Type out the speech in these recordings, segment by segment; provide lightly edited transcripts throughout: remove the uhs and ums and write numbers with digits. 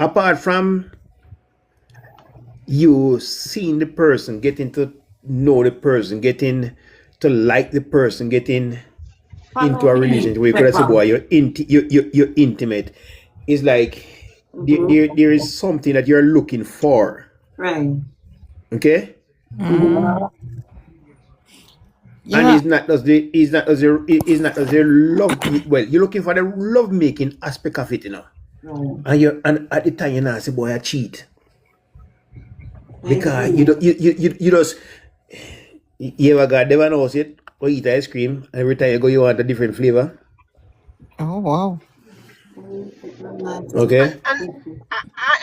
Apart from you seeing the person, getting to know the person, getting to like the person, getting into a relationship where you could say, boy, you're intimate. It's like there is something that you're looking for. Right. Okay? And Yeah. it's not as the love, well, you're looking for the love making aspect of it, you know. Right. And at the time you know say, boy, I cheat. Because you just you ever got never knows it or eat ice cream every time you go you want a different flavor. Oh wow. Okay?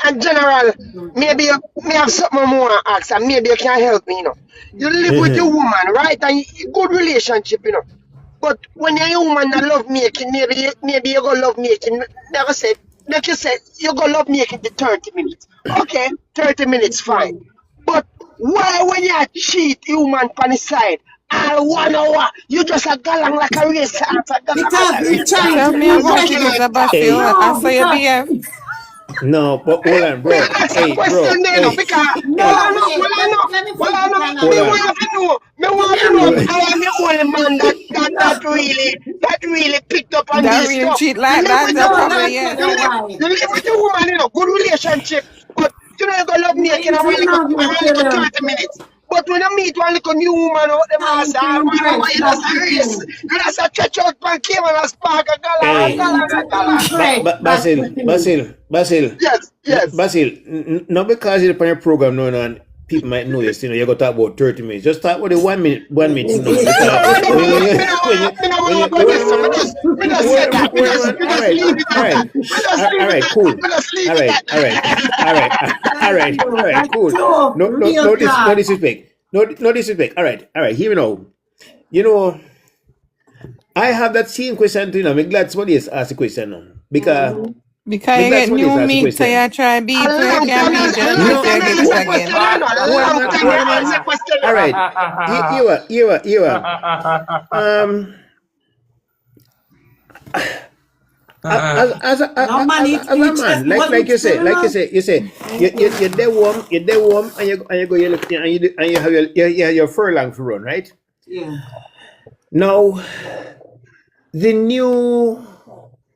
And general, maybe you may have something more to ask, and maybe you can help me, you know. You live with your woman, right? And good relationship, you know. But when you're a woman that love making, maybe you go love making. Never said, like you said, you go love making the 30 minutes. Okay, 30 minutes, fine. But why when you cheat human on the side, all 1 hour, you just a galang like a race. Because we're trying Tell to me about it, impregnate. Sebastian. Hey, I saw your Because BF. no, but hold on, Me bro. ask a Hey, bro. question there, no, Hey, because no, hey, let me well, finish I know, and hold me on. want to know, me let want me to know Hold if on. I am the only man that really picked up on That this real stuff. cheat You like live that, with that your no, woman, probably let yes. me tell you why. you live with your woman, you know, good relationship, but you know, you go love me, No, you know, it's not I gonna want tell to them 30 minutes. But when I meet one little new woman out there, I trying say, to I want impress. you just That's a the race. thing. You just a stretch out and came and a spark a Hey, Trying to impress. That's the Basil, thing. Basil, Basil, Yes, yes. Basil. Not because you're on your program, no, no, and people might know this. You know, you got to talk about 30 minutes. Just talk about the 1 minute thing, no, because No, no, when you me no when you want, me no when you want about hold this. on, So man, me just say that. Me all just right, leave it all at that. right, Me just leave all it right, at that. cool, Me just leave all it right, at all right, all right, all Thank right, all you. right, That's cool. true. No, Real no talk. disrespect, no disrespect. All right. Here we know. You know, I have that same question. You know, I'm glad somebody has asked the question now because. Mm-hmm. Because I'm you glad get somebody has new asked the meat, so question. you try beef, so you A can beef, you don't know long if No, you time get I it answer again. question, you know. A hold on, long man, time hold on, I man. answer question, All you know. right, um, No man as a eat chest man, wasn't still enough. you say, Thank you. you're there warm, and you go, you look, and you have your furlong to run, right? Yeah. Now, the new,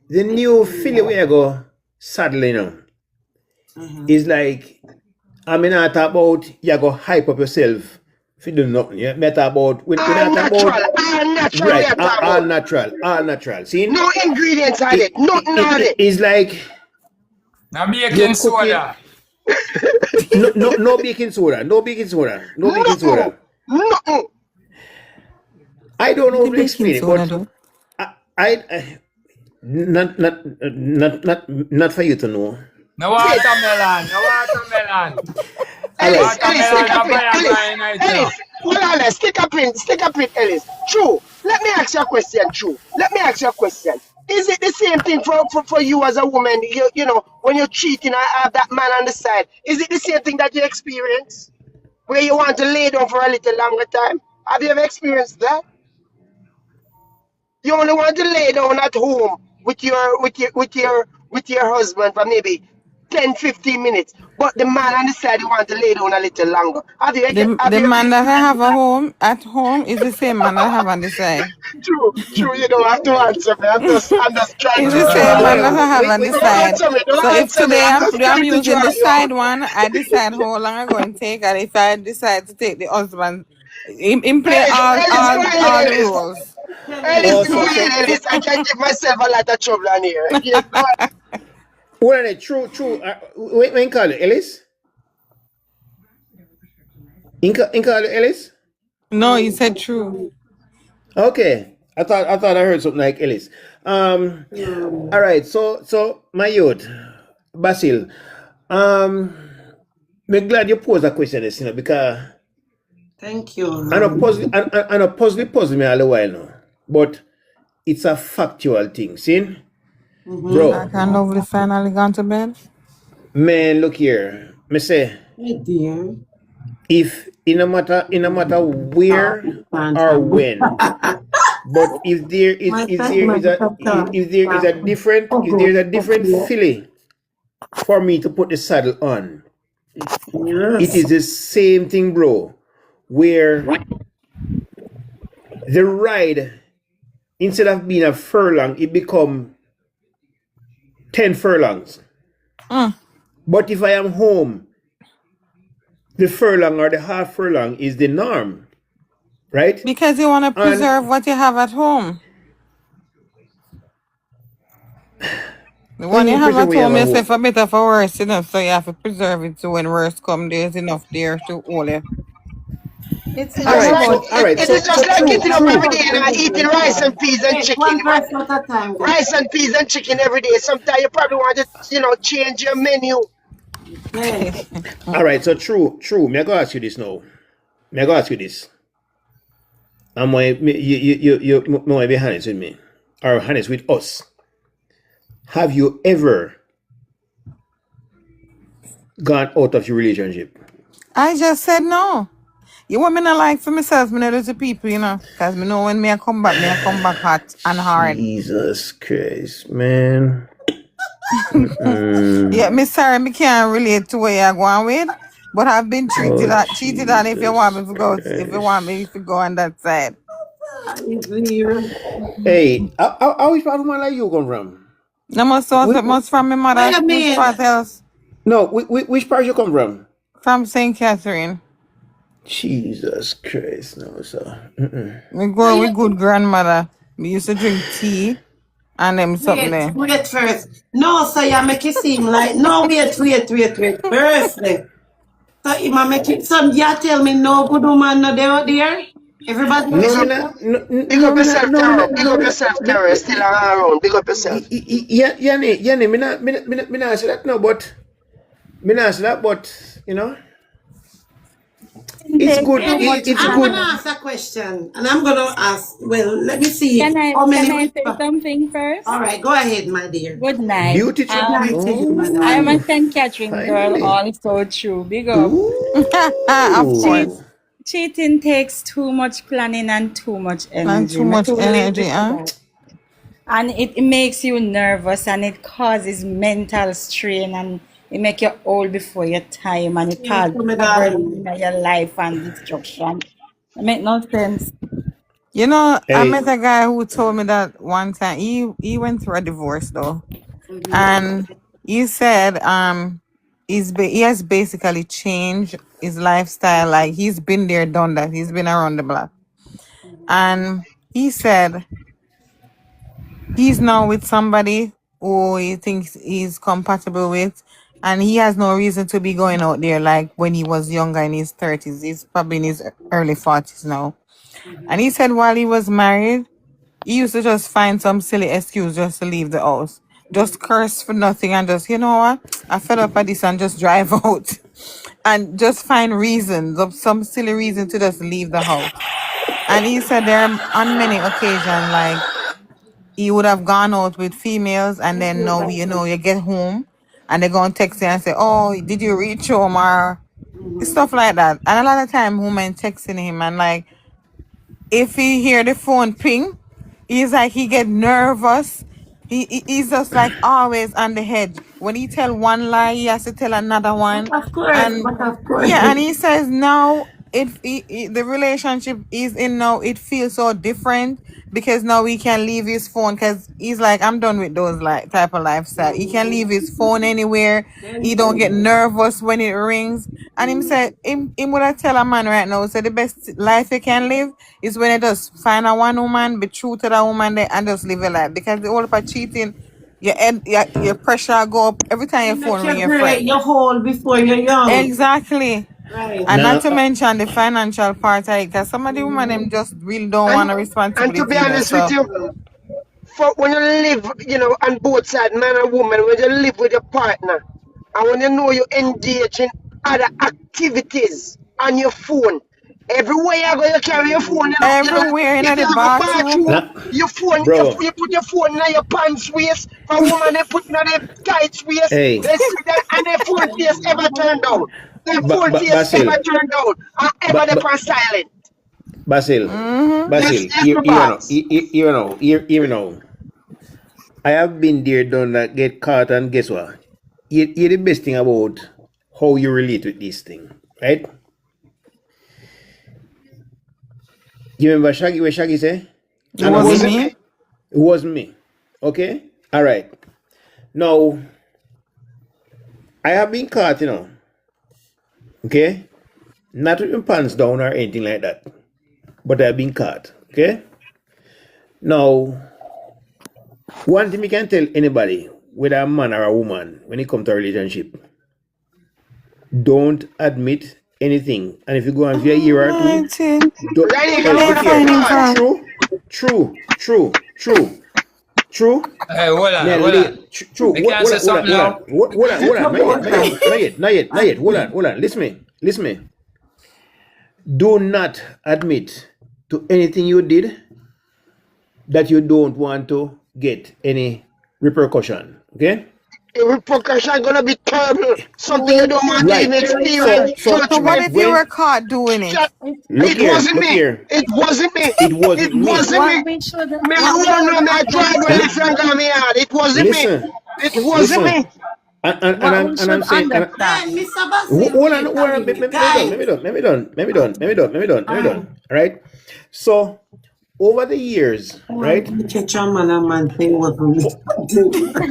the new filly where you go saddling now Mm-hmm. is like, I mean, I talk about you go hype up yourself. If you do nothing, yeah. Me talk about when I talk about All natural we right, are talking all about. natural, all natural. See, No ingredients added, nothing added. it's like Now you're baking cooking. soda. No baking soda, no baking Nothing, soda. nothing. I don't know The how to baking explain it, soda but though. I not for you to know. No Wait, watermelon. No watermelon. All right, Ellis, stick Watermelon a no pin, Ellis, Viagra in it, you know. Hold on, Ellis, stick a pin, Ellis. True. Let me ask you a question, True. Let me ask you a question. Is it the same thing for you as a woman? You know, when you're cheating, I have that man on the side. Is it the same thing that you experience? Where you want to lay down for a little longer time? Have you ever experienced that? You only want to lay down at home with your husband for maybe 10, 15 minutes. But the man on the side you want to lay down a little longer. Have The you ever man that I have experienced a that? home at home is the same man that I have on the side. True, you don't have to answer me. I'm just trying It's to the draw same a hold man line. that I on, have on the Don't side. answer me, So don't if answer me. today I'm just I'm trying to using draw the you side out. one, I decide how long I'm going to take, and if I decide to take the husband, him play all the Ellis, roles. Tell Ellis, oh, him. go ahead, Ellis. I can give myself a lot of trouble on here. Yeah, go ahead. hold on, true. When call you Ellis? In call you Ellis? No, he said true. Okay, I thought I heard something like Ellis. Um, all Mm. right. So my youth, Basil. Um, I'm glad you posed that question, you know, because Thank you. I know puzzle me all the while now, but it's a factual thing. See, Mm-hmm. I bro, can lovely finally gone to bed. man, look here. Me say, Hey dear. if in a matter where or Tantrum. when, but if there is My if friend there is might a have if there is a different Oh, if there's good. a different Okay. filly for me to put the saddle on. It Yes. is the same thing, bro, where the ride, instead of being a furlong, it become 10 furlongs. Mm. But if I am home, the furlong or the half furlong is the norm, right? Because you want to And preserve what you have at home. The when one you you have preserve at what you have home, at you say home, for better for worse enough, so you have to preserve it so when worse come, there's enough there to hold you. It's all not Just right, like about so all right, it is just so like true, getting not up every true. day about and eating rice and religion. peas and Wait, chicken. one verse at a time, guys. Rice and peas and chicken every day. Sometimes you probably want to, change your menu. Okay. All right, so true. May I go ask you this now? May I go ask you this? I'm going you be honest with me, or honest with us. Have you ever gone out of your relationship? I just said no. You want me not like for myself, me not do to people, because me know when me I come back hot and hard. Jesus Christ, man. Yeah, me sorry, me can't relate to where you're going with, but I've been Oh cheated on if you want me Jesus to go, on that side. Is here. Hey, which part of my life you come from? No more source, must from my Wait mother, a which minute. part else? No, which part you come from? From St. Catherine. Jesus Christ, no, sir. We Are go you, with good grandmother. We used to drink tea and them something there. wait first. No, so you make it seem like, no, wait. Firstly. So you make it, some, you tell me no good woman no there out there? Everybody Big No, else me up, is not. there? No, big up yourself, no, me Taro. not. Big No, up me not. yourself, Taro. Still around. Big up yourself. Yeah, Yanni, me not say that no, but me not say that, but it's Take good. too Wait, much It's I'm gonna good. planning. ask a question, and I'm gonna ask. Well, let me see how Can many I say people. something first? All right, go ahead, my dear. Good night. Beauty Good night to you, my I am darling. a Oh, St. Catherine girl, finally. also true. Big up. Of Cheat, Ooh. course. cheating takes too much planning and too much Not energy. too I much totally energy, agree to huh? that. And it makes you nervous and it causes mental strain and it make you old before your time and it Thank causes you, my poverty darling. in your life and destruction. It make no sense. I Hey, met a guy who told me that one time he went through a divorce though, and he said he has basically changed his lifestyle. Like he's been there, done that. He's been around the block, and he said he's now with somebody who he thinks he's compatible with, and he has no reason to be going out there like when he was younger in his 30s. He's probably in his early 40s now. And he said while he was married, he used to just find some silly excuse just to leave the house. Just curse for nothing and just, you know what? I fed up at this and just drive out. And just find reasons of some silly reason to just leave the house. And he said there are on many occasions like he would have gone out with females and then now you get home and they're gonna text you and say, oh, did you reach home or stuff like that. And a lot of time women texting him and like if he hear the phone ping, he's like he get nervous. He's just like always on the hedge. When he tell one lie, he has to tell another But one, of course, and but of course. yeah, and he says now the relationship is in now. It feels so different because now he can leave his phone because he's like I'm done with those like type of lifestyle. He can leave his phone anywhere. He don't get nervous when it rings. And him said him would I tell a man right now, so the best life you can live is when you just find a one woman, be true to that woman there and just live your life. Because the whole about cheating, your pressure go up every time your It phone makes ring you your great, friend. you hold before you're young. Exactly. Right. And not now, to mention the financial part of it, because some of the women them just really don't And want a and to be responsibility, honest with So you, for when you live, on both sides, man and woman, when you live with your partner, and when you know you engage in other activities on your phone, everywhere you go, you carry your phone. everywhere in If you the have a bathroom, bathroom, now, your phone, bro. you put your phone in your pants waist. For a woman, they put it in their tights waist. Hey, They see that, and their phone face ever turned down. Their phone face ever Basil, turned down, and ever they on silent. Basil, Yes, Basil. yes, the boss. You know. I have been there, done that, get caught, and guess what? hear the best thing about how you relate with this thing, right? You remember Shaggy, what Shaggy say? It And wasn't me? me. It wasn't me. Okay? All right. Now, I have been caught, okay? Not with my pants down or anything like that, but I've been caught, okay? Now, one thing we can tell anybody, whether a man or a woman, when it comes to a relationship, don't admit anything. And if you go on for a year or two, Martin, don't, Lenny, well, come look on, find him man. from. True. Hey, hold on, Man, hold on. true. We can't say something now. Hold on. Not yet. Hold on. Listen me. Do not admit to anything you did that you don't want to get any repercussion. Okay? The repercussion gonna be terrible. Something you don't want to Right. even experience. So Trust So what me. if you when were caught doing it? look here. It wasn't me. It wasn't me. What we should Me don't know me I tried when it's on me hard. It wasn't me. Listen. It wasn't me. And what we should I'm saying understand. Then, Mr. Basil, hold on, guys, let me done. All right. So over the years, right? catch a man and man thing was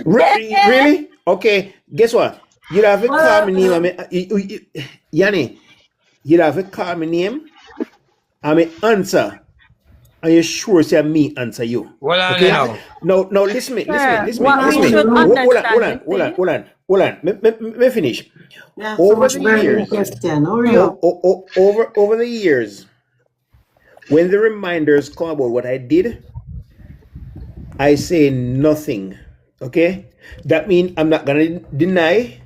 Really? Okay. Guess what? You'd have to call me name. Yanni, you'd have to call me name. I may answer. And you sure say me answer you. Hold on Okay? now. No, listen me. What we should Hold understand. on. Me finish. Yeah, Over so the much years. question. Hurry up. Over the years, when the reminders come about what I did, I say nothing. Okay? That means I'm not gonna deny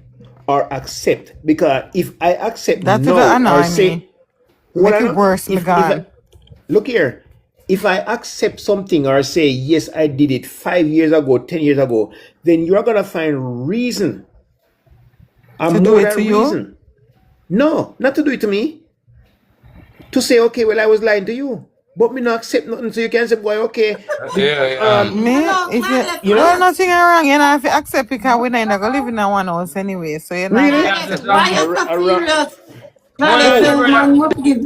or accept, because if I accept That would no or annoy say me. Make it worse, if Megan. look here, if I accept something or say yes, I did it 5 years ago, 10 years ago, then you're gonna find reason. To do it to you? Reason. No, not to do it to me. To say, okay, well, I was lying to you, but me not accept nothing, so you can say, boy, okay. Me, if you well, nothing wrong, you know, if you accept it, because we're not gonna live in a one house anyway, so you're not. Really? Why you so serious? Hold on, Man, what give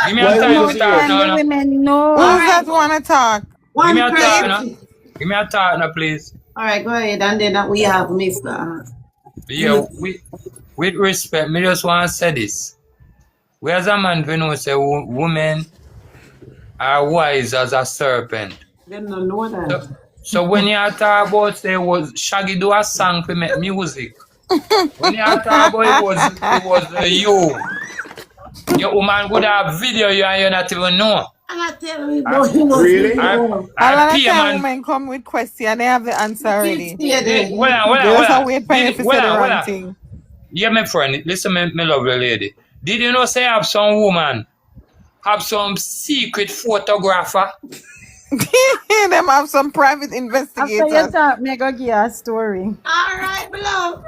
Give me Why a time would to you talk And now. the No. women know. Who's that want to talk? Give one me a talk person. now. Give me a talk now, please. All right, go ahead. And then we have Mr. Yeah, with respect, me just want to say this. We as a man, we know say women are wise as a serpent. Them don't know that. So when you talk about say was Shaggy do a song to make music. When you talk about it was you. Your woman would have video you and you not even know. And I tell you, don't you know. Really? A lot I of pay time man. women come with question, they have the answer already. Yeah, They just have wait for you to say the wrong thing. Yeah, my friend, listen, my lovely lady. Did you know say have some woman have some secret photographer? Them have some private After you investigators. talk, me go give you a story. All right, below.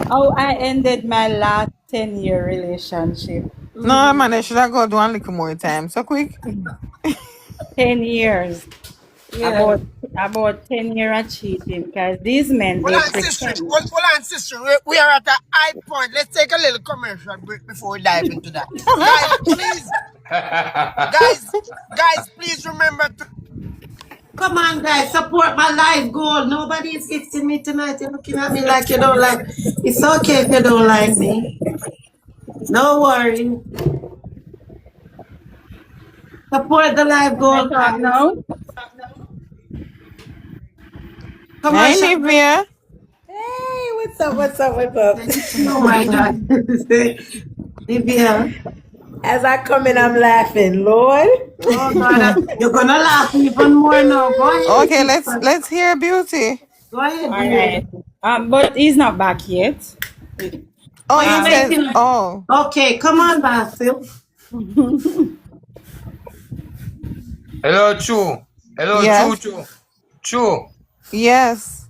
How I ended my last 10-year relationship. No, man, they should have go do one little more time. So quick. 10 years. Yeah. About 10 years of cheating, because these men, Hold they on, sister. pretend. Hold on, sister. We are at a high point. Let's take a little commercial break before we dive into that. Guys, please remember to. Come on, guys, support my life goal. Nobody is fixing me tonight. You're looking at me like you don't like. It's okay if you don't like me. No worry. Support the life goal. Talk now. Come Hey, on, Sha- Nivea. Hey, what's up? Oh my God. Livia. As I come in, I'm laughing, Lord. Oh God, you're gonna laugh even more now. Go ahead. Okay, let's hear Beauty. Go ahead. All right. But he's not back yet. Oh, you said, making- oh. Okay, come on, Basil. Hello, Chu. Hello, Yes. Chu. Yes.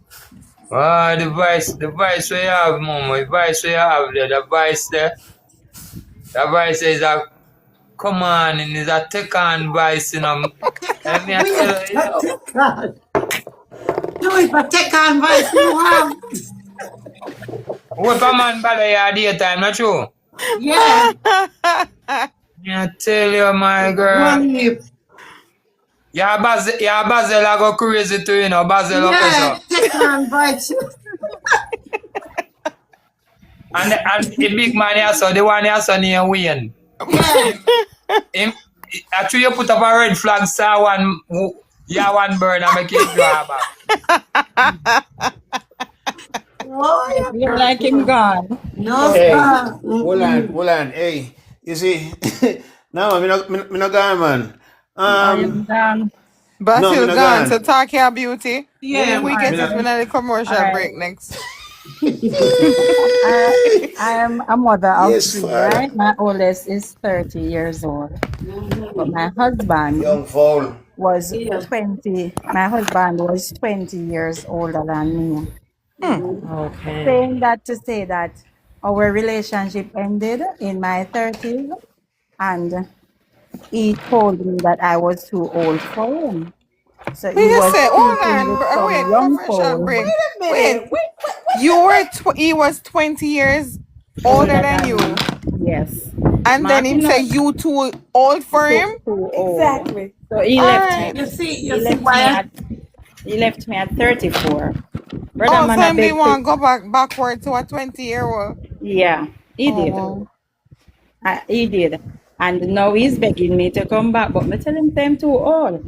Ah, the vice we have, mama. The vice we have there. The vice there. The vice is a come on, and is a take on vice, you know. Let me tell you. God. No, you if I take on voice you have. What a man bother you daytime, not true? Yeah. I tell you, my girl. Money. Yeah, Basil, I go crazy too, you know, Basil up Yeah, so. take on voice. And the big man here, so the one here, so near Wayne. Yeah. Him, actually, you put up a red flag, star one, yeah, one bird, and make it draw back. Oh, You yeah. like him gone. No, Hey, sir. hold on. Hey, you see, no, me no gone, man. I am gone. No, me Basil no gone. So gone. talk your beauty. Yeah, We man. get it when the commercial Alright. break next. I am a mother of Yes, three, father. right? My oldest is 30 years old. But my husband Young fool. was Yeah. 20. My husband was 20 years older than me. Okay. Saying that to say that our relationship ended in my 30s, and he told me that I was too old for him. So We he just was say, hold sleeping on, with wait, some young commercial fool break. Wait a minute. Wait, Wait. you were, he was 20 years older older than than you, me. Yes. and then him Martin say was you too old for him? too old. Exactly. So he All left me. right. You see He left me why? at 34. Brother Oh, man, so I him didn't beg want to, to go backward to a 20-year-old. yeah, he Oh, did. wow. He did. And now he's begging me to come back, but me tell him I'm too old.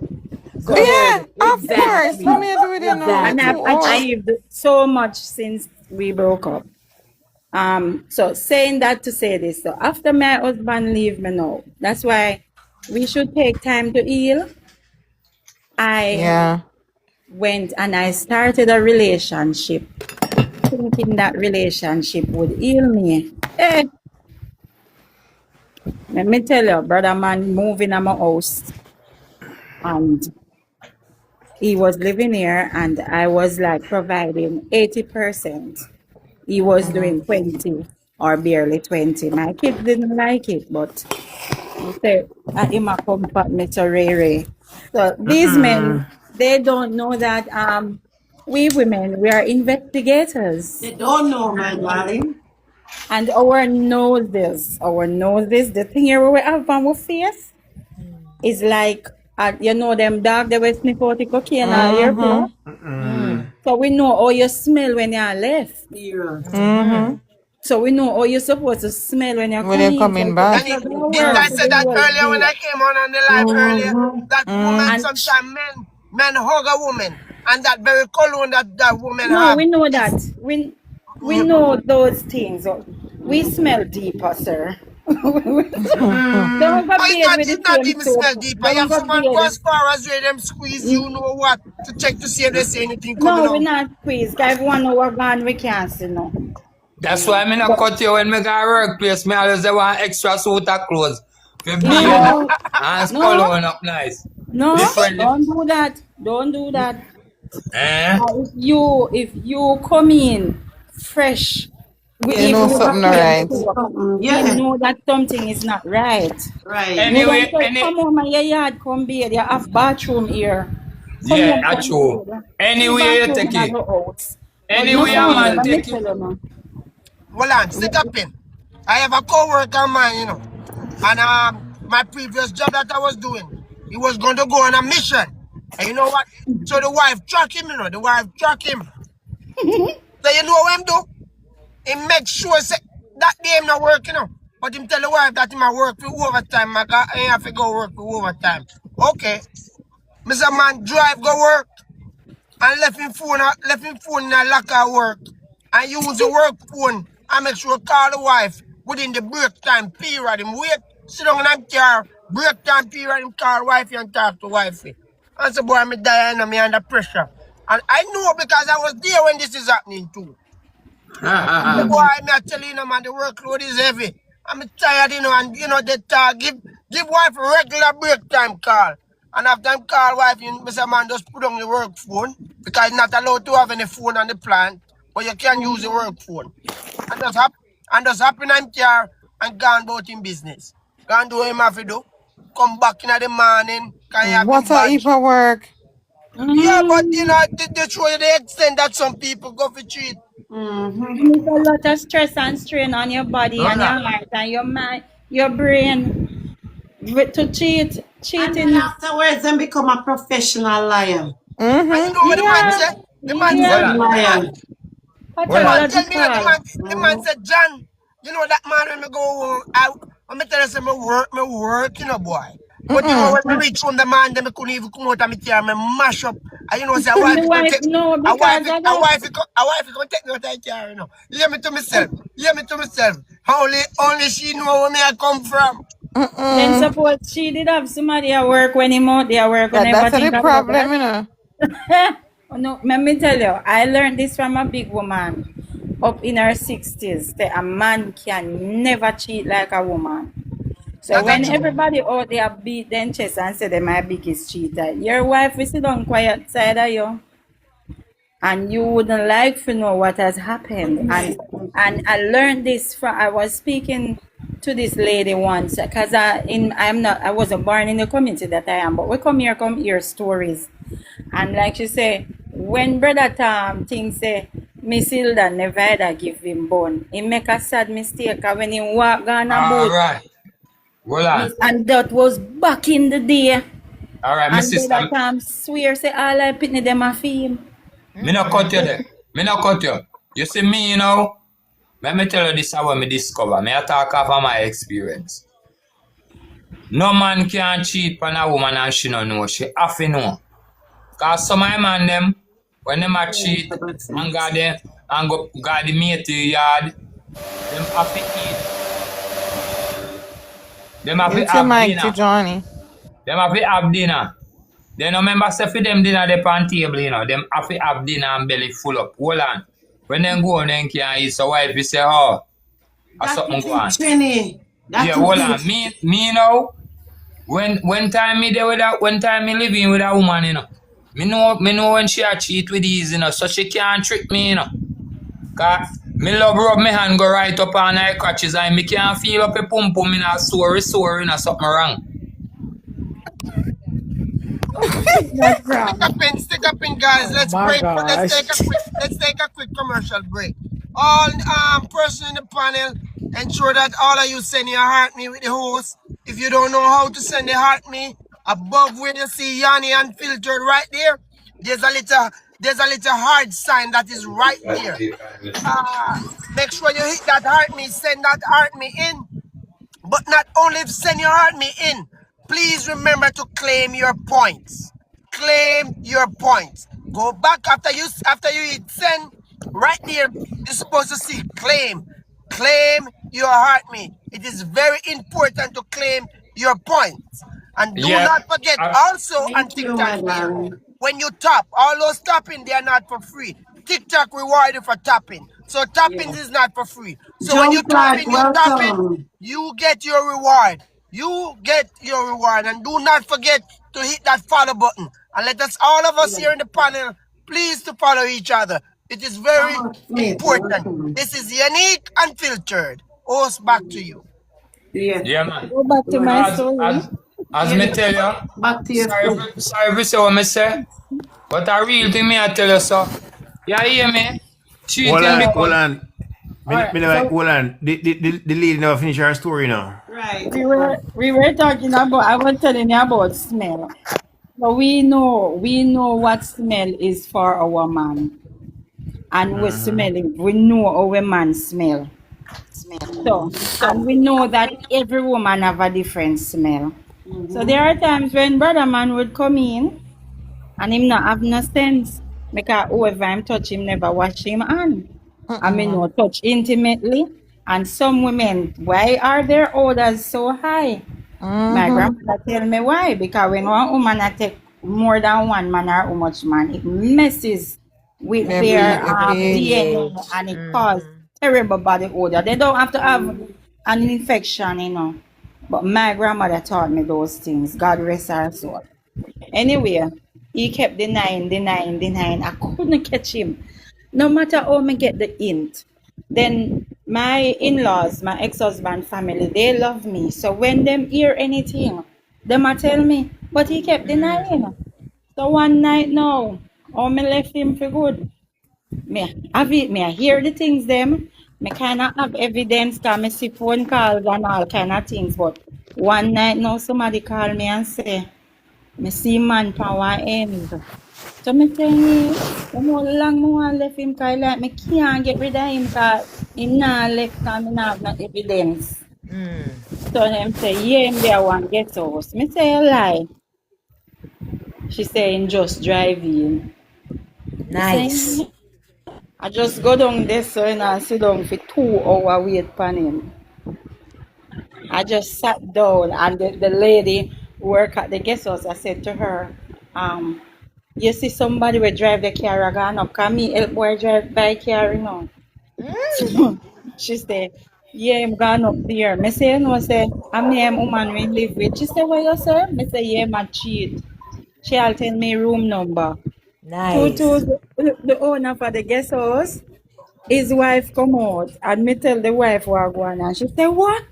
So, Yeah, Good. of course. Exactly. What me do with you now? and You're I've too old. achieved so much since we broke up. So saying that to say this, so after my husband leave me now, that's why we should take time to heal. I Yeah. went and I started a relationship, thinking that relationship would heal me. Eh, let me tell you, brother man moving in my house, and he was living here, and I was like providing 80%. He was doing 20 or barely 20. My kids didn't like it, but he said, him a comfort me to Ray. So these men, they don't know that we women, we are investigators. They don't know, my darling. And our noses, the thing here we have on our face is like, you know them dog, they will sniff out the cocaine all year plus. So we know how you smell when you're left. Yeah. So we know how you're supposed to smell when you're When you're coming. coming So back. it's not Didn't I work say for the that whole earlier when day. I came on the live earlier? That woman, And sometimes men hug a woman, and that very cologne that woman no, have. we know that. We know those things. We smell deeper, sir. Don't go But bathe with it's the not same even smell soap. deeper. You Don't have go someone go bathe. as far as where them squeeze you know what to check to see if they see anything coming No, we out. not squeeze. Cause if 1 hour gone, we can't see no. That's why me not But cut you when me go workplace. Me always have one extra suit of clothes. For beard no, and no, cologne up nice. no, Different. don't do that. Don't do that. Eh? If you come in fresh, we Yeah, You know even you with the something have to not same right. do soap, something. we Yeah. know that something is not right. Right. You don't Anyway, say, come home and your yard come bathe. You have bathroom here. Come yeah, home, that's come true. bathe. Two Anyway, you bathroom take in it. the house. But no Anyway, a come here. man Let me take tell it. you now. Hold on, sit up in. I have a co-worker of mine, you know, and my previous job that I was doing, he was going to go on a mission. And you know what? So the wife track him, you know, the wife track him. So you know what him do? He make sure say, that day him not work, you know. But him tell the wife that he might work for overtime. I have to go work for overtime. Okay. Mr. Man drive go work and left him phone in a locker work and use the work phone and make sure call the wife within the break time period. Him wait, sit down in the car, break time period, him call wifey and talk to wifey. And say, boy, me die, I know me under pressure. And I know because I was there when this is happening too. The boy, me I tell you, man, the workload is heavy. I'm tired, you know, and you know, they give wife a regular break time call. And after time call wife, Mr. Man just put on the work phone because you're not allowed to have any phone on the plant, but you can use the work phone. And just happen in car and gone about in business. Go and do what him have to do. Come back in the morning, can you have him What a badge. heap of work. Yeah, but you Mm, know, they show you the extent that some people go for cheat. Mm-hmm. and it's a lot of stress and strain on your body and Hold your on. heart and your mind, your brain. To cheat, And then cheating is afterwards, then become a professional liar. And you Mm-hmm. know what the man yeah, said? The man Hold said, yeah, on. Liar. the Hold on. man tell me that pathological. the man Mm-hmm. said, John, you know that man when me go home, when me tell you say me work, you know, boy. But you know Mm-mm. when me reach home, the man them me couldn't even come out of me car, me mash up. And you know say a And wife the he gonna wife take no a wife because of a that. wife a wife he gonna take me out of the car, you know. Hear me to myself. Hear me to myself. Only she know where me I come from. Then Mm-mm. suppose she did have somebody at work when him out there work, we Yeah, never that's the think about problem, that. you know. Oh, no, let me tell you, I learned this from a big woman up in her 60s that a man can never cheat like a woman. So That's a when true. everybody out there beat their chest and say they're my biggest cheater, your wife will sit down quiet side of you and you wouldn't like to know what has happened. And I learned this from I was speaking to this lady once because I wasn't born in the community that I am, but we come hear stories. And like she say, when brother Tom thinks say Miss Hilda never had give him bone, he make a sad mistake 'cause when he walk on a All boat right. Hold on. and that was back in the day. All right, my And sister. brother Tom swear say all I pitney them a feel. Me no cut you there. Me no cut you. You see me, you know. Let me tell you this how me discover. Me I talk off of my experience. No man can cheat on a woman and she no know. She have to know. Cause some of my man them, when them a cheat and got the mate to yard, them have to eat. Them have to Mute your have mic to dinner. Johnny. Them have to have dinner. They no remember say for them dinner they on table, you know. Them have to have dinner and belly full up. Hold on. When them go on, them can eat. So wife you say, oh, I That something is go it, on. Trini. Yeah, That is hold it. on. Me now, when time me there with that, when time me living with a woman, you know. Me know when she a cheat with these, you know, so she can't trick me, you know. Cause me love rub me hand go right up on her crutches and me can't feel up a pum pum in a sore, you know, something wrong. That's wrong. Stick up in, guys. Oh Let's my break. gosh. Let's take a quick commercial break. All person in the panel, ensure that all of you send your heart me with the host. If you don't know how to send the heart me, above where you see Yanni Unfiltered right there, there's a little hard sign that is right there. Make sure you hit that heart me, send that heart me in. But not only send your heart me in, please remember to claim your points. Claim your points. Go back after you hit send. Right there, you're supposed to see claim. Claim your heart me. It is very important to claim your points. And do Yeah. not forget Uh, also on Thank you, TikTok here. madam. When you tap, all those tapping, they are not for free. TikTok reward you for tapping. So tapping Yeah. is not for free. So when you Jump like, tap in, welcome. you get your reward. You get your reward. And do not forget to hit that follow button. And let us, all of us Yeah. here in the panel, please to follow each other. It is very Thomas Smith, important. welcome. This is Unique and Filtered. Host, back to you. Yeah. yeah, man. Go back to my As story. as as me Yeah. tell you, Back to your story. sorry for say what me say, but a real thing me I tell you so. You hear me? Cheating Hold become on. Alright, so Hold on. The lady never finish her story now. Right. we were talking about I was telling you about smell. So we know what smell is for our man. And we smell it. We know our man smell. So and we know that every woman have a different smell. So there are times when brother man would come in and him not have no sense. Because whoever him touch him never wash him hand. I mean no touch intimately. And some women, why are their odors so high? My Mm-hmm. grandmother tell me why. Because when one woman a take more than one man or how much man, it messes with their Maybe a DNA pH. and it causes terrible body odor. They don't have to have an infection, you know. But my grandmother taught me those things. God rest her soul. Anyway, he kept denying. I couldn't catch him. No matter how me get the hint. Then my in-laws, my ex-husband family, they love me. So when them hear anything, them a tell me, but he kept denying. So one night now, oh me left him for good. Me I hear the things them. Me kinda have evidence cause me see phone calls and all kind of things. But one night now somebody call me and say, me see man power ends. So me say, hey, you know how long me want left him cause like me can't get rid of him cause him not left cause me not have no evidence. So them say, yeah, him there one guest house. Me say you lie. She saying just drive in. Me say, Nice. I just go down there so and sit down for 2 hours wait for him. I just sat down and the lady who work at the guest house, I said to her, you see somebody will drive the car again up, can me help boy drive by car, you know. So she said, yeah, I'm gone up there. Me say, you know, say, I'm the woman we live with. She said, what you say? Me say, yeah, my cheat. She'll tell me room number. To Nice. the owner for the guest house, his wife come out and me tell the wife what go on and she say, what?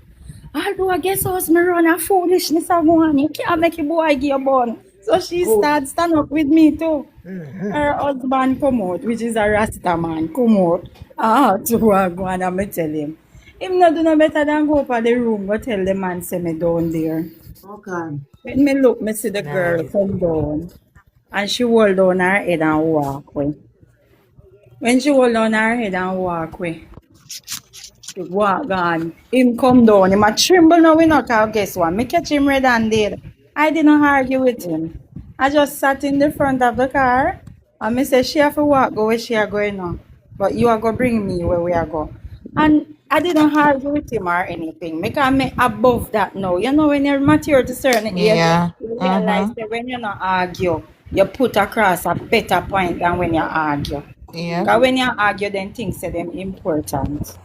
Although I guess house me run a foolishness a go on. You can't make a boy give a bun. So she start stand up with me too. Her husband come out, which is a Rasta man, come out. To what go on and me tell him. Him not do no better than go for the room, go tell the man say me down there. Okay. When me look, me see the girl Nice. come down and she hold down her head and walk away. When she hold down her head and walk away, she walk on. Him come down, him a tremble now we not cause guess what? Me catch him red handed. I didn't argue with him. I just sat in the front of the car and me say she have to walk go where she are going now. But you are going to bring me where we are going. And I didn't argue with him or anything. Because me above that now. You know when you're mature to certain age, Yeah. you realize that when you not argue, you put across a better point than when you argue. Yeah. Because when you argue, then things say them important.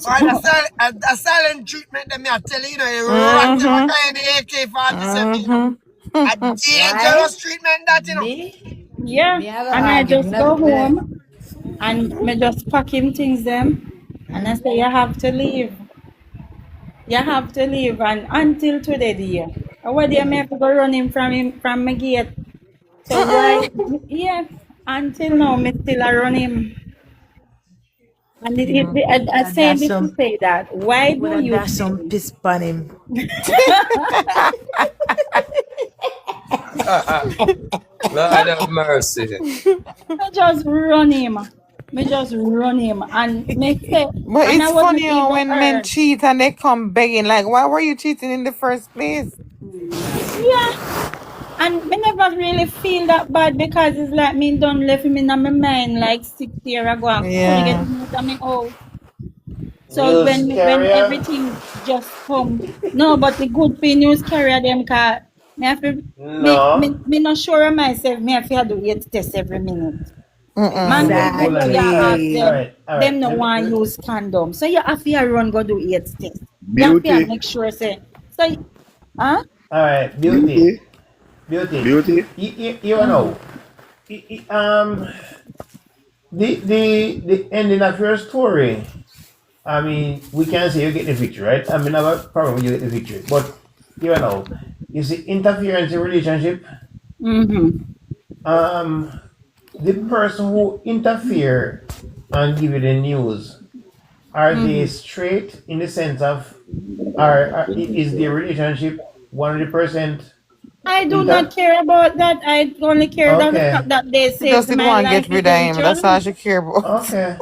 Or the silent treatment that me I tell you, you know, you rat them a guy in the AK-47, you know. A Right? dangerous treatment that, you know. Me? Yeah. Me have And I argue. just Not go the home and me just pack him things them. And I say, you have to leave. You have to leave. And until today, dear. What do you have to go run him from my gate? So why? Yeah. Until now, me still a run him. And I would have say dash this to some say that. Why would do have you dash some think? piss on him. Lord have mercy. Me just run him. Me just run him. And me say, But and I it's wasn't funny how even when men hurt. cheat and they come begging, like, why were you cheating in the first place? Yeah. And me never really feel that bad because it's like me done left him in my mind like 6 years ago and couldn't get Yeah. him out of my house. So News when carrier? everything just come, no, but the good thing news carrier them car me have to No. me not sure of myself, me have to do 8 tests every minute. Man Mm-mm. go Hold on before you there. ask Exactly. them, All them right. no want use condom. So you have to run go do 8 tests. You have to Beauty, make sure say so huh? All right. Beauty. beauty, Beauty. beauty. You know. The ending of your story. I mean, we can say you get the victory, right? I mean, I have a problem you get the victory, but you know, you see, interference in relationship. Mm-hmm. The person who interfere and give you the news, are they Mm-hmm. straight in the sense of, is their relationship 100% I do inter? not care about that. I only care about the fact Okay, that they She just saved didn't my want to life get rid of him. That's all eventually. she care about. okay,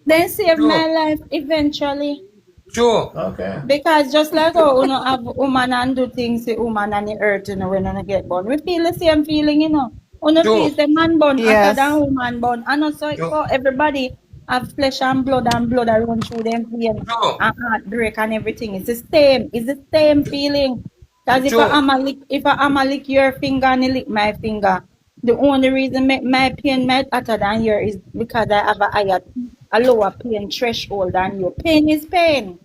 They saved True. my life eventually. True. okay. Because just like how you know have woman and do things with woman and the earth, you know, when you get born. We feel the same feeling, you know. Uno True. feels the man born hotter than Yes. woman born. And also True. for everybody have flesh and blood that run through them vein True. and heartbreak and everything. It's the same. It's the same feeling. Because True. if I am a lick your finger and you lick my finger, the only reason my pain might hotter than yours is because I have a lower pain threshold than you. Pain is pain.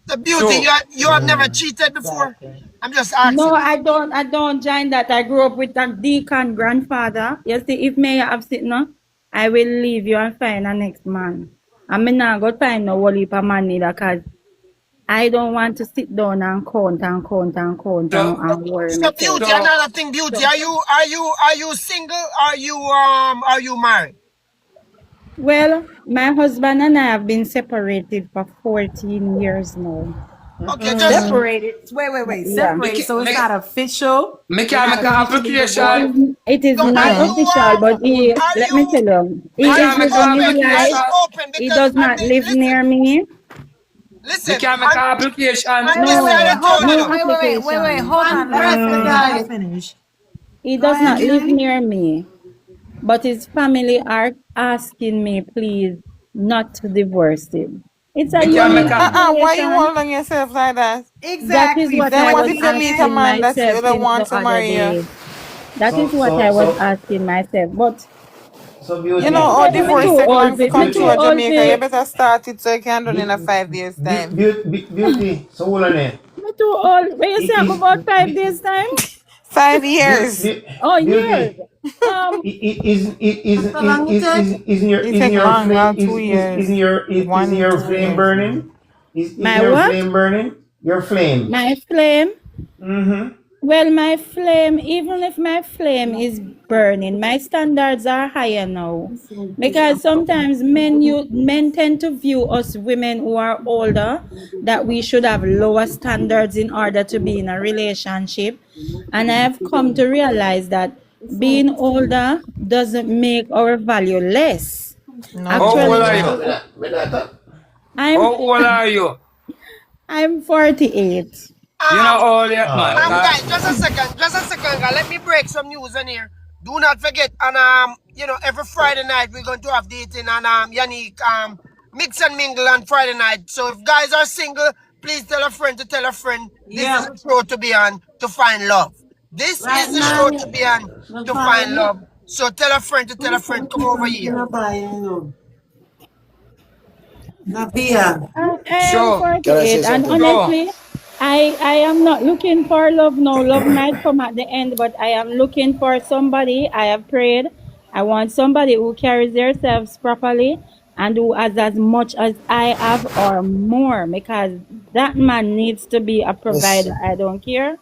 The beauty, True. you have never cheated before. Exactly. I'm just No, asking. I don't join that. I grew up with a deacon grandfather. You see, if me have sitting now, I will leave you and find a next man. I mean now go find no whole heap of man neither cause I don't want to sit down and count and So, worry So myself. beauty, so, another thing, beauty. So, Are you single? Are you married? well, my husband and I have been separated for 14 years now. Okay, just Separated. Wait. Yeah. Separated. So it's make, not official. make You're I not make an officially divorced. application. It is so not official, but are let me you tell you, he Make is I make an living his open? Are life. you application. open? He Because does not live near me. listen, Make I make an application. and this No, I Hold told on. you. no know. Wait. application. Hold One on. Let her person, finish. Let her guys. finish. He Go does ahead, not live Julie. near me, but his family are asking me, please, not to divorce him. It's a Make I make unique a Why you situation. hold on yourself like that? That is Exactly. what Then I what was if you meet a asking man that myself that since the wants to other marry you? day. That is So what so I was so asking myself. But so You beauty. know, how me divorce too take old long to for me come too through Beauty. old Jamaica. You for better start it so you can do it in a Be- 5 years time. beauty. So hold on there. me too old. When you say I'm Is about 5 days time? 5 years. Oh years. beauty. Um How long it take? It take long, well, Is 2 years. is One, your 2 flame years. burning? Is my your what? flame burning? Your flame. My flame? Mm-hmm. Well, my flame, even if my flame is burning, my standards are higher now. Because sometimes men tend to view us women who are older that we should have lower standards in order to be in a relationship. And I have come to realize that being older doesn't make our value less. How No, old it's Actually, are not. you? I'm How old are you? I'm 48. You're not old yet, man. Guys, just a second, guys. Let me break some news in here. Do not forget, and every Friday night we're going to have dating and Yannick mix and mingle on Friday night. So if guys are single, please tell a friend to tell a friend. This is Yeah. the show to be on to find love. This Right is the show now, to be on no to find fire. love. So tell a friend to tell a friend. Come over here. No fire, no. No beer. I am Sure. Can I say 48, and something? Sure. honestly, I am not looking for love now. Love might come at the end, but I am looking for somebody. I have prayed. I want somebody who carries themselves properly and who has as much as I have or more, because that man needs to be a Miss provider. I don't care.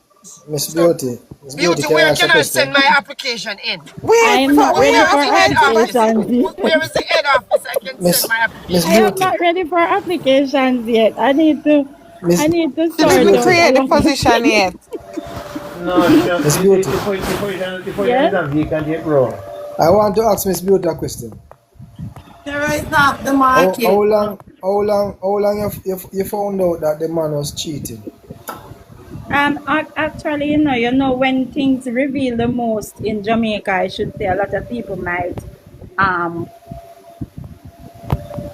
Miss So Beauty. Miss Beauty, beauty, can I where ask a can I send question? my application in? Wait, I am for not where ready you Where for is the head application? office? applications Where is yet. the head office? I can send Miss my Miss I application. am Beauty. not ready for applications yet. I Miss need to She Miss sort didn't out Beauty. a create the lot of position things. yet. No, Miss Beauty. the position Yes. is a vacant role. I want to ask Miss Beauty a question. Sarah is off the How market. long you found out that the man was cheating? Actually, when things reveal the most in Jamaica, I should say a lot of people might um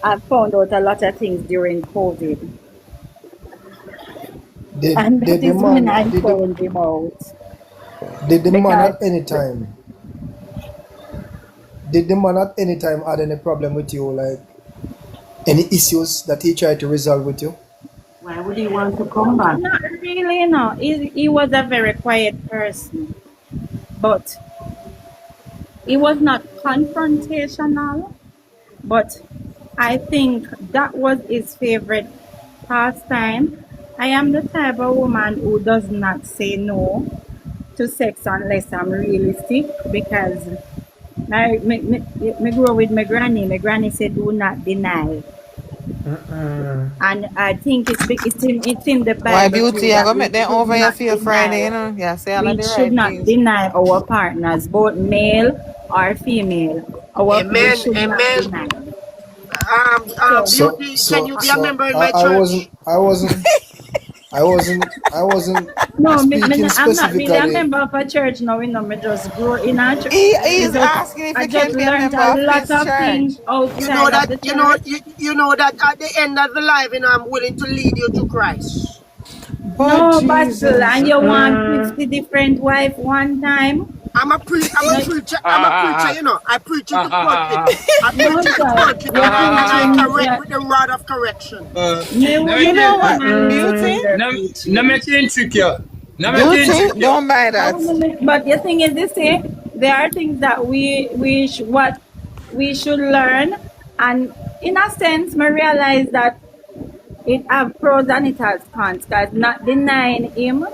have found out a lot of things during COVID, and that Did the is when man I found him out. did the man Because at any time did the man at any time had any problem with you, like any issues that he tried to resolve with you? Why would he want to come back? not really, he was a very quiet person, but he was not confrontational. But I think that was his favorite pastime. I am the type of woman who does not say no to sex unless I'm really sick, because me grew up with my granny. My granny said, "Do not deny," and I think it's in the Why Bible too beauty? I that gonna we make them should over your not feel Friday, deny. you know? Yeah, say all of We the should right not things. deny our partners, both male or female. We Amen. should not Amen. deny. So So Beauty, can so you be a so member in my church? I wasn't no, speaking I'm not really a specifically. member of a church now. Me just grew in a church. He is asking if I you just can be a learned member a of lot his of church. things outside of the church. You know that at the end of the life, I'm willing to lead you to Christ. But No, Battle, Jesus. and you want 50 different wife one time? Ah, I'm a ah, preacher, ah, I preach ah, into ah, pulpit. ah, I preach No, into sir. pulpit You're and I preaching. correct with the rod of correction. Me no wouldn't You know making, what, recommend beauty? the no preaching. making trick you. No making Beauty, trick you. don't buy I that. wouldn't but the thing is, this say there are things that we should learn, and in a sense, I realize that It have pros and it has cons. Cause not denying him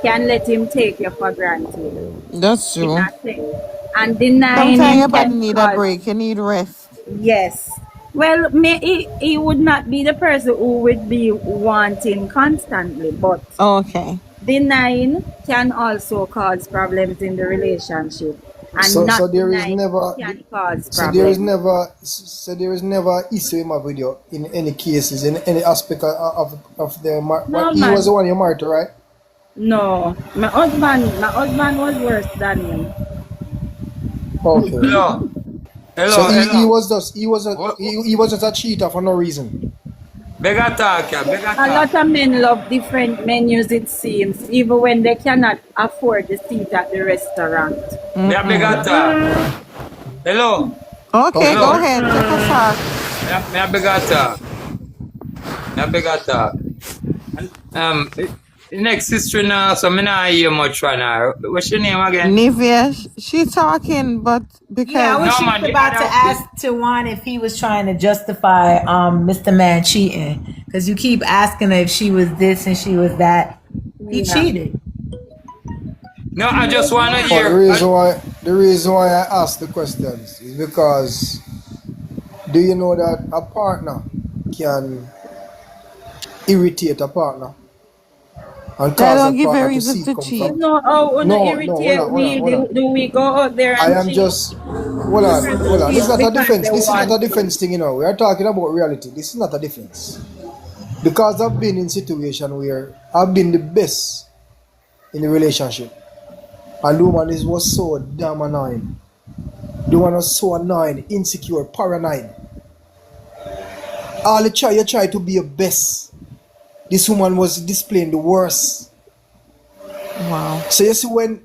can let him take you for granted. That's In true. a sense. And denying Sometimes him your body can need a cause break. You need rest. yes. Well, he would not be the person who would be wanting constantly, but Okay. denying can also cause problems in the relationship, and So not there is denying never can cause so problems. there is never issue in my video in any cases in any aspect of the No he was the man, one you married to, right? no. My husband was worse than him. Okay. Hello. So Hello, he hello. was just he was just a cheater for no reason. Bigger talk, yeah, bigger A talk. lot of men love different menus, it seems, even when they cannot afford the seat at the restaurant. Yeah, bigger talk. Hello. Okay, Okay. go Hello. ahead. Take a shot. Yeah, bigger talk. Yeah, bigger talk. Next history now, so me not hear much from her. What's your name again? Nivea, she talking, but Yeah, I because was No, just man, the about to other. ask Tawan if he was trying to justify Mr. Man cheating. Because you keep asking her if she was this and she was that. He Yeah. cheated. No, I just want to But hear. the reason why I ask the questions is because do you know that a partner can irritate a partner and I cause don't that give a partner to reason seek to You cheat. comfort? know how would No, irritate we? hold on. Do we go out there I and am cheat? just The person hold on. This is cheats not a because defense. they This is not want a to. defense thing, you know. We are talking about reality. This is not a defense. Because I've been in situation where I've been the best in the relationship. And the woman was so damn annoying. The one was so annoying, insecure, paranoid. All you try to be your best. This woman was displaying the worst. Wow. So you see when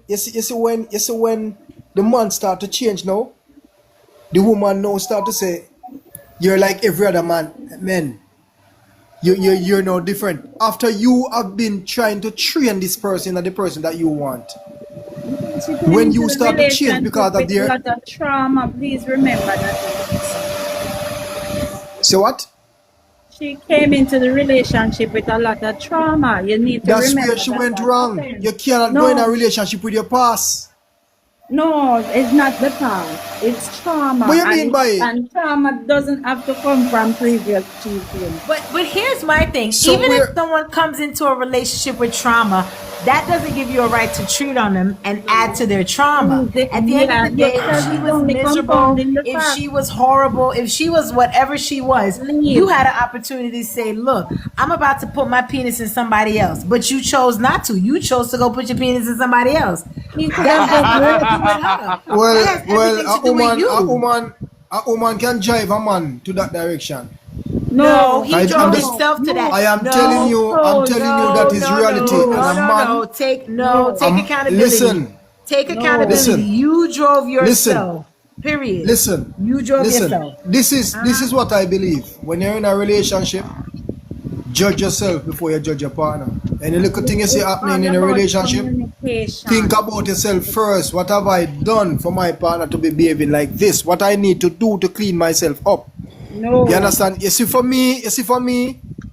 the man start to change now, the woman now start to say, you're like every other man. You're no different. After you have been trying to train this person and the person that you want. She came When into you the start to change relationship because of with a their lot of trauma. Please remember that so what? she came into the relationship with a lot of trauma. You need to That's where remember she that went that wrong. happened. You cannot go in a No, relationship with your past. no, it's not the past. It's What trauma, you mean by it? and trauma doesn't have to come from previous cheating. But here's my thing. So Even if where someone comes into a relationship with trauma, that doesn't give you a right to treat on them and add to their trauma. At the end Yeah, of the day, if because she it's was only miserable, compounding the if fact. she was horrible, if she was whatever she was, you Leave. had an opportunity to say, look, I'm about to put my penis in somebody else. But you chose not to. You chose to go put your penis in somebody else. He could That have has just nothing to left. do with her. well That has everything a to do with you. woman can drive a man to that direction. No, No, he I, I'm drove just himself to that. I am telling No, you no, that no, is no, reality. no, And no, a no, man no. Take no, accountability. Take no. accountability. listen, You drove listen, yourself. Period. listen, You drove listen. yourself. This is what I believe. When you're in a relationship, judge yourself before you judge your partner. Any little thing you see It's happening all in a about relationship, think communication. about yourself first. What have I done for my partner to be behaving like this? What I need to do to clean myself up? You No, understand? You see for me,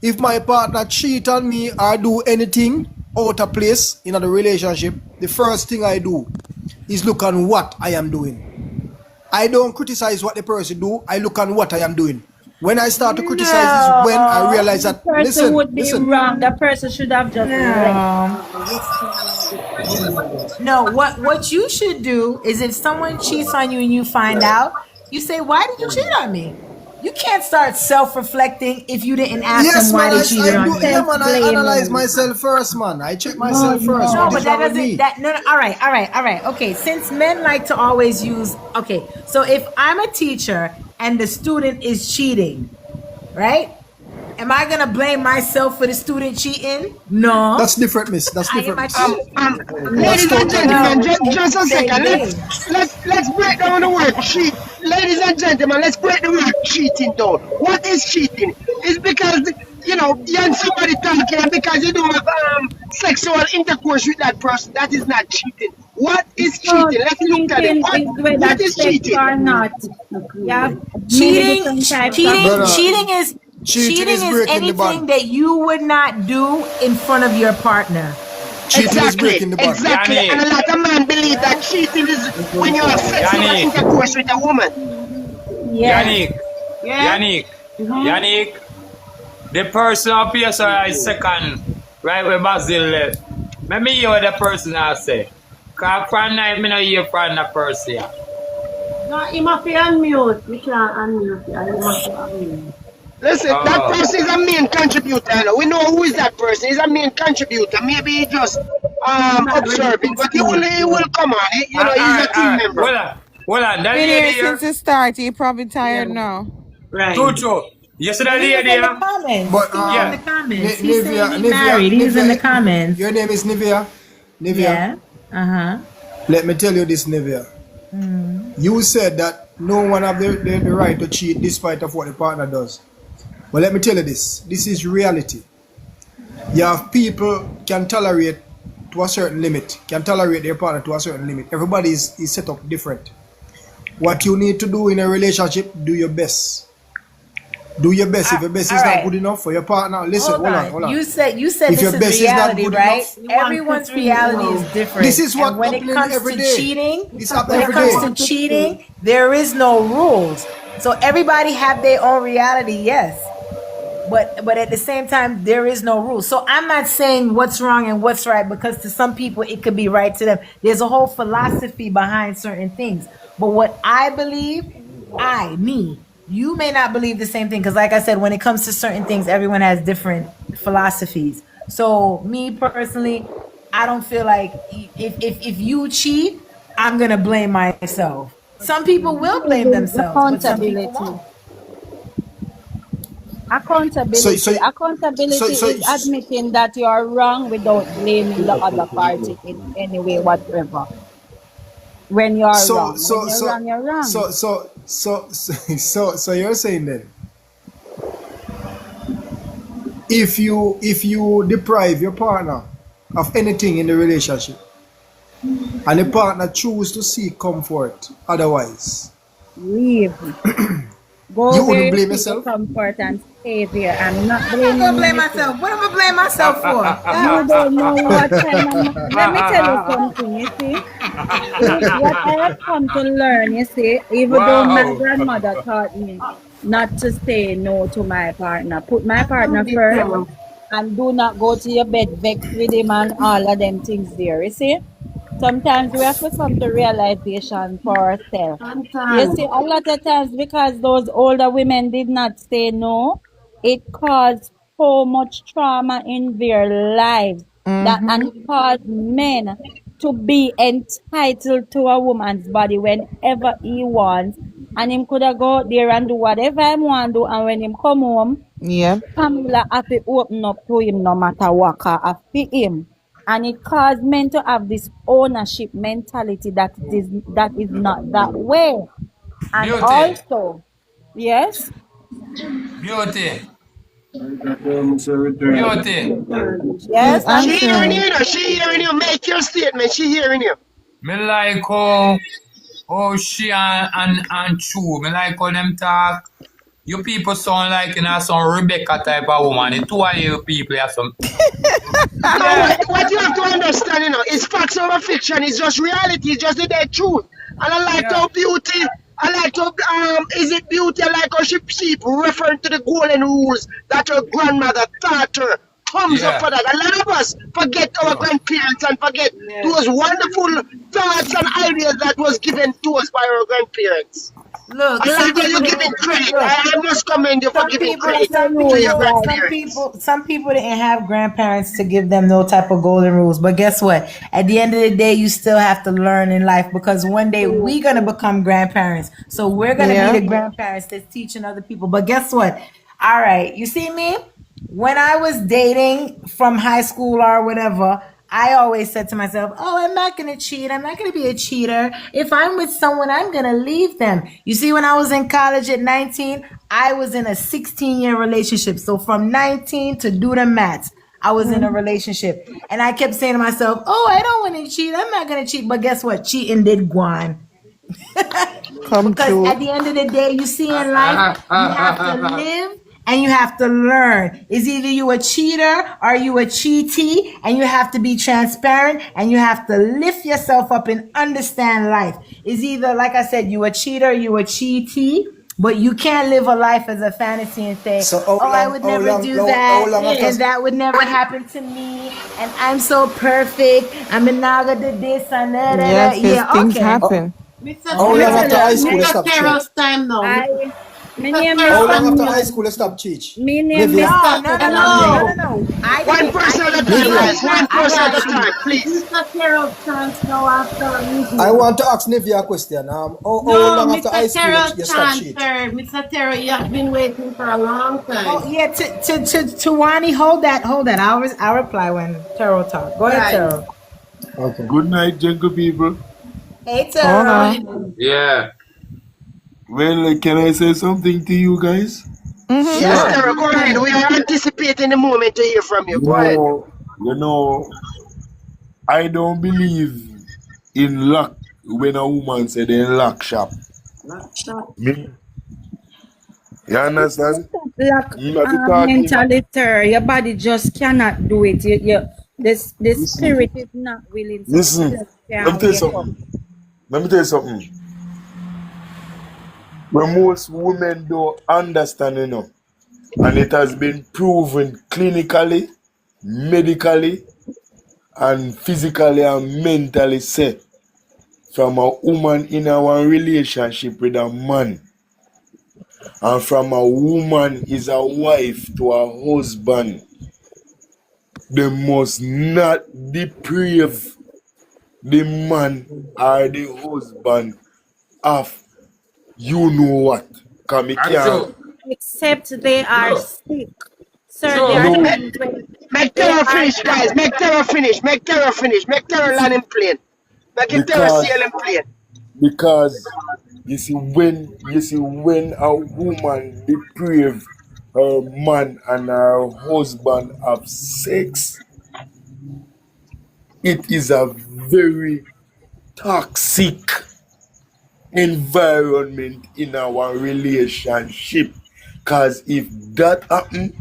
if my partner cheat on me or do anything out of place in the relationship, the first thing I do is look on what I am doing. I don't criticize what the person do. I look on what I am doing. When I start to criticize is when I No, realize the that person would be listen. wrong. The person should have just left. no. No, what you should do is if someone cheats on you and you find out, you say, why did you cheat on me? You can't start self-reflecting if you didn't ask them Yes, why man, they cheated on you. I analyze Self-blaming. myself first, man. I check No, myself first. No, What no. but is that wrong with doesn't me? that no, no all right. Okay, since men like to always use okay, so if I'm a teacher and the student is cheating, right? Am I gonna blame myself for the student cheating? No. That's different, miss. That's I am different, a miss. teacher. That's Ladies and totally gentlemen, different. just a Same second. thing. Let's break down the word cheat. Ladies and gentlemen, let's break the word cheating down. What is cheating? It's because you and somebody talking and because you do have sexual intercourse with that person. That is not cheating. What is No, cheating? Let's look at it. cheating is What whether is sex cheating? or not. Yeah, many Cheating different types of Brother, cheating is Cheating is Cheating is breaking the anything bond. that you would not do in front of your partner. Cheating is Exactly, breaking the bond. exactly. Yannick, And a lot of men believe that cheating is when you have sexual Yannick, intercourse with a woman. Yes. Yannick, Yeah? Yannick, Yannick, the person up here so I second, right where Basil left. Let me hear what the person has say. Cause from night, me not hear from the person. No, he must be unmute. We can't unmute. Yeah, he must be unmute. Listen, that Oh. person is a main contributor. You know. We know who is that person. He's a main contributor. Maybe he just observing, but he will come on. You know, he's a team member. Hold on, that Been lady here here, since it started. He probably tired now. Right. Tutu, you see that He's lady in the here? comments. But He's Yeah. in the comments. He's Nivea, saying he's married. He's in the comments. Your name is Nivea. Nivea. Yeah. Let me tell you this, Nivea. You said that no one have the right to cheat despite of what the partner does. But let me tell you this. This is reality. You have people can tolerate to a certain limit, can tolerate their partner to a certain limit. Everybody is set up different. What you need to do in a relationship, do your best. Do your best. If your best is not alright. good enough for your partner, listen, hold on. You said If this your is best is not reality, good right? enough- Everyone's reality is different. This is what and when it happening comes every to day. cheating, It's when happening it every comes day. to cheating, there is no rules. So everybody have their own reality, yes. But at the same time, there is no rules. So I'm not saying what's wrong and what's right, because to some people it could be right to them. There's a whole philosophy behind certain things. But what I believe, you may not believe the same thing, because like I said, when it comes to certain things, everyone has different philosophies. So me personally, I don't feel like if you cheat, I'm gonna blame myself. Some people will blame themselves, but some people Accountability. won't. Accountability. Accountability so- is admitting that you are wrong without blaming the other party in any way whatsoever. When you are wrong. When you're wrong, you're wrong. So you're saying then, if you deprive your partner of anything in the relationship, and the partner choose to seek comfort otherwise, Leave. Go You where wouldn't blame seek yourself? comfort and stay there. I'm not I'm blaming not gonna blame you. myself. What am I blame myself for? You don't know what kind of... Let me tell you something, you see. What I have come to learn, you see, even though my Wow. grandmother taught me not to say no to my partner. Put my partner first and do not go to your bed vexed with him and all of them things there, you see. Sometimes we have to come to realization for ourselves. You see, a lot of times because those older women did not say no, it caused so much trauma in their lives that and it caused men to be entitled to a woman's body whenever he wants. And him could have go out there and do whatever he want to do, and when him come home, Yeah. Pamela have to open up to him no matter what have to him. And it caused men to have this ownership mentality that is not that way. And Beauty. also, yes, Beauty. Beauty. yes, I'm She hearing sorry. you, she hearing you. Make your statement. She hearing you. Me like how she and True. Me like how them talk. You people sound like you know some Rebecca type of woman. The two of you people have some. No, what you have to understand, is facts over fiction. It's just reality. It's just the dead truth. And I like how beauty. I like to is it beauty? I like how she keep referring to the golden rules that her grandmother taught her. Thumbs up for that. A lot of us forget our grandparents and forget those wonderful thoughts and ideas that was given to us by our grandparents. Look, I like how you giving credit. I must commend you for giving credit to your grandparents. some people didn't have grandparents to give them no type of golden rules. But guess what? At the end of the day, you still have to learn in life, because one day we're gonna become grandparents. So we're gonna Yeah. be the grandparents that's teaching other people. But guess what? All right, you see me? When I was dating from high school or whatever, I always said to myself, oh, I'm not going to cheat. I'm not going to be a cheater. If I'm with someone, I'm going to leave them. You see, when I was in college at 19, I was in a 16-year relationship. So from 19 to do the maths, I was in a relationship. And I kept saying to myself, oh, I don't want to cheat. I'm not going to cheat. But guess what? Cheating did go on. Come Because true. at the end of the day, you see in life, you have to live and you have to learn. Is either you a cheater or you a cheatee, and you have to be transparent and you have to lift yourself up and understand life. Is either, like I said, you a cheater, you a cheatee, but you can't live a life as a fantasy and say, So oh, I would never do that, how long after and that would never happen to me, and I'm so perfect, I'm a naga did this and that. Yes, because Yeah, things okay. happen. Mr. how long after high school you Mr. stop cheat? Carol's time now. I, my Mr. name How is long after high Samuel. school you stop cheat? My name Nivea. is No. I One didn't- person at a I time, didn't- guys. One person at a time, please. Mr. Carol's chance now after I want to ask Nivea a question. How No, long after high Mr. school Carol's you stop chance, cheat? sir. Mr. Terrell, you have been waiting for a long time. Oh yeah, to Wani, hold that. I'll reply when Taro talk. Go ahead, Right. Taro. Okay. Good night, jungle people. Hey, Hold Taro. on. Yeah. Well, can I say something to you guys? Yes, Sarah, go ahead. We are anticipating the moment to hear from you. Go ahead. You know, I don't believe in luck when a woman said they lock shop. Me, you understand? Like Me not be talking. mentally, sir, your body just cannot do it. The spirit is not willing. So Listen, just let can't me tell you wake up. something. Let me tell you something. When most women don't understand, you know, and it has been proven clinically, medically, and physically and mentally said from a woman in our relationship with a man, and from a woman is a wife to a husband, they must not deprive the man or the husband of you know what. Cause me That's can't. true. Except they are True. sick. Sir, True. there are No, times when Make they Terror are finish, guys. Make Terror finish. Make Terror finish. Make Terror land him plane. Make it Terror because sail him plane. because you see when a woman deprive her man and her husband of sex, it is a very toxic environment in our relationship. Cause if that happen,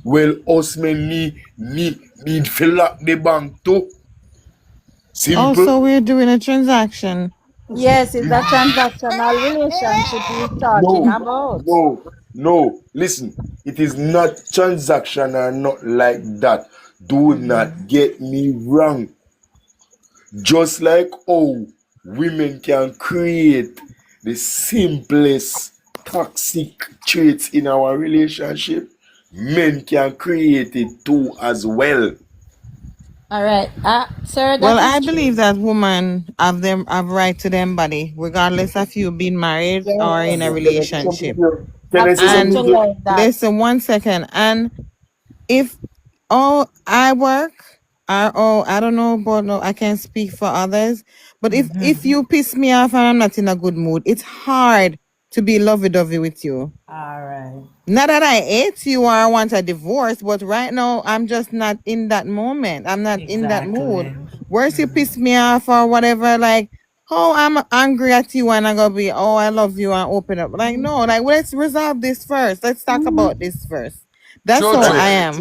well, us men need to lock the bank too. Simple. Also, we're doing a transaction. yes, it's a transactional relationship we're talking about. No. Listen, it is not transactional, not like that. Do not get me wrong. Just like how women can create the simplest toxic traits in our relationship, men can create it too as well. All right. Sir, Well, that I is true. believe that women have right to them body, regardless of you being married or in a relationship. Can I say something And to you? Absolutely that. listen, 1 second. And if I work, I don't know, but no, I can't speak for others. But if you piss me off and I'm not in a good mood, it's hard to be lovey-dovey with you. All right. Not that I hate you or I want a divorce, but right now I'm just not in that moment. I'm not in that mood. Exactly. Worse, you piss me off or whatever, like, oh, I'm angry at you and I'm gonna be, oh, I love you and open up. Like, no, like, let's resolve this first. Let's talk about this first. That's True, how true. I am.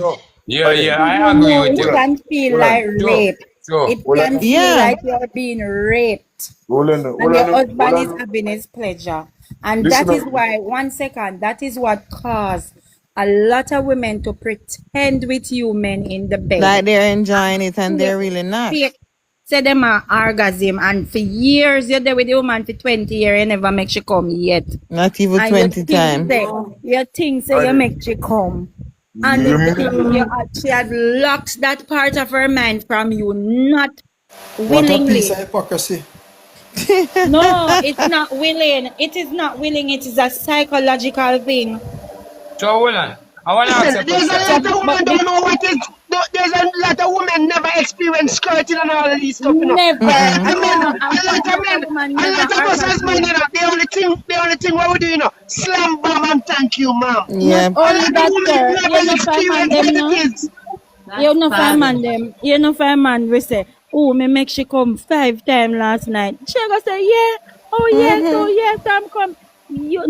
Yeah, yeah, I You agree know, with it you. can feel Hold on. like rape. True. It Hold can on. feel Yeah. like you're being raped. Hold on. And Hold your on. husband Hold is on. having his pleasure. And Listen that is up. why, 1 second, that is what caused a lot of women to pretend with you men in the bed. Like they're enjoying it and they're really not. Fake. Say them a orgasm, and for years you're there with the woman for 20 years, you never make she come yet. Not even And 20 times. you think say you make she come. And she had locked that part of her mind from you, not What a willingly. piece of hypocrisy. No, it's not willing. It is not willing. It is a psychological thing. So hold on. I want to ask Listen, a there's a question. lot of women don't know what is. There's a lot of women never experience skirting and all of these stuff, you know. Never. I mean, No, a lot of men, woman a never lot of us as men, you know, the only thing what we do, you know, slam bam and thank you, ma'am. Yeah. Not only A lot that, of sir. women You never know, find man experience them, no. anything. You know, That's find man bad. them. You know, find man we say, oh, me make she come 5 times last night. She go say, yeah. Oh, yes. Oh, yes, I'm come. You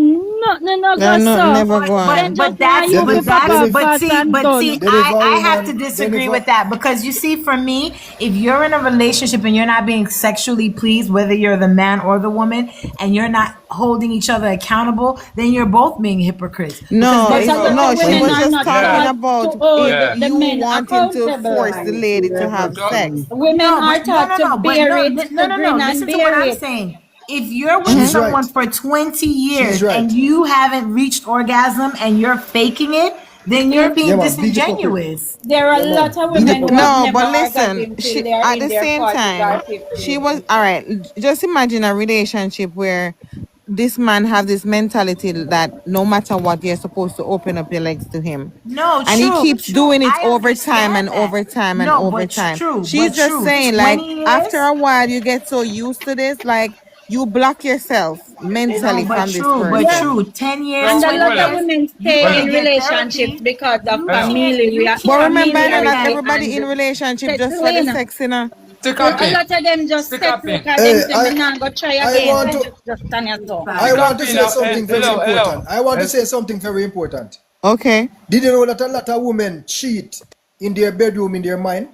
no go No, so. never go Then on. just want you to pop up But fast and see, done. I have to disagree with that because you see, for me, if you're in a relationship and you're not being sexually pleased, whether you're the man or the woman, and you're not holding each other accountable, then you're both being hypocrites. No, But it's, a lot no, of she women was are just not talking Yeah. taught about to hold Yeah. the you men wanting to accountable. force the lady to have So- sex. Women No, are but taught to bear it, to grin and Listen to what bear I'm it. saying. If you're with She's someone right. for 20 years She's right. and you haven't reached orgasm and you're faking it, then you're being Yeah, man, big hypocrite. disingenuous. There are a Yeah, lot man. of women who have No, never but listen, orgasm till she they are at in the their same 40s time, or 50s. she was all right. Just imagine a relationship where this man have this mentality that no matter what, you're supposed to open up your legs to him. No, And he true, keeps true. doing it I over time and understand that. over time and No, over but time. true, She's but just true. saying, like, 20 after years? a while, you get so used to this, like, you block yourself mentally No, but from this true, but Yes. person. true. 10 years, And So, a 20 lot of years, women you stay can in get relationships therapy. because of You family, you But can't remember, I know familiarity not everybody in and relationship just for the settling. sex, you know. stick A up in. lot of them just Stick settle up in. because Hey, them say, me nah go try I again. want to Just stand yourself. I Stick want up to in say now. something very Hello, hello. important. I want to Yes. say something very important. Okay. Did you know that a lot of women cheat in their bedroom in their mind?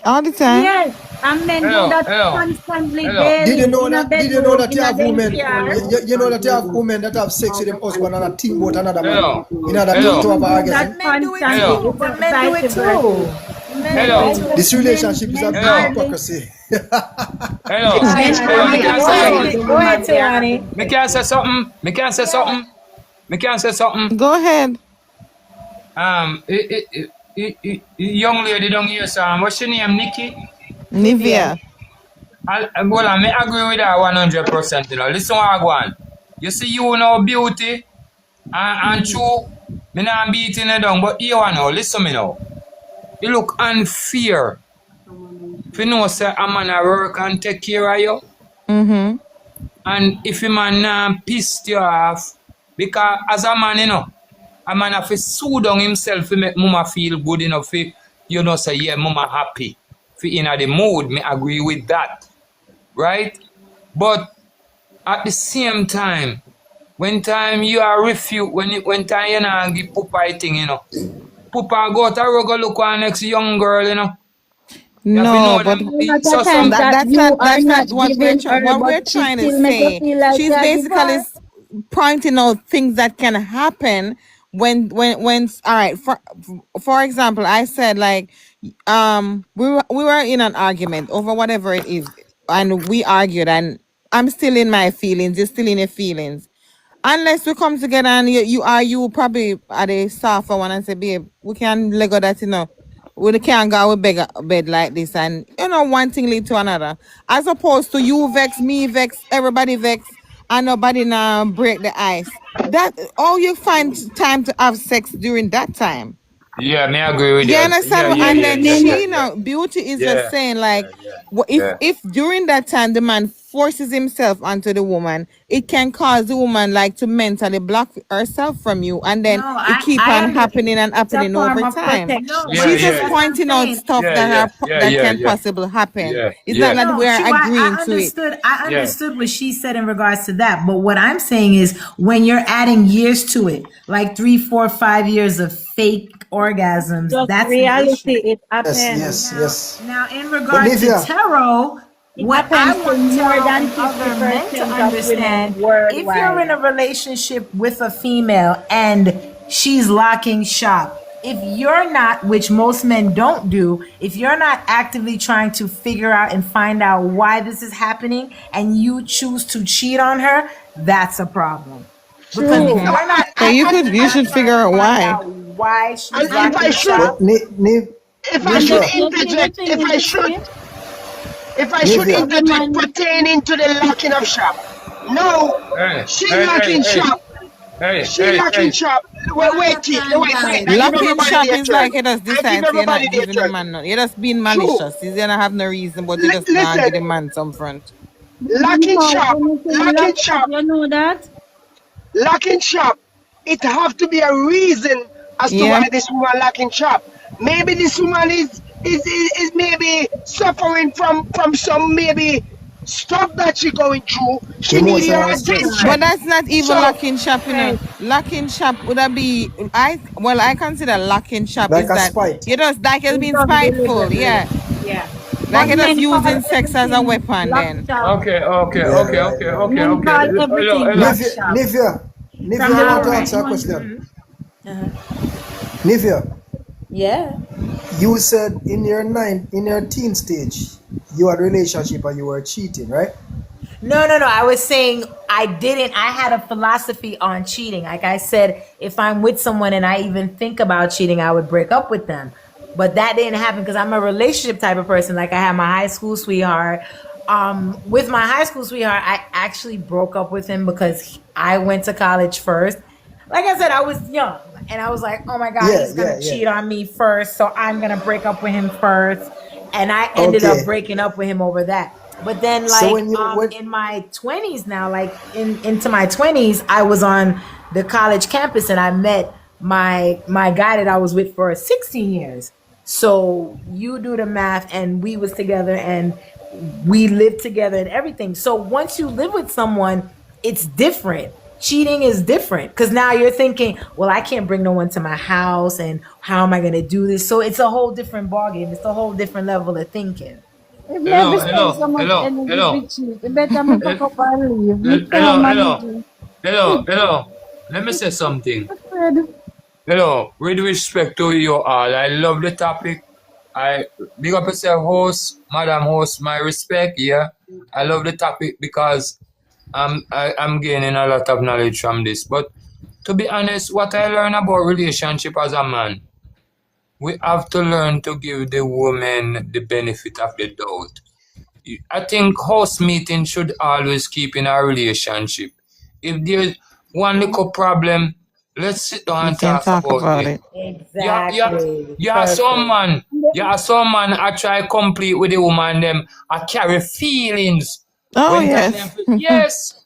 All the time. Yes, and men do Hello, that hello. constantly, Hello. daily, Did you know in a that? Did you know bedroom, that you in a have them women? car. You know that you have women that have sex with them husband and a think about another man Hello. in order Hello. to have an Do orgasm. that Men do it constantly. Hello. too, but It's men do it vice versa. too. Hello. This relationship is a big Hello. hypocrisy. Hello. Men Hello. are Me can Go say married something. to the ahead, woman they are Tiwani. having Me sex can say with. something. Me can say something. Me can say something. Go ahead. Young lady down here, so what's your name, Nikki? Nivea. Well, I may agree with that 100%. You know, listen what I go on. You see, you know beauty and true. Me not beating it down, but you know, listen me now. You look unfair. If you know, say a man a work and take care of you, Mm-hmm. and if a man pissed you off, because as a man, you know, a man have to soothe down himself to make mama feel good enough. You know, say, yeah, mama happy. If in the mood, me agree with that. Right? But at the same time, when time you are refute, when time you know give Pupa thing, you know. Pupa go to go look at next young girl, you know. You have to No, know but them. A lot So of times some that that's you not are not what giving her, what we're but she trying to still make you say. feel like She's you give basically her. pointing out things that can happen when all right, for example, I said, like, we were in an argument over whatever it is, and we argued, and I'm still in my feelings, you're still in your feelings. Unless we come together and you probably are the softer one and say, babe, we can lego that, you know. We can't go with bed like this, and you know, one thing lead to another. As opposed to you vex, me vex, everybody vex, and nobody now break the ice. That all you find time to have sex during that time. yeah, me agree with You you. understand? Yeah, And yeah, then yeah, she, yeah, you yeah. know, beauty is Yeah, just saying, like, yeah. if during that time the man forces himself onto the woman, it can cause the woman, like, to mentally block herself from you, and then No, it keep I on under, happening and It's a happening form over of time. no, protection. Yeah, She's but just yeah, that's what I'm pointing out saying. stuff yeah, that yeah, that yeah, can yeah, possibly happen. yeah, It's yeah, not that No, we're true. agreeing I to it. understood. I yeah. understood what she said in regards to that. But what I'm saying is, when you're adding years to it, like 3, 4, 5 years of fake orgasms, Just that's an issue. reality, it Yes, happens. yes, yes. Now, in But regard to Nivea, tarot, It what I happens to want more tarot than and other men to 50% of women understand, if you're in worldwide. a relationship with a female and she's locking shop, if you're not, which most men don't do, if you're not actively trying to figure out and find out why this is happening and you choose to cheat on her, that's a problem. Because if True. you're not So you actively should trying figure to out find why. out why And she's if I locking should, shop, but if I And should Nivea, you see the interject, thing is, you see, if I should Nivea, as a interject man, pertaining to the locking of shop. No, Hey, she hey, locking hey, shop. hey, She hey, locking hey. shop. Wait, wait, guys. I give Locking everybody shop their is turn. like you just I give decide so you're everybody not their giving the turn. man none. You're just being True. malicious. You don't have no reason, but you just gonna Listen, give the man some front. locking no, shop, when you say lock locking up, shop, you know that? locking shop. It have to be a reason as to Yeah. why this woman locking shop. Maybe this woman is maybe suffering from some maybe stuff that she going through. She need your Emotional stress. But attention. that's not even So locking shop, you know. Right. Locking shop would that be I consider locking shop Like is a that spite. you just like you're It's being done spiteful, deliberately. yeah. Yeah. Like But you're just men call using sex as a everything weapon lock then. shop. Okay. Yeah, right, right. Men call Hello. everything Hello. lock Nivea, shop. Nivea, From Nivea, I the want to moment ask you a one. question. Uh-huh. Nivea, Yeah. you said in your teen stage, you had a relationship and you were cheating, right? No. I was saying I didn't. I had a philosophy on cheating. Like I said, if I'm with someone and I even think about cheating, I would break up with them. But that didn't happen because I'm a relationship type of person. Like I had my high school sweetheart. With my high school sweetheart, I actually broke up with him because I went to college first. Like I said, I was young and I was like, oh my God, Yeah, he's going to yeah, yeah. cheat on me first. So I'm going to break up with him first. And I ended Okay. up breaking up with him over that. But then So like when you when in my 20s now, like into my 20s, I was on the college campus and I met my guy that I was with for 16 years. So you do the math and we was together and we lived together and everything. So once you live with someone, it's different. Cheating is different because now you're thinking, well, I can't bring no one to my house and how am I going to do this? So it's a whole different ballgame. It's a whole different level of thinking. If you ever spend so much energy to cheat, you better make a cup and leave. You can't manage it. Hello. Let me say something. Afraid. Hello. With respect to you all, I love the topic. I big up yourself, host, madam host, my respect, yeah. I love the topic because I'm gaining a lot of knowledge from this. But to be honest, what I learn about relationship as a man, we have to learn to give the woman the benefit of the doubt. I think house meeting should always keep in a relationship. If there's one little problem, let's sit down We and can talk talk about about it. it. Exactly. You are some man. And You are some man I try complete with the woman them. I carry feelings. Oh When time yes. them yes.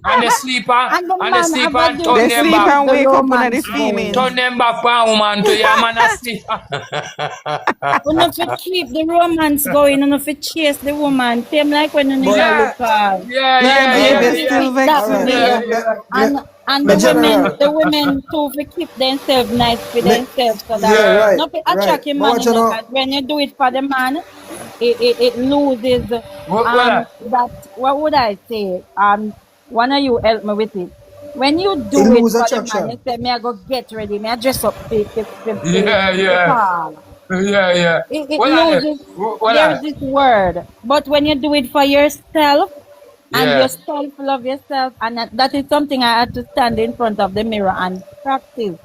And they sleep and the and they man sleep have a and turn They duty them to sleep back. keep and the wake up under the romance feelings. Turn going. them back for woman to your man asleep. We not to keep the romance going, and if you chase the woman, same like when you need but a Yeah. look at. Yeah. You Baby have to still keep that vexing. alright, there. Yeah. And me general, the women too, we keep themselves nice for me, themselves so that yeah, Yeah. right, not to right. attract your But man, what you you know, know, because when you do it for the man, it loses Well, that, what would I say? One of you help me with it. When you it do it lose for the man, you attraction. say, me I go get ready, me I dress up yeah. the call. Yeah. It Well, loses, there's this word. But when you do it for yourself and yeah. yourself love yourself, and that is something I had to stand in front of the mirror and practice.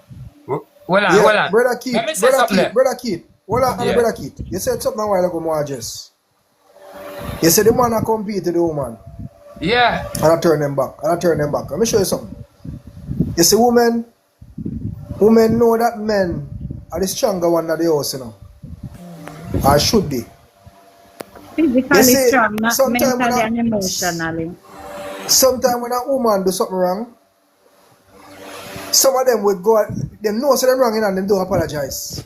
Yeah, brother Let me Keith, say something there. brother Keith. Hold on, Yeah. brother Keith. You said something a while ago, more just. You said the man a compete to the woman Yeah. and I turn them back. Let me show you something. You see, women know that men are the stronger one of the house, you know. Or should be. You Physically see, strong, not sometimes mentally and emotionally. when a woman do something wrong, some of them would go, them know so them wrong and them don't apologize.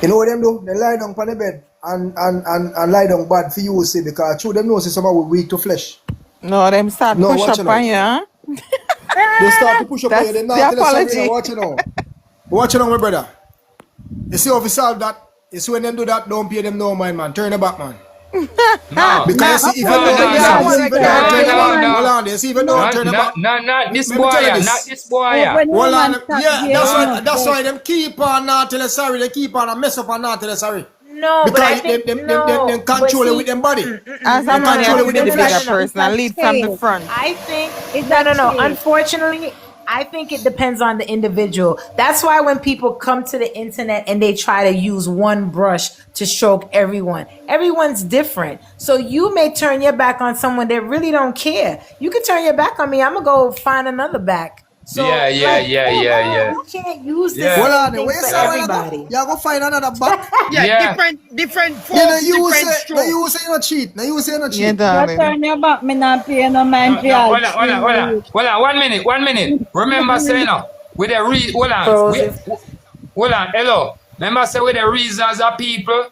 You know what them do? They lie down on the bed and lie down bad for you, see, because true them know see someone will weak to flesh. No, them start No, push watch up it out. on you, huh? They start to push up on you, That's they the not tell us sorry, now apology. watch it now. Watch it now, my brother. You see how we solve that? You see when them do that, don't pay them no mind, man. Turn the back, man. No. Because you see, even No, though no, you no. see, even though No, turn the no, back, no. hold on, you see, even though turn the back. Not this Let me boy, tell you not this. this boy. When Hold woman on, start yeah, behaving that's up, why them keep on not tell us sorry. They keep on mess up and not tell us sorry. No, but I Because think them but control it see, with them body. As a They man, you control have it to with be them the bigger flesh. person and lead from the front. I think It's no. a change. Unfortunately, I think it depends on the individual. That's why when people come to the internet and they try to use one brush to stroke everyone's different. So you may turn your back on someone that really don't care. You can turn your back on me. I'm gonna go find another back. So Yeah. you can't use the Yeah. Hold same on, thing where you for say when I go? everybody. You go find another back. Yeah. different You know, folks, you different say, strokes. you say you not cheat. Now you say you not Yeah, cheat. you darling. turn your back, me not pay no mind for y'all. Hold on. 1 minute. Remember saying now, with the hold on. Hold on. Hello. Remember say with the reasons of people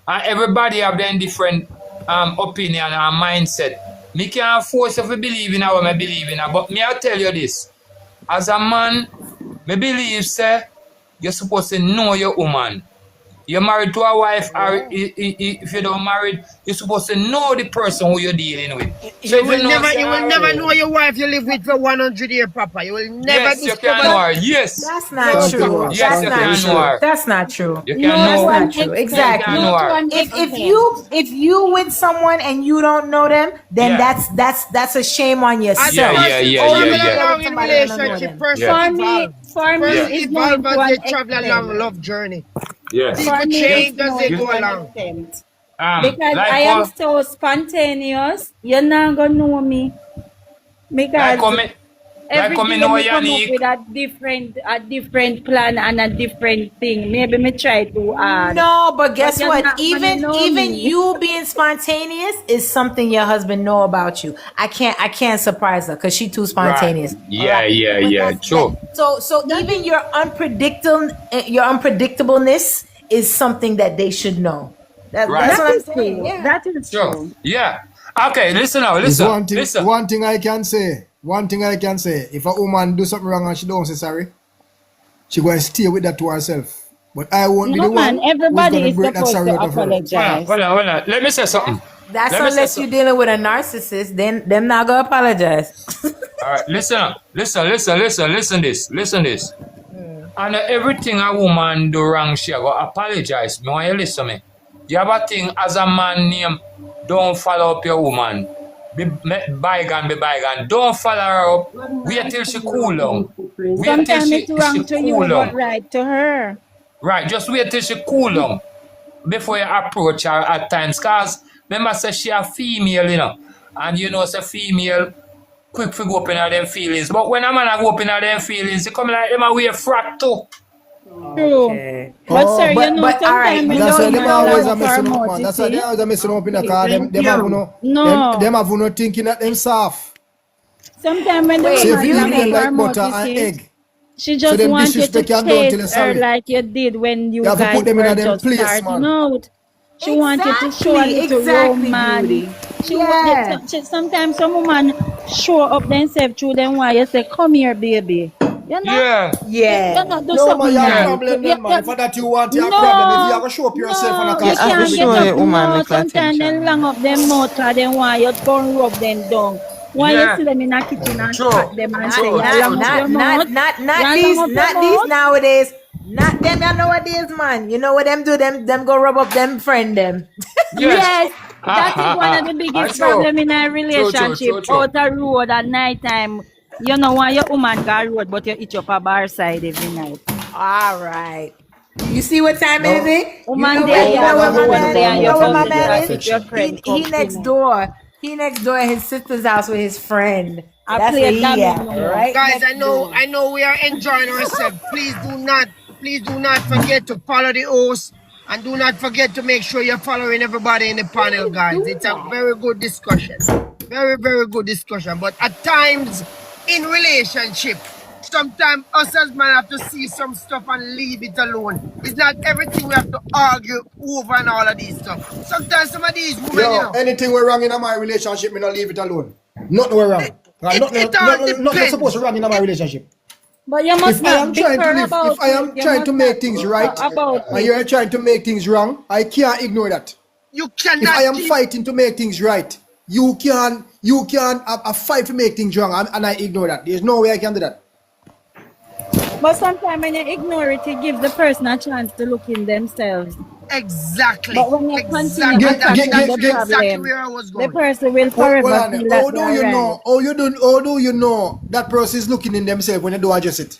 and everybody have them different opinion and mindset. Me can't force you to believe in what I believe in, but me I tell you this. As a man, me believe say you're supposed to know your woman. You're married to a wife, or if you don't married, you're supposed to know the person who you're dealing with. So You will know, never, say, you will alright, never know your wife you live with for 100 years, Papa. You will never yes, you discover can know that. her. Yes, That's not Thank you, true. Ross. yes, That's you not can know true. her. That's not true. You can No, know That's her. not true. Exactly. You can know her. If you with someone and you don't know them, then Yeah. that's a shame on As yourself. Yeah, yeah, person yeah, Only yeah, travel if yeah. you're along with in somebody that don't know relationship, them. person Yeah. evolve. For me, Person it's evolve going to as an they travel along extent. love journey. Yes. For People me, change it's as they going go to an along. extent. Because Like I am how, so spontaneous, you're not going to know me. like Because how me, every like how me day know me come up Yannick. with a different plan and a different thing. Maybe me try to add. No, but guess you're what? not gonna Even know even me. you being spontaneous is something your husband know about you. I can't surprise her because she too Right. spontaneous. Yeah, Alright? yeah, But yeah. True. so even your unpredictableness is something that they should know. That's Right. what That I'm is saying. true. Yeah. That is Sure. true. Yeah. Okay, listen now. There's Listen. one thing. Listen. One thing I can say. One thing I can say. If a woman do something wrong and she don't say sorry, she going to stay with that to herself. But I won't be No the man, one who's everybody going to is break that supposed sorry to out of her. apologize. Hold on. Let me say something. That's Let me say unless something. you're dealing with a narcissist, then them not gonna apologize. All right, listen this. And everything a woman do wrong, she go apologize. Me want you listen me. You have a thing as a man name, don't follow up your woman. Be bygone. Don't follow her up. Wait till she cool down. Wait till Sometimes she it's wrong to you, cool but down. right to her. Right, just wait till she cool down before you approach her at times. Cause remember say she a female, you know. And you know say female quick to go up in her them feelings. But when a man a go up in her them feelings, he come like them a wear frack too. True. Okay. But Oh, sir, but- you know, but, alright, sometimes you when That's know- why you them know always what? are messing up, man. promote, That's why they always are messing up in the car. Them you. have no, No. them have no thinking that them soft. Sometimes when the Wait, So if woman you you eat them mean- like promote, butter you and see, egg, she just them wants you to disrespect you and don't tell her chase her sorry. like you did when you You have to guys put them in were a them just place, starting man. out. She wants you to show a little Exactly, romance. Beauty. She Yeah. sometimes some woman show up themselves through them why you say, come here, baby. You know? Yeah. Yeah. You know, do No, man, something you have nice. a problem then, man. For that you want your No, problem. If you have to show up yourself and I no, can't you show have to can't up show get your up. woman No, little sometimes they attention. long up them mouth or them why you go and rub them down. Why Yeah. you see them in a kitchen and True. pat them and Not, say, True, you not, long up not, your not, mouth? not, You not long these, up your not these mouth? nowadays. Not them nowadays, man. You know what them do? Them go rub up them friend them. Yes, that is one of the biggest True. problem in a relationship. True. Out a road at night time, you know why your woman got road, but you eat up a bar side every night. All right. You see what time No. it is? You Woman know there, what, you know you what my road man, there, you you know what come my to man that is? with your friend. He next door. He next door at his sister's house with his friend. I That's play where he dummy at, no more. right? Guys, next door. I know we are enjoying ourselves. Please do not forget to follow the host and do not forget to make sure you're following everybody in the panel, guys. It's a very good discussion. Very, very good discussion. But at times in relationship, sometimes us as men have to see some stuff and leave it alone. It's not everything we have to argue over and all of these stuff. Sometimes some of these women, you Yo, know, anything we're wrong in my relationship, me not leave it alone. Nothing we're wrong. It all Nothing depends. supposed to wrong in my relationship. But you must If I am not trying to bicker live, about if I am it. You trying must to not make things bicker right, about and it. you're trying to make things wrong, I can't ignore that. you If cannot I am keep fighting to make things right, you can have a fight to make things wrong, and I ignore that. There's no way I can do that. But sometimes when you ignore it, it gives the person a chance to look in themselves. exactly. But when you continue Exactly. Get- attacking get- the get- Exactly problem, where I was the going. person will Hold forever on. feel that How do you they're know? right. How do you know that person is looking in themselves when you do adjust it?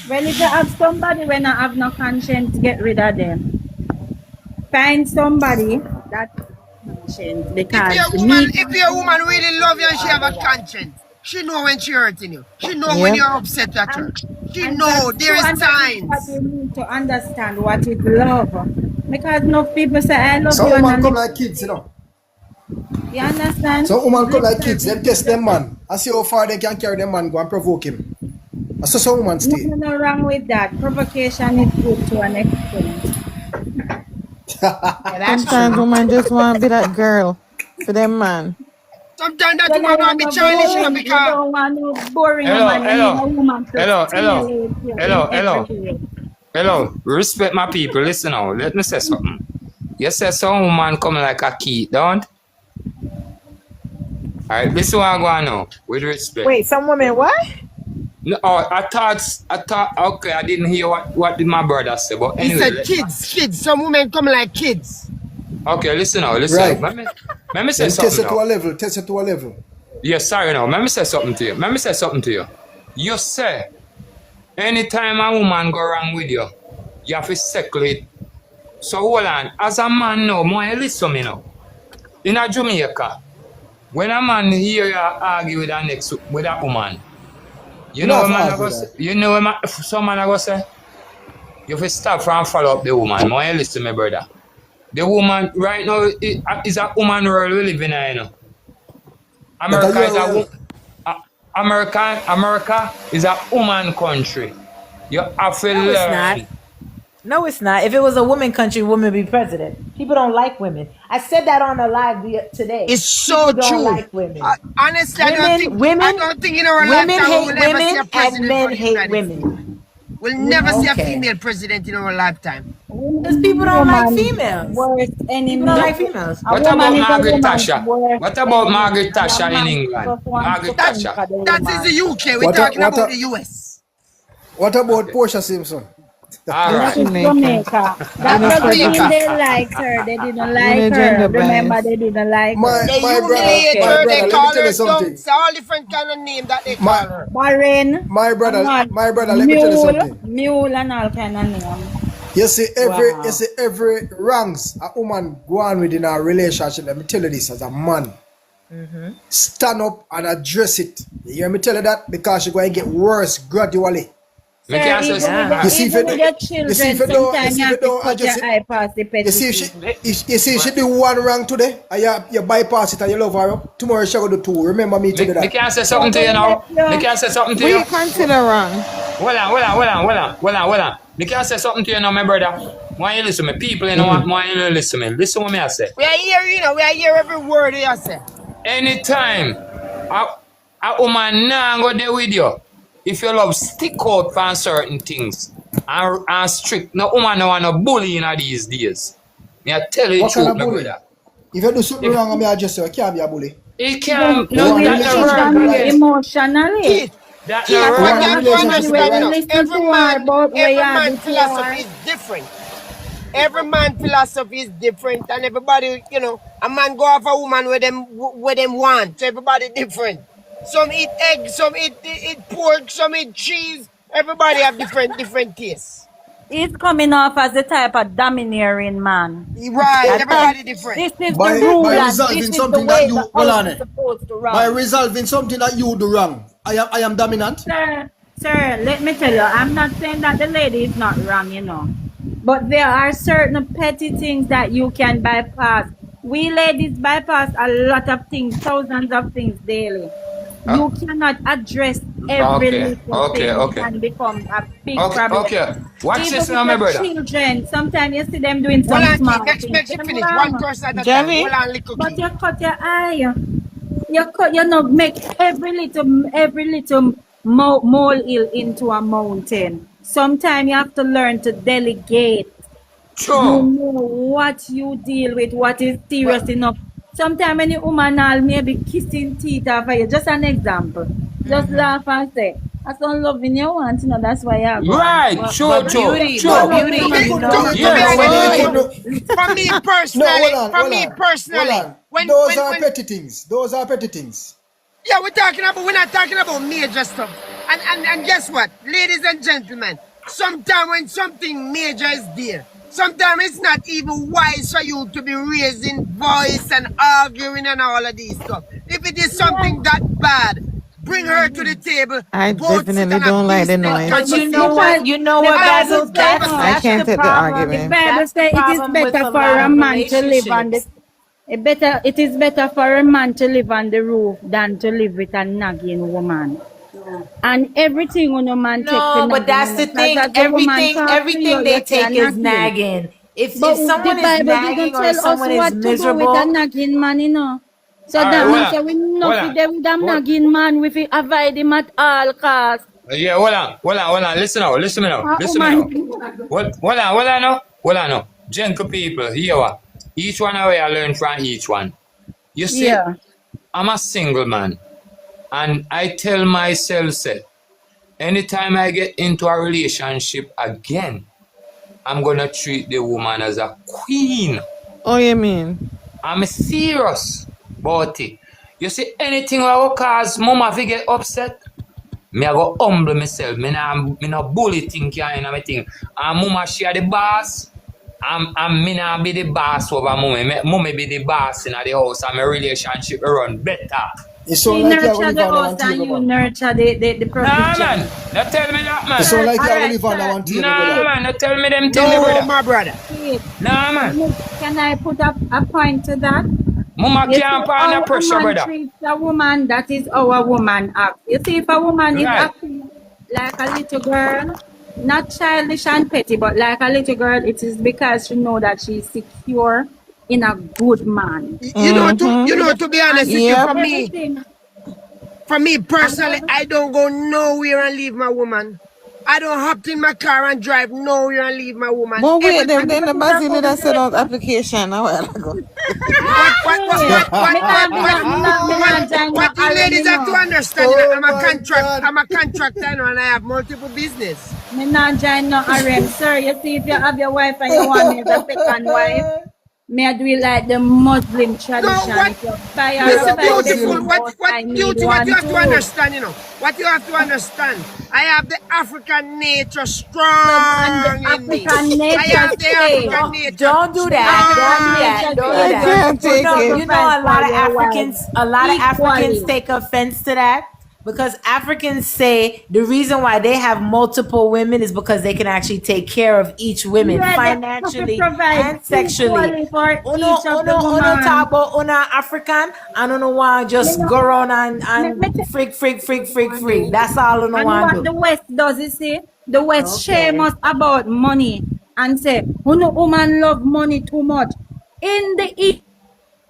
Well, if you have somebody when I have no conscience, get rid of them. Find somebody that conscience because If your woman really love you and she have a conscience, she know when she hurting you. She know when Yeah. you're upset at her. She and know that's there true, is and that is signs. what you need to understand what is love. Because enough people say I love Some you woman and come I like kids, you know. you understand? Some woman come like Listen, kids, them test them man. I see how far they can carry them man, go and provoke him. I saw some woman stay. nothing no wrong with that. Provocation is good to an extent. Yeah, that's Sometimes woman just want to be that girl. For them man. Sometimes that You woman don't want want to be no childish, you know, boring. You because don't want no boring Hello, woman. You need a hello, woman to hello, hello, stimulate you in hello, hello, every way. hello. Respect my people. Listen now. Let me say something. You say some woman come like a key, don't? Alright, this is what I'm going now. With respect. Wait, some women what? No, oh, I thought, okay, I didn't hear what did my brother say, but he anyway. said kids. Some women come like kids. Okay, listen now, listen. Right. Let me say Then test something it to now. a level. Test it to a level. Yes, sorry now. Let me say something to you. You say, anytime a woman go wrong with you, you have to settle it. So hold on, as a man now, more listen me now. In a Jamaica, when a man hear you argue with a woman, you know No, what man argue go with say? her. You know what some man go say? You have to stop from follow up the woman. More listen me, brother. The woman right now is a woman world we live in, you know. That America are is your a real. America is a woman country. You have to No, it's not. learn. No, it's not. If it was a woman country, women be president. People don't like women. I said that on the live today. It's so People don't true. like women. Honestly, I Women don't think in our women lifetime hate we'll ever see women a and president men for the hate United States. women. We'll never see a Okay. female president in our lifetime. Because people don't like females. Worst enemy. People don't like females. A What woman about is a Margaret woman's Thatcher? worst What about enemy. Margaret And a Thatcher in man England? just wants Margaret to fend Thatcher. for the That woman. is the UK. We're What talking what about the US. what about Portia Simpson? All That right. is Jamaica. That know, doesn't Jamaica. mean they liked her. They didn't You like know, her. gender Remember, bias. they didn't like My her. They my brother, humiliate my her. brother. They Let me call tell her you something. dunks. All different kind of name that they My call her. Barren, my brother, and my brother. Let me tell you something. mule, and all kind of name. You see Wow. every ranks a woman go on within a relationship. Let me tell you this as a man. Stand up and address it. You hear me tell you that? Because she's going to get worse gradually. Me Sir, can say even something. You see if with it, your you see children, if it don't, sometimes you have to cut address your it. eye past the petty You see if things. you see if she do one wrong today and you bypass it and you love her up, tomorrow she gonna do two. Remember me to do Me that. can say something to you now. Me can say something to What you. you consider wrong? Hold on. Me can say something to you now, my brother. Why you listen to me? People, you know what? Why you listen to me? Listen what me I say. We are here, you know, we are here every word you say. Anytime a woman nah go there with you, if you love stick out for certain things and strict, no woman no want no bully in these days. Me I tell you the What kind truth, of my bully? brother. If you do something wrong and me address you, it can't be a bully. It can't, You no, want that relationship no to be work. right. Emotionally. Keith, That Keith, no You what want you the have work. to relationship to be understand, you know, right. Listen to her about where you every are man philosophy before. is different. Every man philosophy is different, and everybody, you know, a man go off a woman where them want. So everybody different. Some eat egg, some eat pork, some eat cheese. Everybody have different tastes. He's coming off as the type of domineering man. Right, That everybody different. this is the By rule and this resolving is the something that way you the well house on is it. supposed to By run. resolving something that you do wrong, I am dominant. Sir, let me tell you, I'm not saying that the lady is not wrong, you know. But there are certain petty things that you can bypass. We ladies bypass a lot of things, thousands of things daily. You cannot address every little thing. It Okay. can become a big problem. Okay. Watch Even this with now, my your brother. children, sometimes you see them doing Hold some on, Keith, small next things. make she Them finish. One wrong. person at a time. Javi? Hold on, little But Keith. you cut your eye. You know, make every little molehill into a mountain. Sometimes you have to learn to delegate. You True. know what you deal with, what is serious enough. Sometimes when the woman all maybe kissing teeth off of you, just an example. Just laugh and say, I don't loving you want, you know, that's why you're going. Right. But True. beauty, No, but no, beauty, no, you no, know, no, To be Yes. honest no, with you, no, for me no, personally, hold on. when Those are petty things. Those are petty things. yeah, we're not talking about major stuff. And guess what, ladies and gentlemen, sometimes when something major is there, sometimes it's not even wise for you to be raising voice and arguing and all of these stuff. If it is something that bad, bring her to the table. I Both sit definitely and don't like the decent noise. But you know conversation. what? You know The what, Bible Basil? says, I can't That's the take the problem. argument. Bible That's the says it is problem with better a for lot a of man to live on the relationships. it is better for a man to live on the roof than to live with a nagging woman. And everything when a man takes No, a but that's the nagging, thing. as a woman talk to Everything you, they you say a take is nagging. nagging. If But the someone is Bible didn't nagging or if tell us someone is what to do with a miserable, nagging man, you know. So All right, that hold means on. that we Hold know on. for them with a Hold, nagging man, we fi avoid him at all costs. yeah, hold on. Listen now, listen me now, A listen me now. woman. Hold on now. Gentle people, here what? Each one away I learn from each one. You see, Yeah. I'm a single man, and I tell myself, say, anytime I get into a relationship again, I'm gonna treat the woman as a queen. Oh, you mean? I'm serious about it. You see, anything that will cause mama to get upset, me I go humble myself. Me no bully thing kind of a thing. And mama she are the boss. And me not be the boss over mama. Mama be the boss in the house and my relationship run better. It She sound like you have nurture live the on house one and table, you man. nurture the Nah man, provision. don't tell me that It man. sound like you have Alright, live on sir. one table, Nah brother. man, don't tell me them thing, No, brother. my brother. Wait, Nah man. can I put a point to that? Mama You see, can't put how under a pressure, man brother. treats a woman, that is how a woman acts. You see, if a woman is Right. acting like a little girl, not childish and petty, but like a little girl, it is because she know that she is secure in a good man. You know, Mm-hmm. to be honest And with you, Yep. for me and personally, everything. I don't go nowhere and leave my woman. I don't hop in my car and drive nowhere and leave my woman. But wait, them Everything. then the Basil that set out application a while ago. Wait, me nah be not, me not join no What you arena, ladies have to no. understand, you know, Oh my God. I'm a contractor, you know, and I have multiple business. Me not join no harem, sir. You see, if you have your wife and you want me as a second wife, me I do it like the Muslim No, tradition. what? If you buy her You're a a Listen, five beautiful. Basil. bedroom What house, what I need beauty? What you one have to too. understand, you know. What you have to understand. I have the African nature And strong the in me. African I nature have the say, African nature Don't do that. Don't do strong. that. Don't say do I you that. can't are You take know, supposed to it. you know, provide for your wife A lot of Africans equally. take offense to that because Africans say the reason why they have multiple women is because they can actually take care of each woman Yeah, they have to financially provide and sexually. equally for Uno, each of the uno, uno talk woman. about uno African and uno want Me just no, go around and me tell freak. That's all uno and want what to the do. West does is say, the West shame Okay. us about money and say, no woman love money too much. In the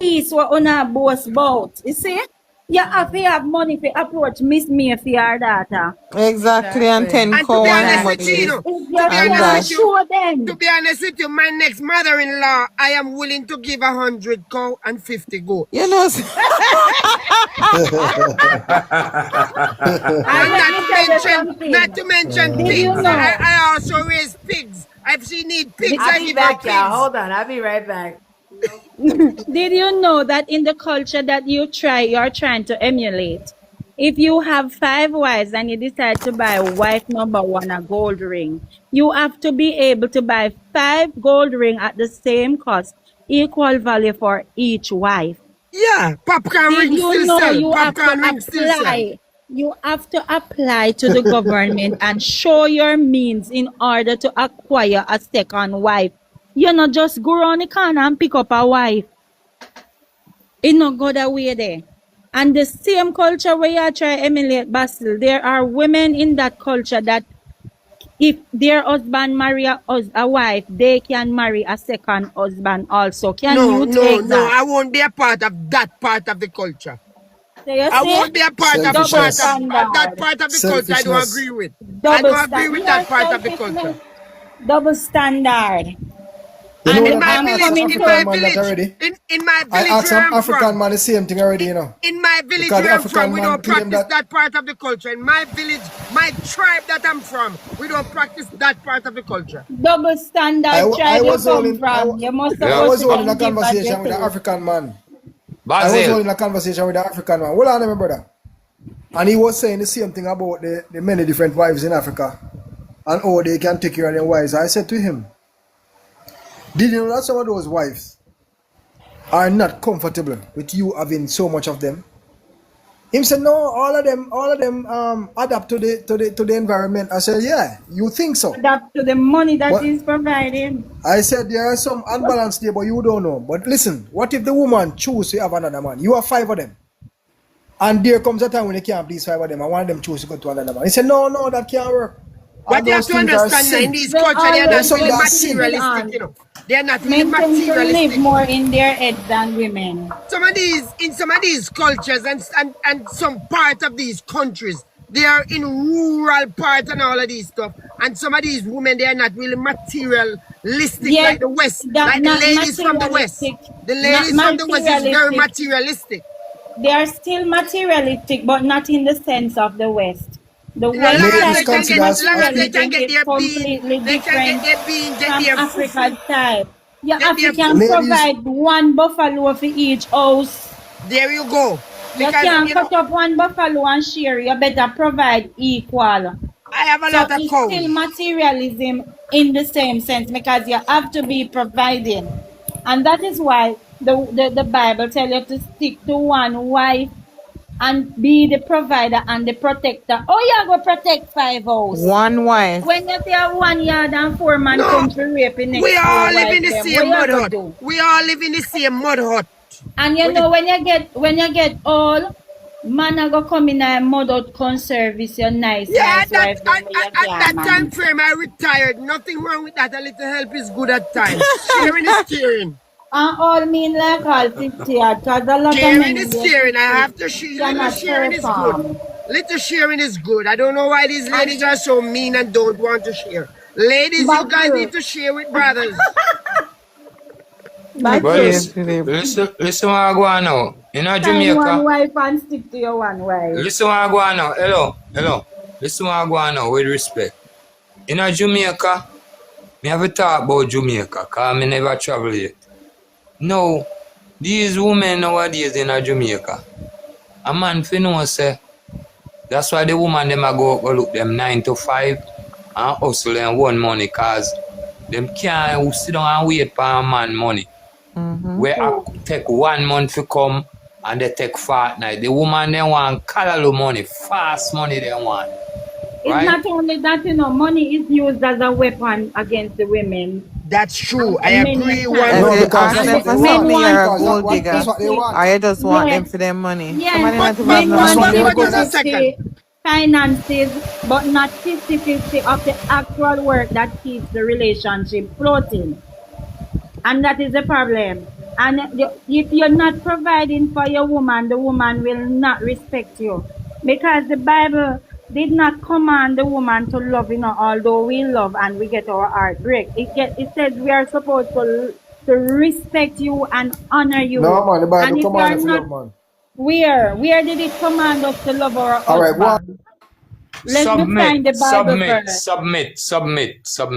East, what una boast about, you see, you have to have money to approach Miss May for your daughter. Exactly, and 10 And to be cow and how honest with much you, it you is. know, If to you be And honest can't with dash. you, show them, to be honest with you, my next mother-in-law, I am willing to give 100 cow and 50 goats. You know, and And let me tell you something. not to mention Did you pigs. know? I also raise pigs. If she need pigs, I'll I be give her back, y'all. pigs. Hold on. I'll be right back. Did you know that in the culture that you're trying to emulate, if you have 5 wives and you decide to buy wife number 1 a gold ring, you have to be able to buy 5 gold ring at the same cost, equal value for each wife. Yeah, popcorn Did ring you still know sell. you have to Popcorn ring still sell. apply? You have to apply to the government and show your means in order to acquire a second wife. You not just go around the corner and pick up a wife. It not go that way there. And the same culture where you try emulate Basil, there are women in that culture that if their husband marry a wife, they can marry a second husband also. Can No, you no, take no. that? I won't be a part of that part of the culture. So you I see? won't be a part of Double Selfishness. that standard. part of the culture. I don't agree Selfishness. with. I Double don't agree standard. with Yeah, that part of the selfishness. culture. Double standard. You know And what? I I'm asked some coming In to my African man that village, already. in my I village asked where some I'm African from, man the same thing already, you know. in my village Because the where I'm from, African we man don't claim practice that that part of the culture. In my village, my tribe that I'm from, we don't practice that part of the culture. double standard I tribe you was come holding from. You must I Yeah. supposed was to holding a come give conversation with an addresses. African man. I was Basil. holding a conversation with an African man. Hold on, my brother. And he was saying the same thing about the many different wives in Africa and how they can take care of their wives. I said to him, did you know that some of those wives are not comfortable with you having so much of them? Him said, no, all of them adapt to the environment. I said, yeah, you think so. Adapt to the money that But is provided. I said there are some unbalance there, but you don't know. But listen, what if the woman choose to have another man? You have 5 of them. And there comes a time when you can't please 5 of them, and one of them choose to go to another man. He said, no, that can't work. What you have those to things are understand now, in sin. these They cultures, they are always not Some really that put sin. it materialistic, you on. know. They are not really Men tend to live materialistic. more in their head than women. In some of these cultures and some part of these countries, they are in rural part and all of these stuff. And some of these women, they are not really materialistic Yes, like the West, that like the not ladies from the West. materialistic. The Not ladies from the West is very materialistic. materialistic. They are still materialistic, but not in the sense of the West. The You know, West long as Ladies they type can of get, consider long as they can materialism get is their bean, completely they can get different their bean, get from their African fufu, type. Your get their African fufu. ladies, provide one buffalo for each house. There you go. You Because, can't you know, cut up one buffalo and share. You better provide equal. I have a So lot of it's cows. still materialism in the same sense because you have to be providing. And that is why the Bible tells you to stick to one wife and be the provider and the protector. Oh, you go protect 5 house. One wife. When you say 1 yard and 4 man No, come to rape the we next 4 all live wife in the them, same what mud you go hut. do? We all live in the same mud hut. And you know when you get old, man a go come in a mud hut come service your nice Yeah, wife them where you at can't that time manage. frame, I retired. Nothing wrong with that. A little help is good at times. Sharing is caring. And all mean like all 50 yards, because a lot of Sharing men is in their caring. I 50s have to share. Little cannot sharing is good. perform. Little sharing is good. I don't know why these ladies are so mean and don't want to share. Ladies, you But guys true. need to share with brothers. But But true. listen what I go on now. In Find one Jamaica, wife and stick to your one wife. listen what I go on now. Hello. Listen what I go on now with respect. In Jamaica, me have to talk about Jamaica because I never travel yet. No, these women nowadays in Jamaica, a man fi know say, that's why the woman them a go look them 9 to 5 and hustle and want money cause them can't sit down and wait for a man money. Where I take 1 month to come and they take fortnight. The woman they want color money, fast money they want. It's Right? not only that, money is used as a weapon against the women. That's true. I And agree many one times- As No, they because ask that's them what for they Men something, want you're a Because gold that's digger. what they want. Or you just want Yes. them for their money. Yes, Somebody not even have men no That's want what money. they you want. to Just a see finances, but not 50-50 of the actual work that keeps the relationship floating. And that is the problem. And if you're not providing for your woman, the woman will not respect you. Because the Bible did not command the woman to love, although we love and we get our heart break. It says we are supposed to respect you and honor you. No, man, the And Bible if you are commanded for not, love, man. where did it command us to love our All right, go on. husband? Let me find the Bible first. Submit.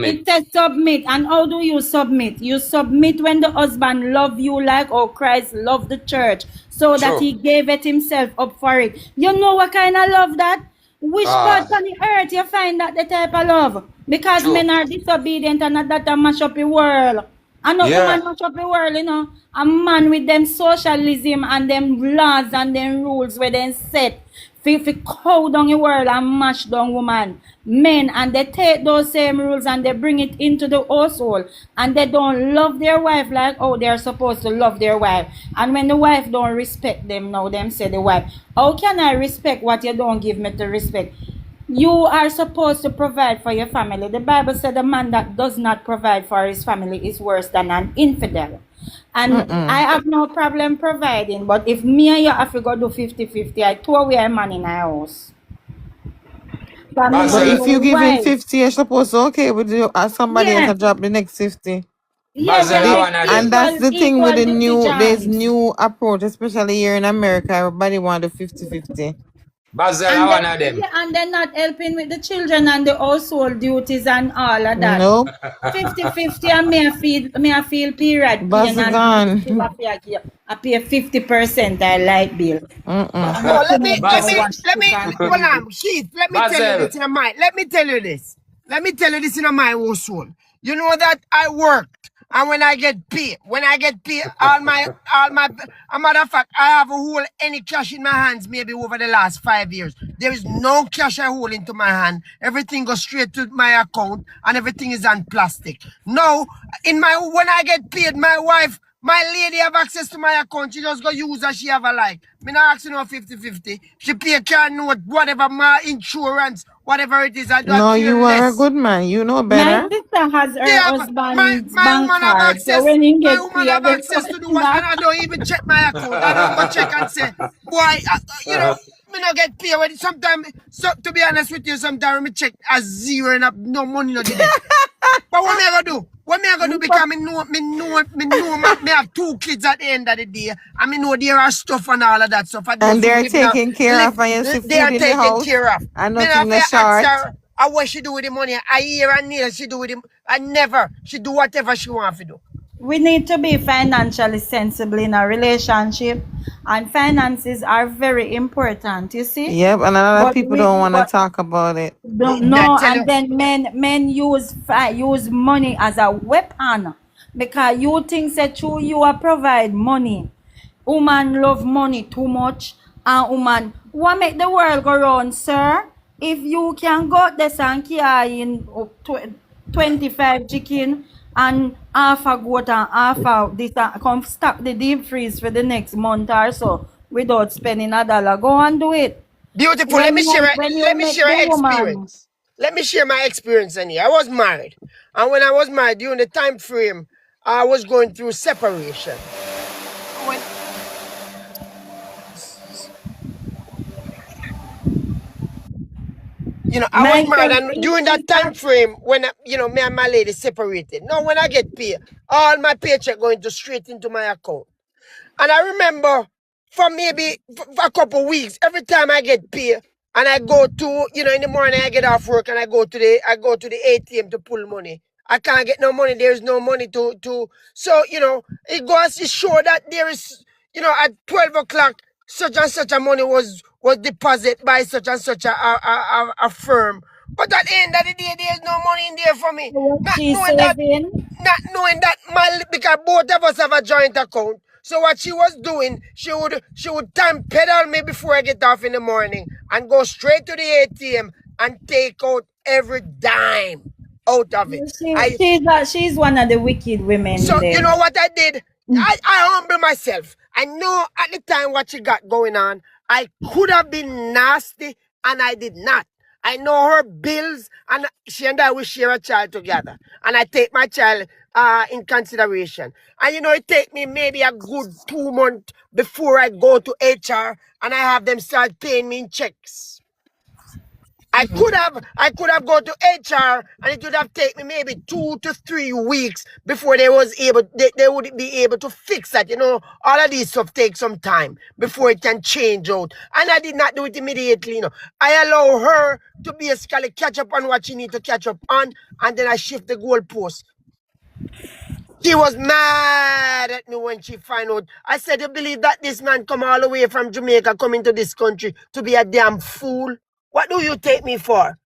It says submit. And how do you submit? You submit when the husband love you like how Christ loved the church, so that True. he gave it himself up for it. You know what kind of love that? Which part on the earth you find that the type of love? Because True. men are disobedient and that mash up the world. And no Yeah. woman mash up the world, A man with them socialism and them laws and them rules where they set. If you cow down the world and mash down woman, men, and they take those same rules and they bring it into the household, and they don't love their wife like how they're supposed to love their wife. And when the wife don't respect them, now them say the wife, how can I respect what you don't give me to respect? You are supposed to provide for your family. The Bible said a man that does not provide for his family is worse than an infidel. And I have no problem providing, but if me and you have to go do 50-50, I throw away a man in our house. But if you give him 50, you're supposed to okay with you as somebody else Yeah. to drop the next 50. Basil, I wanna do. And that's the thing with the equal there's decisions. new approach, especially here in America. Everybody want the 50-50. Basil, I And wanna them. yeah, and they're not helping with the children and the household duties and all of that. Nope. 50-50 and me I feel period pain Basil and gone. still I pay 50% I light bill. No, let me, Basil. hold on, Keith, let me tell you this in a mind. Let me tell you this in a my own soul. You know that I worked, and when I get paid, all my, a matter of fact, I have a whole any cash in my hands maybe over the last 5 years. There is no cash I hold into my hand. Everything goes straight to my account, and everything is on plastic. Now, when I get paid, my lady have access to my account. She just go use as she have a like. Me not asking her 50-50. She pay car note, whatever, my insurance, whatever it is, I do No, care you are a less. good man. You know My better. sister has her Yeah, husband's my bank woman have card. So access. when you My get woman free, I have get access to do something what, back. and I don't even check my account. I don't go check and say, boy, you know, me not get paid. When sometimes, so to be honest with you, sometimes me check as zero and have no money no did it. But what me I gonna do? What me I gonna do? Because me have 2 kids at the end of the day, and me know there are stuff and all of that stuff. I And just they're live now. taking care of and you see They are food in the taken house care of. and Me nothing not the ask short. her what she do with the money. I hear and neither she do with him. I never. She do whatever she want to do. We need to be financially sensible in a relationship, and finances are very important, you see. Yep, and a lot of But people don't want to but talk about it. don't That know, tell and you. then men use money as a weapon because you think that you are provide money. Woman love money too much, and woman what make the world go round, sir? If you can go out there and carry in 25 chicken and half a goat and half a this and come stock the deep freeze for the next month or so without spending $1, go and do it. Beautiful. Let me share. When Let you me make share the an woman, experience. Let me share my experience in here. I was married, and when I was married, during the time frame, I was going through separation. When I was married, Michael, and during that time frame, when me and my lady separated. Now, when I get paid, all my paycheck going to straight into my account. And I remember for maybe for a couple weeks, every time I get paid and I go to, in the morning I get off work and I go to the ATM to pull money. I can't get no money. There's no money to so it goes to show that there is, at 12 o'clock, such and such a money was deposited by such and such a firm. But at the end of the day, there's no money in there for me. what Not she's knowing that saving, because both of us have a joint account. So what she was doing, she would time pedal me before I get off in the morning and go straight to the ATM and take out every dime out of it. she's one of the wicked women So you there. know what I did? I humble myself. I know at the time what she got going on. I could have been nasty and I did not. I know her bills and she and I will share a child together. And I take my child in consideration. And it take me maybe a good 2 months before I go to HR and I have them start paying me in checks. I could have gone to HR and it would have taken me maybe 2 to 3 weeks before they would be able to fix that. All of these stuff takes some time before it can change out. And I did not do it immediately. I allow her to basically catch up on what she need to catch up on, and then I shift the goalpost. She was mad at me when she found out. I said, you believe that this man come all the way from Jamaica coming to this country to be a damn fool? What do you take me for?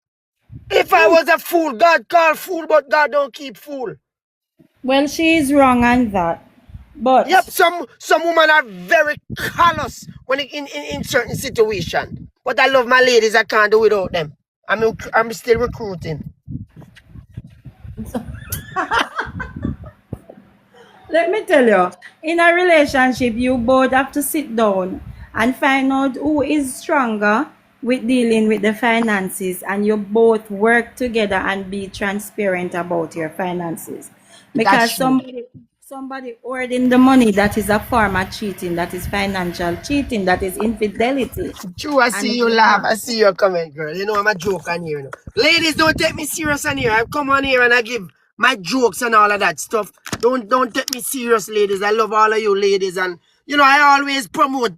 If I was a fool, God call fool, but God don't keep fool. Well, she is wrong on that. But Yep, some women are very callous when in certain situations. But I love my ladies, I can't do without them. I'm still recruiting. let me tell you, in a relationship, you both have to sit down and find out who is stronger with dealing with the finances, and you both work together and be transparent about your finances. Because That's true. somebody hoarding the money, that is a form of cheating, that is financial cheating, that is infidelity. True, I see you laugh. I see your comment, girl. I'm a joke on here. Ladies, don't take me serious on here. I come on here and I give my jokes and all of that stuff. Don't take me serious, ladies. I love all of you ladies. And, I always promote,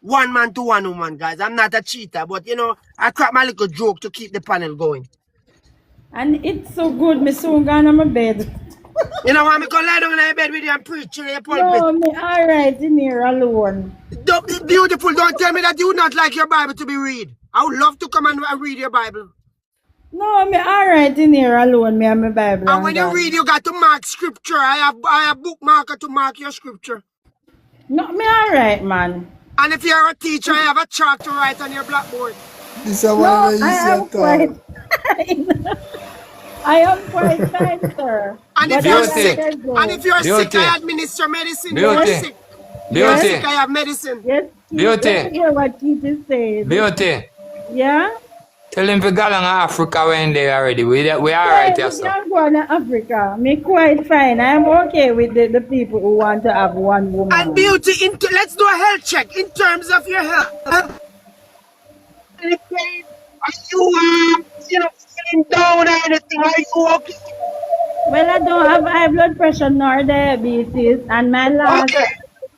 one man to one woman, guys. I'm not a cheater, but, I crack my little joke to keep the panel going. And it's so good, me soon gone on my bed. You know what? I'm going to lie down in your bed with you and preach in your pulpit. No, me all right in here alone. Beautiful, don't tell me that you would not like your Bible to be read. I would love to come and read your Bible. No, me all right in here alone, me and my Bible. And when you read, you got to mark scripture. I have bookmarker to mark your scripture. No, me all right, man. And if you're a teacher, I have a chart to write on your blackboard. This is one No, of the I am easier quite time. fine. I am quite fine, sir. And if But you're as I sick, said, though, and if you're sick, Beauty. I administer medicine. You're Beauty. sick. You're Beauty. sick, I have medicine. yes, Keith, Beauty. let me hear what Keith is saying. Beauty. Yeah? Tell him to go along Africa when they already. We are right here, Yes, so. I'm going to Africa. Me quite fine. I'm okay with the people who want to have one And woman. beauty, let's do a health check in terms of your health. Any pain? Are you, feeling down or anything? Are you okay? Well, I don't have high blood pressure nor diabetes, and my last Okay.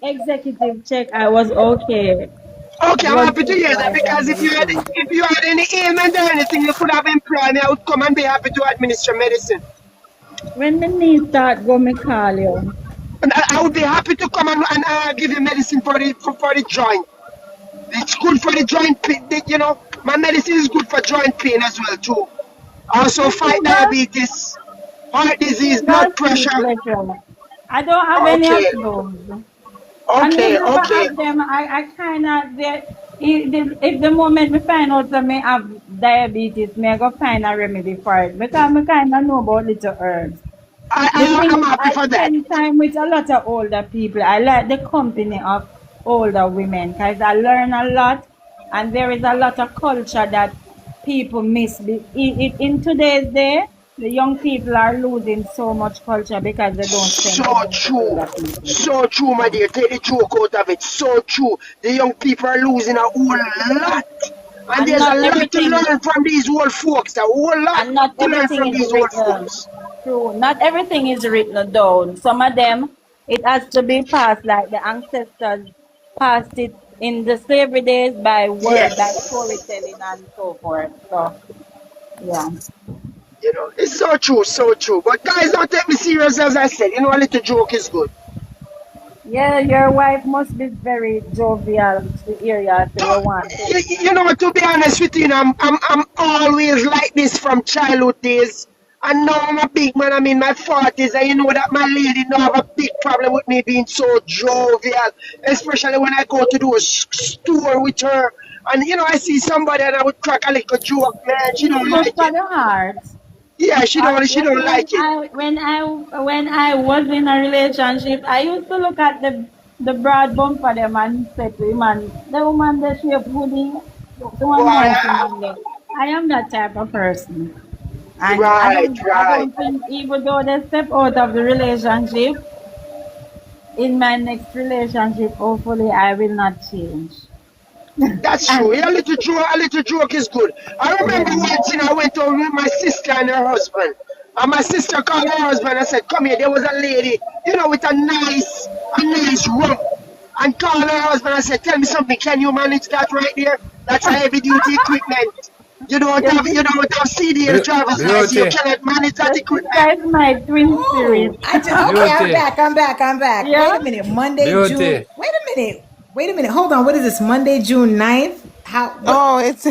executive check, I was okay. Okay, I'm Blood happy to hear that pressure because and everything. if you had any ailment or anything, you could have employed me. I would come and be happy to administer medicine. When the knee start go, me call you. And I would be happy to come and give you medicine for the joint. It's good for the joint pain. My medicine is good for joint pain as well too. Also fight diabetes, heart disease, blood Just knee pressure. pressure. I don't have any Okay, of those. And okay, whenever I okay. have them, I kind of, if the moment we find out that me have diabetes, me I go find a remedy for it. Because I kind of know about little herbs. The thing I'm is, happy I for that. spend time with a lot of older people. I like the company of older women because I learn a lot, and there is a lot of culture that people miss. In today's day, the young people are losing so much culture because they don't spend So time with the true. older people. So true, my dear. Take the joke out of it. So true. The young people are losing a whole lot. And And there's a not lot to everything, learn from these old folks. A whole lot and not to learn everything from is these old written. folks. True. Not everything is written down. Some of them, it has to be passed like the ancestors passed it in the slavery days by word, by Yes. storytelling and so forth. So, yeah. It's so true, so true. But guys, don't take me serious as I said. A little joke is good. Yeah, your wife must be very jovial to hear you say you want to. To be honest with you, I'm always like this from childhood days. And now I'm a big man, I'm in my 40s, and you know that my lady don't have a big problem with me being so jovial, especially when I go to do a store with her. And I see somebody and I would crack a little joke, man. She It's don't good like for it. the heart. Yeah, she don't like it. When I was in a relationship, I used to look at the broad bumper them and say to him, and the woman that she putting the one Boy, nice in there. I am that type of person. And right, I right. don't think even though they step out of the relationship, in my next relationship, hopefully I will not change. That's And true. A little joke is good. I remember yeah. once I went over with my sister and her husband. And my sister called her husband and said, come here, there was a lady, with a nice rump. And called her husband and said, tell me something, can you manage that right there? That's a heavy duty equipment. You don't Your have CDL driver's license, you Beauty. cannot manage that sister equipment. is my twin spirit. Okay, I'm Beauty. back. I'm back. I'm back. Yeah. Wait a minute. Monday, Beauty. June. Wait a minute. Hold on. What is this? Monday, June 9th? How? What? Oh, it's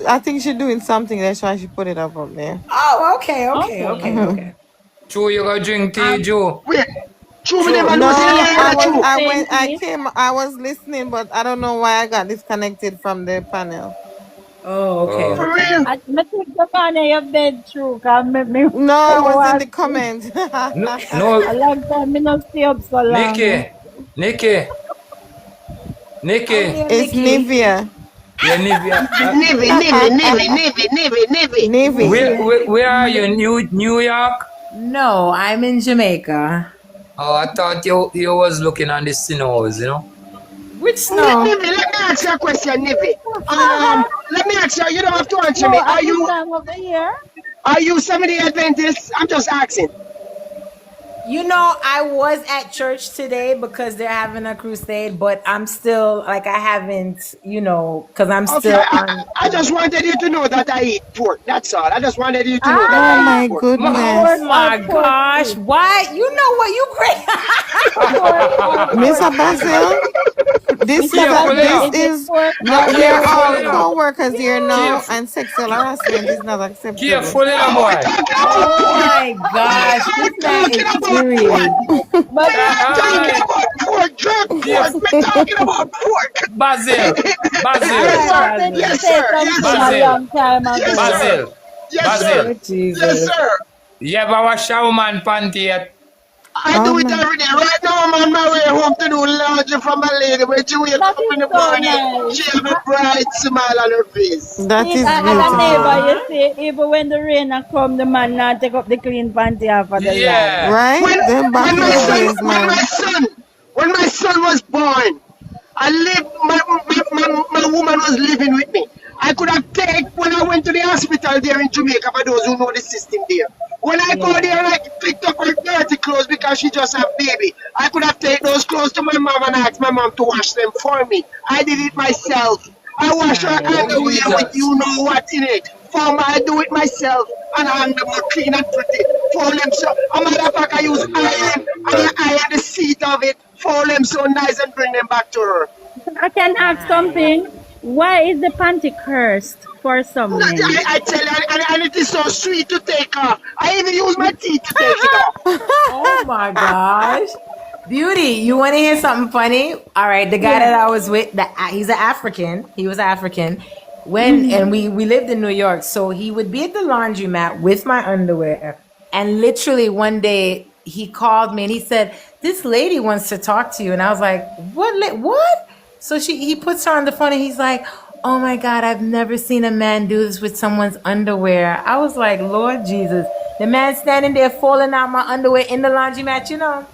I think she's doing something. That's why she put it up there. Oh, okay. Okay. True, you go drink tea, Joe. Wait, true, me True. never No, know, true. I was listening, but I don't know why I got disconnected from the panel. Oh, okay. For Oh. real. I think the man in your bed true, cause me No, I was in the was comments. No, a no, long time me not stay up so long. Nikki. Oh, It's Nikki. Nivea. Yeah, Nivea. Nivy. Nivea. Where are you? New York? No, I'm in Jamaica. Oh, I thought you was looking on the sinners, Which snow? Nivy, let me ask you a question, Nivy. Let me ask you, you don't have to answer No, me. at this time of the year. Are you Seventh-day Adventist? I'm just asking. I was at church today because they're having a crusade, but I'm still I haven't, because I'm Okay, still on. I just wanted you to know that I eat pork. That's all. I just wanted you to know Oh that I my eat pork. goodness. Oh my gosh! Why? You know what? You great. Mr. Basil, this is we're all co-workers here now, and sexual harassment is not acceptable. Careful, little boy. Oh my gosh! This man is serious. But Talking about pork, jerk pork. We're talking about pork. Basil. I wanted to Yes, say sir. Yes, something sir. a long time ago. Yes, sir. Basil. Yes, sir. Jesus. Yes, sir. You ever wash a woman panty yet? I Oh do it my. every day. Right now, I'm on my way home to do laundry for my lady. When she wake That up is in the so morning, nice. she have a bright smile on her face. That See, is I had a neighbor, beautiful. you Aw. see, even when the rain a come, the man not take up the clean panty off of the line. Yeah. Right? When Then back when in my the son days, when my man. son when my son was born, I lived my woman was living with me. I could have taken when I went to the hospital there in Jamaica for those who know the system there. When I go Yeah. there and I picked up her dirty clothes because she just had baby, I could have taken those clothes to my mom and asked my mom to wash them for me. I did it myself. I wash her Nice. Oh, underwear with Jesus. you know what in it. For me, I do it myself and hang them up clean and pretty. Fold them so. A matter of fact, I use iron and I iron the seat of it, fold them so nice and bring them back to her. I can ask Nice. something. Why is the panty cursed for some men? I tell you, and it is so sweet to take off. I even use my teeth to take it off. Oh my gosh. Beauty, you want to hear something funny? All right, the guy that I was with, he's an African. He was African. And we lived in New York, so he would be at the laundromat with my underwear. And literally one day he called me and he said, "This lady wants to talk to you." And I was like, "What?" So he puts her on the phone and he's like, "Oh my God, I've never seen a man do this with someone's underwear." I was like, "Lord Jesus." The man standing there folding out my underwear in the laundromat, you know.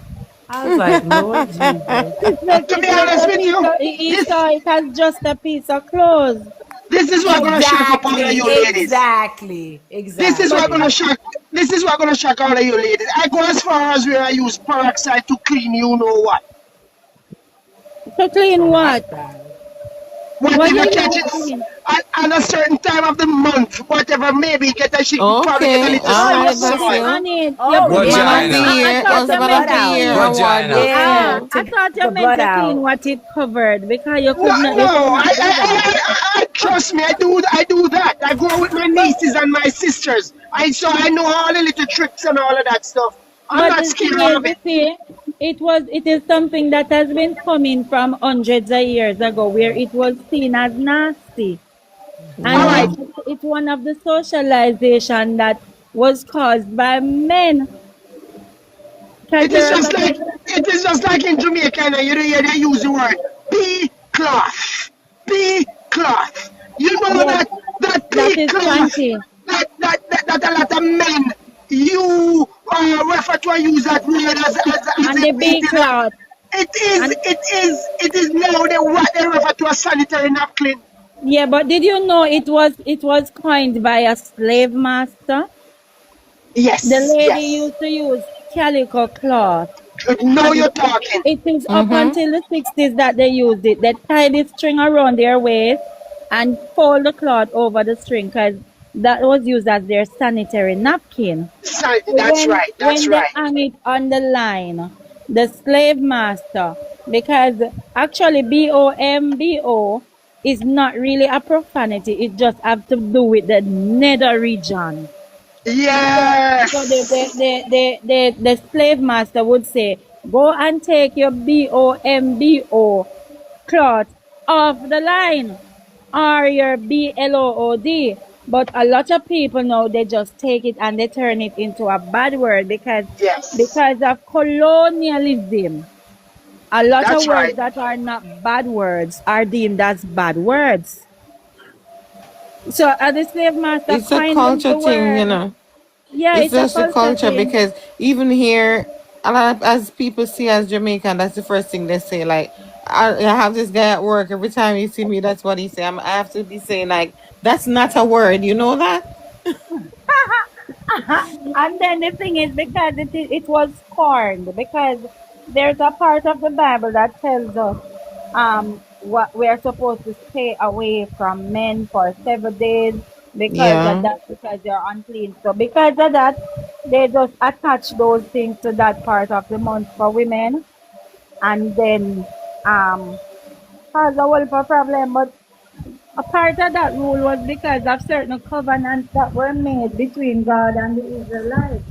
I was like, "Lord Jesus." Look, To be it's like honest with you, he this saw it as just a piece of clothes. this is what gonna shock up all of Exactly, you ladies. exactly, This is what exactly. gonna shock. This is what gonna shock all of you ladies. I go as far as where I use peroxide to clean you know what. To clean Oh my what? God. What Whatever you catch use it to clean? at a certain time of the month, whatever maybe get a she probably get a Okay. little Oh, All you right, put that's it soil. you. on it. You Oh, put it Man on of it. the Vagina. I year, thought to you husband meant of blood the to out. year clean. award Vagina. goes to Ah, you. Yeah, I to thought you the meant blood to clean out. what it covered because you No, could not, no, you could not blood out. trust me, I do that. I go with my nieces and my sisters. I know all the little tricks and all of that stuff. I'm But not the scared thing is, of you it. see, it is something that has been coming from hundreds of years ago, where it was seen as nasty, All and right, Yeah. it's one of the socialization that was caused by men. Because it is there are a just lot of like in Jamaica. Now, you hear they use the word pea cloth, pea cloth. You know yes, that that pea is cloth panty that a lot of men you refer to and use that word as and if the it big is a cloth. And it is now what they refer to as sanitary napkin. yeah, but did you know it was coined by a slave master? The Yes, lady yes. used to use calico cloth, Now and you're talking. it is up Mm-hmm. until the 60s that they used it. They tie the string around their waist and fold the cloth over the string because that was used as their sanitary napkin. So That's right. That's when they right. hang it on the line, the slave master, because actually BOMBO is not really a profanity. It just have to do with the nether region. So Yes. the slave master would say, "Go and take your BOMBO cloth off the line or your BLOOD." But a lot of people now they just take it and they turn it into a bad word Yes. because of colonialism. A lot of That's words right. that are not bad words are deemed as bad words. So the slave master It's a coined culture the thing, you word. know. Yeah, It's it's a just a culture culture thing. because even here, a lot of, as people see as Jamaican, that's the first thing they say. Like, I have this guy at work. Every time he see me, that's what he say. I have to be saying like, that's not a word. You know that? And then the thing is because it was scorned because there's a part of the Bible that tells us what we're supposed to stay away from men for 7 days because of Yeah. that because they're unclean. So because of that, they just attach those things to that part of the month for women and then um cause a whole heap of problem. But a part of that rule was because of certain covenants that were made between God and the Israelites.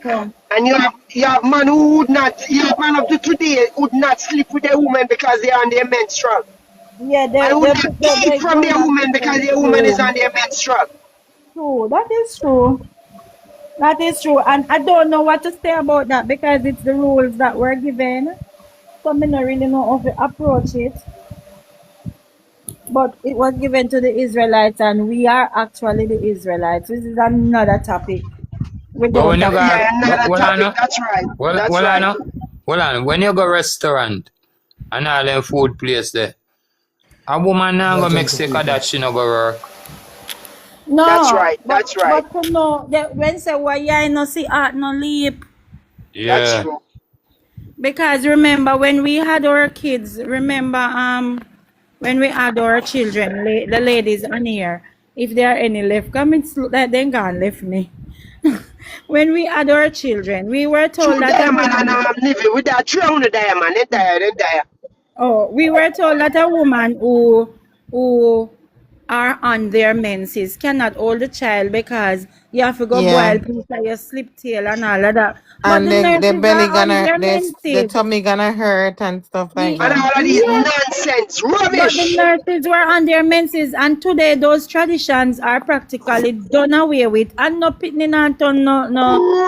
So And you have man who would not you have man up to today would not sleep with a woman because they are on their menstrual. yeah, And would not eat they from go their that woman because different their woman is too. on their menstrual. True, that is true. That is true. And I don't know what to say about that because it's the rules that were given. So I don't really know how to approach it. But it was given to the Israelites, and we are actually the Israelites. This is another topic. We But don't when you have go, Yeah, another well, I topic. know, That's right. That's well, I right. know, well, I know. When you go restaurant and all them food place there, a woman now Yeah, go make gentle sick of people. that she no go work. No, That's right. That's right. but to know that when say why you no see art no leap. That's Yeah. true. Because remember when we had our kids, remember when we had our children, the ladies on here, if there are any left, come it's look like they gone left me. When we had our children, we were told True that a diamond and woman living with that 300 diamond. They there. we were told that a woman who are on their menses cannot hold the child because you have to go Yeah. boil piece of your slip tail and all of that. But And the then the nurses belly are on gonna their the menses. tummy gonna hurt and stuff like Ye- And that. all of these Yes, nonsense. but the Rubbish. nurses were on their menses, and today those traditions are practically done away with, and no pitney and turn no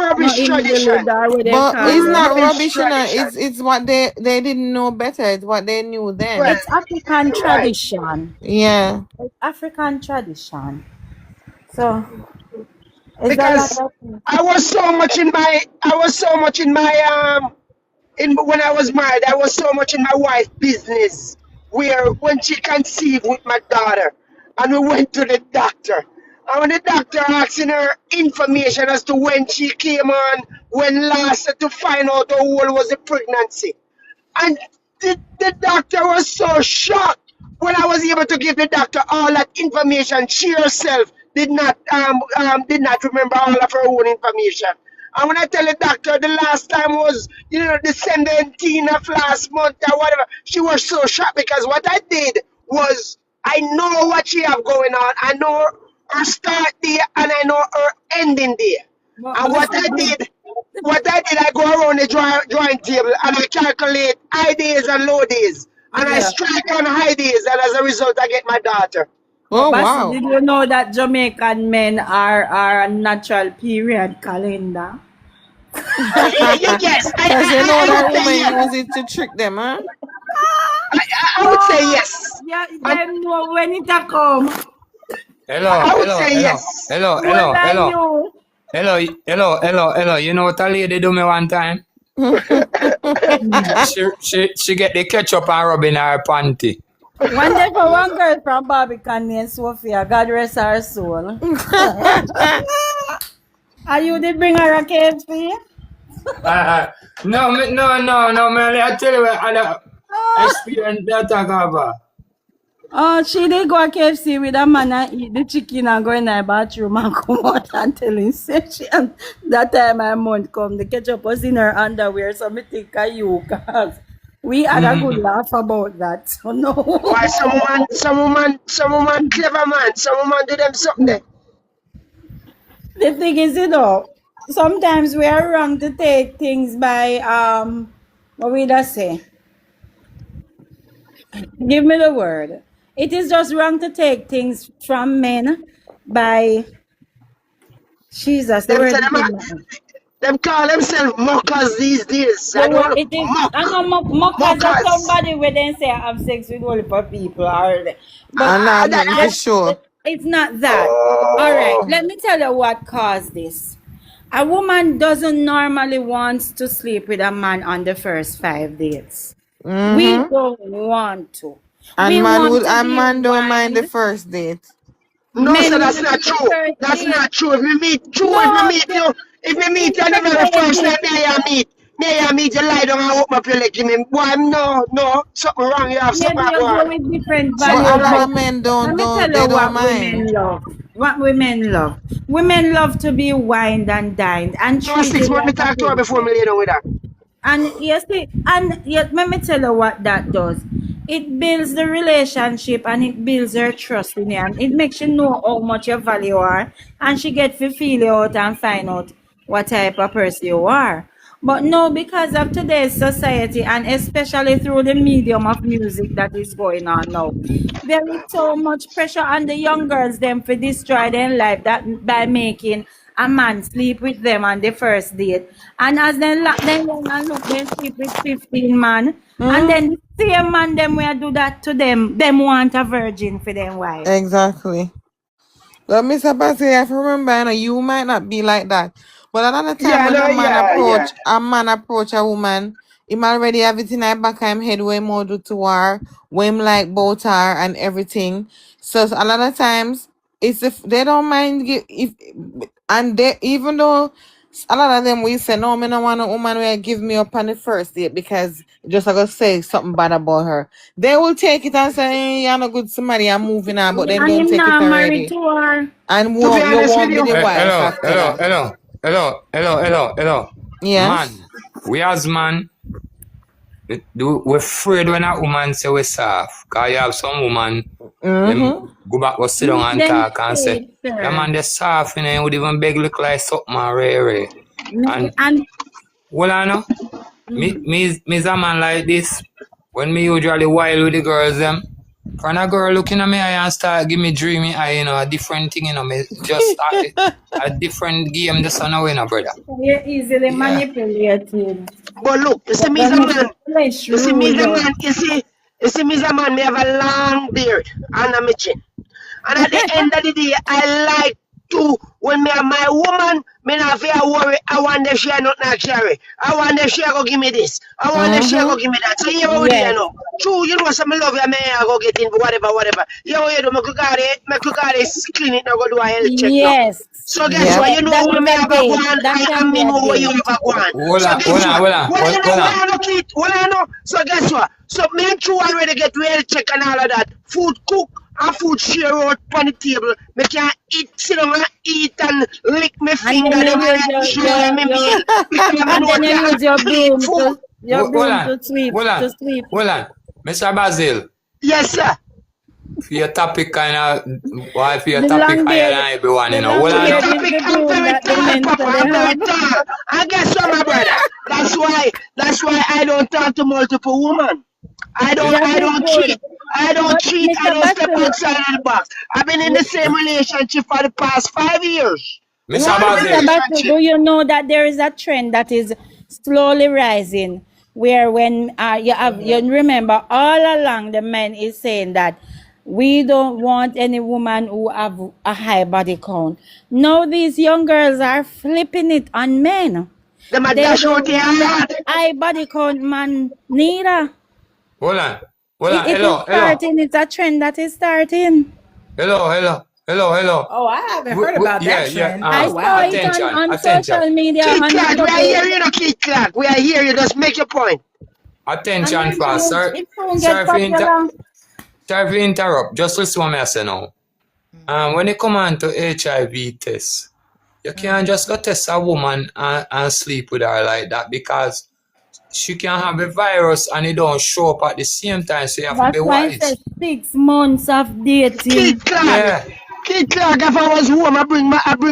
Rubbish invalid tradition. or what they But call it's it. not Rubbish rubbish, you know. tradition. It's what they didn't know better. It's what they knew then. Well, It's African you're right. tradition. Yeah. It's African tradition. So it's a lot Because of things. I was so much in my in when I was married, I was so much in my wife's business. Where when she conceived with my daughter, and we went to the doctor, and when the doctor asking her information as to when she came on, when last, to find out how old was the pregnancy, and the doctor was so shocked when I was able to give the doctor all that information. She herself did not remember all of her own information. And when I tell the doctor the last time was, the 17th of last month or whatever, she was so shocked because what I did was I know what she have going on. I know her start day and I know her ending day. And But what I did, I go around the drawing table and I calculate high days and low days. And I yeah. strike on high days, and as a result, I get my daughter. But Oh Basi, wow. did you know that Jamaican men are a natural period calendar? Yes, Cause you know I that would say woman yes. use it to trick them, huh? I would say yes. Yeah, And them know when it a come. Hello, I would hello, say hello, yes. hello, More hello, than hello, you. hello. You know what a lady do me one time? She get the ketchup and rub in her panty. One day for one girl from Barbican named Sophia, God rest her soul. And you did bring her a KFC? No, man. I tell you what other experience that I talk about. Oh, she did go to KFC with a man and eat the chicken and go in the bathroom and come out and tell him, say she, and that time my month come, the ketchup was in her underwear, so me think of you, cause we had a good laugh about that. So Why no. some woman clever man, some woman do them something there. The thing is, sometimes we are wrong to take things by what we just say. Give me the word. It is just wrong to take things from men by Jesus. The Them word say is them, in mind. them call themselves mockers these days. I The word don't it is. mock. I know mockers are Mockers. somebody where they say I have sex with all for people, but And Ah, not nothing for sure. it's not that. All right, oh, let me tell you what caused this. A woman doesn't normally want to sleep with a man on the first 5 dates. We don't want to. We And want to and be man don't mind the wined. first date. no, Men sir, that's want not the true. first That's date. not true. If we meet No, if we meet it's you the the very first lady. time may I meet you lie down and open up your leg, give me. Boy, no, something wrong. You have something Maybe you going go on. with different But Something a values, lot wrong. but of men let me tell they you don't what mind. women love. What women love. Women love to be wined and dined and No, 6 treated months me like a talk to her before princess. me lay down with her. And yes, and yet, let me tell you what that does. It builds the relationship and it builds her trust in you, and it makes you know how much you value her, and she gets to feel you out and find out what type of person you are. But no, because of today's society, and especially through the medium of music that is going on now, there is so much pressure on the young girls them to destroy their life that by making a man sleep with them on the first date. And as then lock them down and look, they sleep with 15 man. And then the same man them will do that to them want a virgin for them wife. Exactly. But Mr. Bassey, I remember, you know, you might not be like that. But another time Yeah, when no, yeah. a man approach a woman, him already have it in the back of him head where him more do to her, where him like about her and everything. So a lot of times it's if they don't mind and they even though a lot of them we say no, me no want a woman will give me up on the first date because just I gonna say something bad about her. They will take it and say, hey, you're not good somebody, I'm moving on, but then And don't him take it not married already. to her. And To be you honest won't with be you, the wife after that. Hello. Yes. Man, we as man, we're afraid when a woman say we're soft. Because you have some woman, them go back, go sit down and Them talk and say, say, sir. that man, they're soft, you know, you would even beg look like something rare. And, And well, I know, me's a man like this. When me usually wild with the girls, them, when a girl looking at me eye and start give me dreamy eye, you know, a different thing, you know, me just a different game, the son of winner, brother. you're easily Yeah. manipulated. But look, you see me as a man. You see me as a man. You see me as a man. Me have a long beard and I'm itching. And at the end of the day, I like to when me and my woman, me not feel worry. I want if she not carry. I want if she go give me this. I want if she go give me that. So you over there, Yes. know. True, you know some love you, me I go get in whatever. You do me cook clean it now go do a health check now. Yes. So guess what? You know That what me can have be a a go date. on, That and can be me a know what you date. have a go on. Hold So on, guess hold on, what? hold on, What hold I know, on. what I know, Keith, what I know. So guess what? So me and True already get health check and all of that. Food cook and food share out on the table. Me can eat, sit down and eat and lick my And finger. then Them you use and share me meal. Because I and know then you what use your clean broom food. to sweep Hold on. Mr. Basil, Yes, sir. for your topic kind of, why for your the topic long higher beard. than everyone, you The know. long Hold on beard now. is Topic, the I'm broom very that the tall, men Papa. say they I'm very have. tall. And guess what, my brother? That's why I don't talk to multiple women. I That is don't good. cheat. I don't But cheat. I Mr. don't step Basil, outside of the box. I've been in the same relationship for the past 5 years. Mr. One Mr. Basil, Basil, relationship. do you know that there is a trend that is slowly rising where when you remember all along the men is saying that we don't want any woman who have a high body count. Now these young girls are flipping it on men. The man They dash out don't the want the hard. high body count man neither. hold on. It is starting, it's a trend that is starting. Hello. Oh, I haven't heard about that trend. I Oh, saw wow. it on social media Keith on Clark, we are YouTube. here, you know, Keith Clark. We are here, you just make your point. And Attention then fast, sir. it soon Sorry get popular. for interrupt. Just listen what I say now. When it come on to HIV test, you can't just go test a woman and sleep with her like that because she can have a virus and it don't show up at the same time, so you have to That's be why I wise. said 6 months of dating. Keith Clark. Yeah. Keith Clark, if I was home, I bring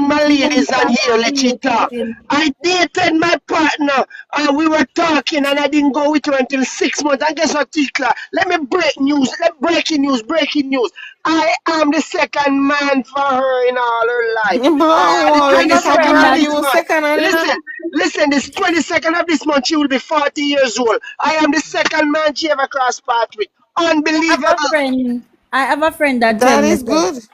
my ladies Months on of here, let you talk. dating. I dated my partner, and we were talking, and I didn't go with her until 6 months. And guess what, Keith Clark? Let me breaking news. Breaking news. I am the second man for her in all her life. Bro, The you not a 22nd brand of this new month. second hand, you know? Listen, this 22nd of this month, she will be 40 years old. I am the second man she ever crossed path with. Unbelievable. I have a friend that That tell me is so. good. She said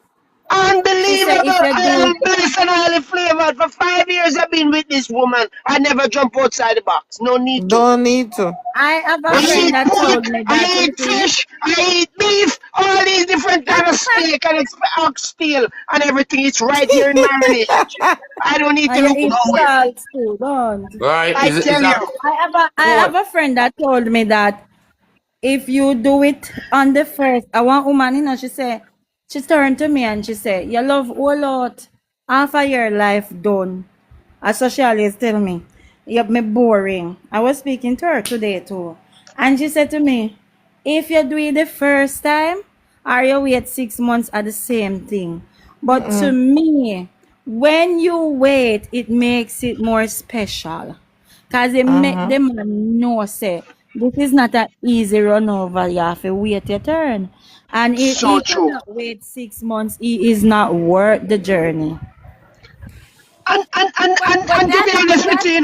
Unbelievable. if you I do am blessed and highly flavored. For 5 years I've been with this woman. I never jump outside the box. No need to. Don't need to. I have a I friend eat that told pork, me that I you eat see. fish, I eat beef, all these different kind of steak and it's oxtail and everything. It's right here in my relationship. I don't need to And you look eat nowhere. salt too, don't. Right? I tell you. I have a friend that told me that if you do it on the first, I want woman, she turned to me and she said, you love a lot, half of your life done. As so she always tell me, you have me boring. I was speaking to her today too. And she said to me, if you do it the first time, or you wait 6 months at the same thing. But to me, when you wait, it makes it more special. Because it make them know, say, this is not an easy run over. You have to wait your turn. And if So he true. cannot wait 6 months, he is not worth the journey. And And to be honest with you,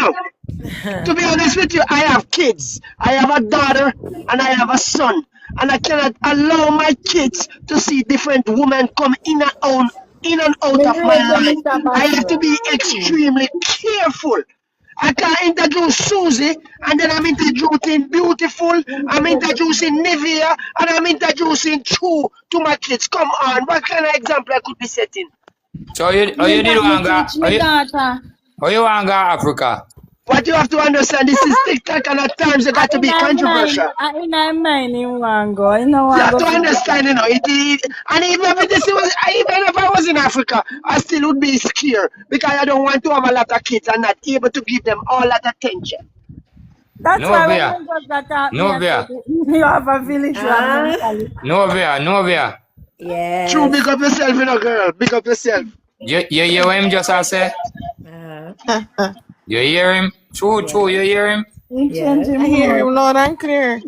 to be honest with you, I have kids. I have a daughter and I have a son. And I cannot allow my kids to see different women come in and out of my life. I have to be extremely careful. I can't introduce Susie and then I'm introducing Beautiful, I'm introducing Nivea, and I'm introducing True to my kids. Come on, what kind of example I could be setting? So you did want to Teach me daughter. you want to go Africa? What you have to understand, this is TikTok and at times it got to be controversial. In my mind, you want to go. You know You what? have to understand, and even if I was in Africa, I still would be scared because I don't want to have a lot of kids and not able to give them all that attention. That's No, why Bea. when you just got out, No, Bea. you have a village mentality. Novia. Yes. True, big up yourself, girl. Big up yourself. You hear what him just say? You hear him? True, you hear him? You change him I hear more. you loud and clear.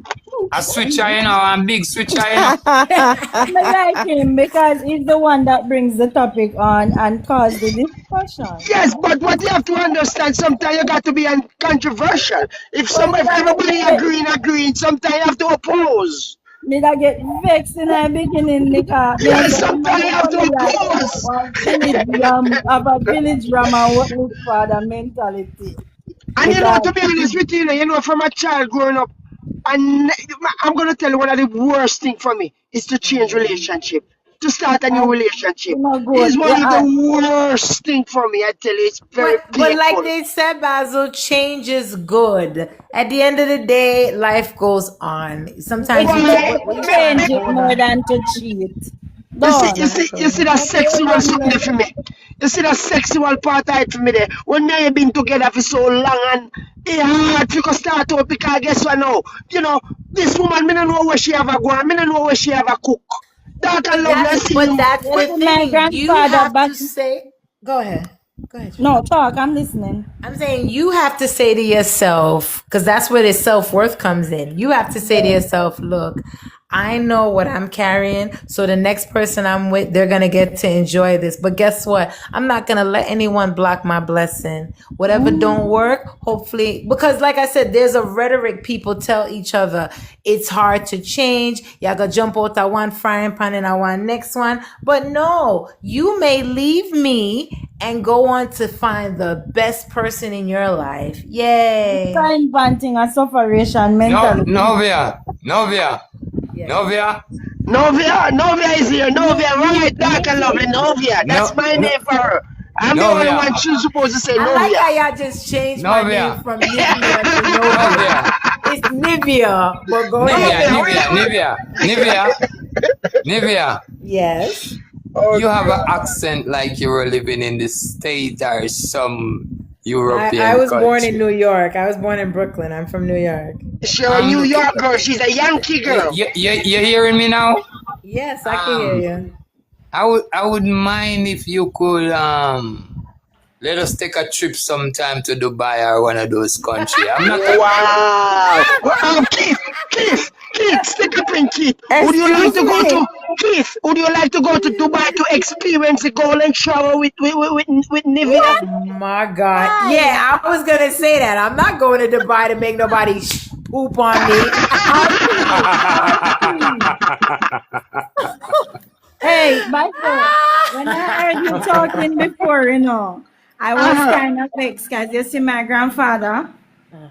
A switcher, a big switcher, I like him because he's the one that brings the topic on and causes the discussion. Yes, but what you have to understand, sometimes you got to be controversial. If everybody agreeing, sometimes you have to oppose. Me that get vexed in the beginning because me Yes, sometimes you have to oppose. have a village ram and what his father mentality. And to be honest with you, from a child growing up, and I'm going to tell you one of the worst thing for me is to change relationship. To start a new relationship is one of the worst thing for me. I tell you, it's very But painful. like they said, Basil, change is good. At the end of the day, life goes on. Sometimes you Change it more than to cheat. You see that sexual something for me. You see that sexual part of it for me there. When me have been together for so long and it's hard to start up because guess what now? This woman, me don't know where she have a go and me don't know where she have a cook. That and love, let's see. but that's the My thing. You grandfather have back- to say. Go ahead. Go ahead. No, talk, I'm listening. I'm saying you have to say to yourself, because that's where the self-worth comes in. You have to say to yourself, look, I know what I'm carrying, so the next person I'm with, they're going to get to enjoy this. But guess what? I'm not going to let anyone block my blessing. Whatever don't work, hopefully, because like I said, there's a rhetoric people tell each other. It's hard to change. Y'all got to jump out of one frying pan and I want next one. But no, you may leave me and go on to find the best person in your life. Yay. Time banting and sufferation mentality. Novia. Novia is here. Novia, right? Dark and lovely. Novia. That's my name for her. I'm the only Novia. one she's supposed to say I like Novia. how y'all just changed my Novia. name from Nivea to Novia. It's Nivea, but go ahead. Nivea. Yes. You have an accent like you were living in the States or some European I was born country. in New York. I was born in Brooklyn. I'm from New York. She's a New York girl. She's a Yankee girl. You hearing me now? Yes, I can hear you. I wouldn't mind if you could let us take a trip sometime to Dubai or one of those countries. I'm not Wow. Keith, stick up in Keith. Would you like to go to Keith? Would you like to go to Dubai to experience the golden shower with Nivea? Oh my God. Yeah, I was going to say that. I'm not going to Dubai to make nobody poop on me. Hey, Michael, when I heard you talking before, I was kind of vexed because you see my grandfather,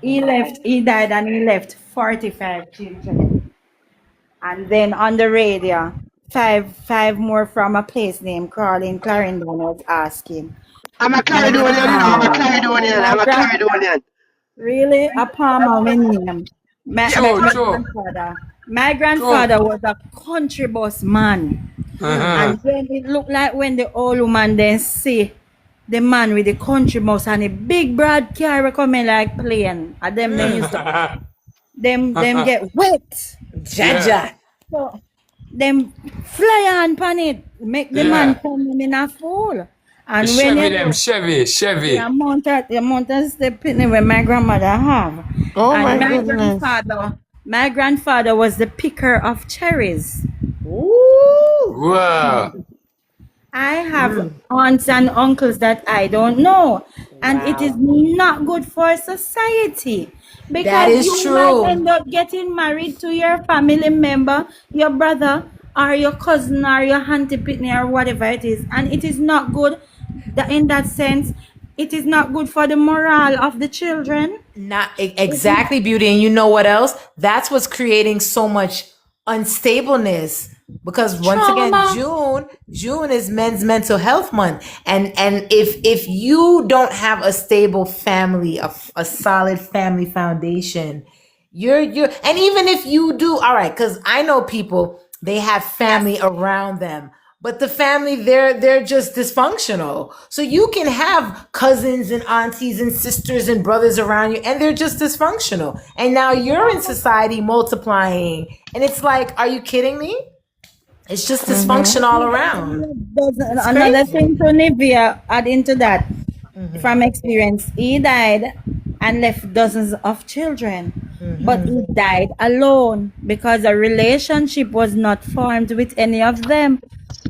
he died and he left 45 children. And then on the radio, five more from a place named Clarendon was asking. I'm a Caledonian. Really? A Palmer name. My grandfather was a country bus man. And then it looked like when the old woman then see the man with the country bus and a big broad car coming like plane. And them then used to them get wet. Jaja. So them fly on pan it, make the man come in a fool. And Chevy. the amount of step in when my grandmother have. Oh And my goodness. my grandfather was the picker of cherries. Wow. I have aunts and uncles that I don't know. and it is Wow. not good for society That because is you might true. end up getting married to your family member, your brother, or your cousin, or your auntie pitney, or whatever it is, and it is not good. In that sense, it is not good for the morale of the children. Not exactly, Beauty. And you know what else? That's what's creating so much unstableness. Because once again, Trauma. June is Men's Mental Health Month, and if you don't have a stable family, a solid family foundation, you're and even if you do, all right, because I know people, they have family around them, but the family, they're just dysfunctional. So you can have cousins and aunties and sisters and brothers around you, and they're just dysfunctional. And now you're in society multiplying, and it's like, are you kidding me? It's just dysfunction all around. There's It's another crazy. thing to Nivea add into that from experience. He died and left dozens of children, but he died alone because a relationship was not formed with any of them.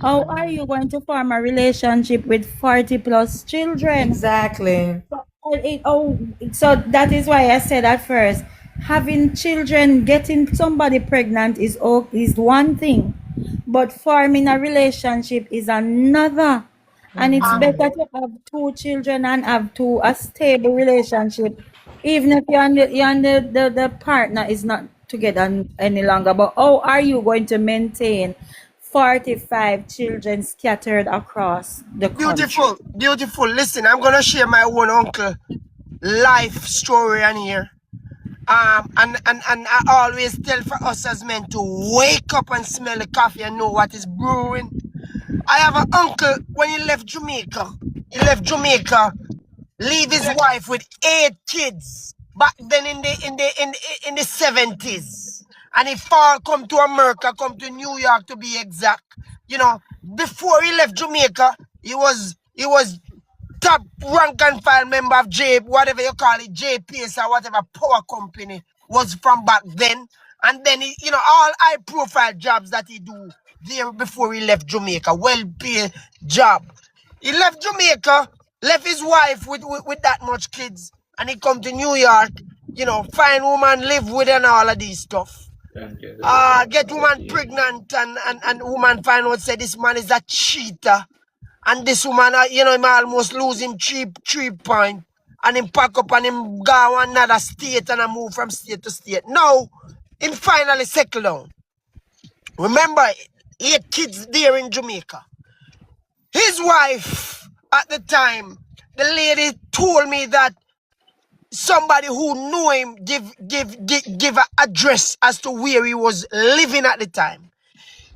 How are you going to form a relationship with 40 plus children? Exactly. So that is why I said at first, having children, getting somebody pregnant is one thing, but forming a relationship is another. And it's better to have two children and have a stable relationship, even if the partner is not together any longer. But how are you going to maintain 45 children scattered across the country? Beautiful, beautiful. Listen, I'm gonna share my own uncle life story on here. And I always tell for us as men to wake up and smell the coffee and know what is brewing. I have an uncle when he left Jamaica. Leave his wife with 8 kids back then in the 70s. And he come to America, come to New York to be exact. You know, before he left Jamaica, he was top rank and file member of whatever you call it, JPS or whatever power company was from back then. And then he, all high profile jobs that he do there before he left Jamaica, well paid job. He left Jamaica, left his wife with that much kids, and he come to New York, find woman, live with and all of these stuff. Get woman pregnant and woman find out say this man is a cheater. And this woman, him almost lose him 3 points. And him pack up and him go another state and I move from state to state. Now, him finally settle down. Remember, 8 kids there in Jamaica. His wife, at the time, the lady told me that somebody who knew him give an address as to where he was living at the time.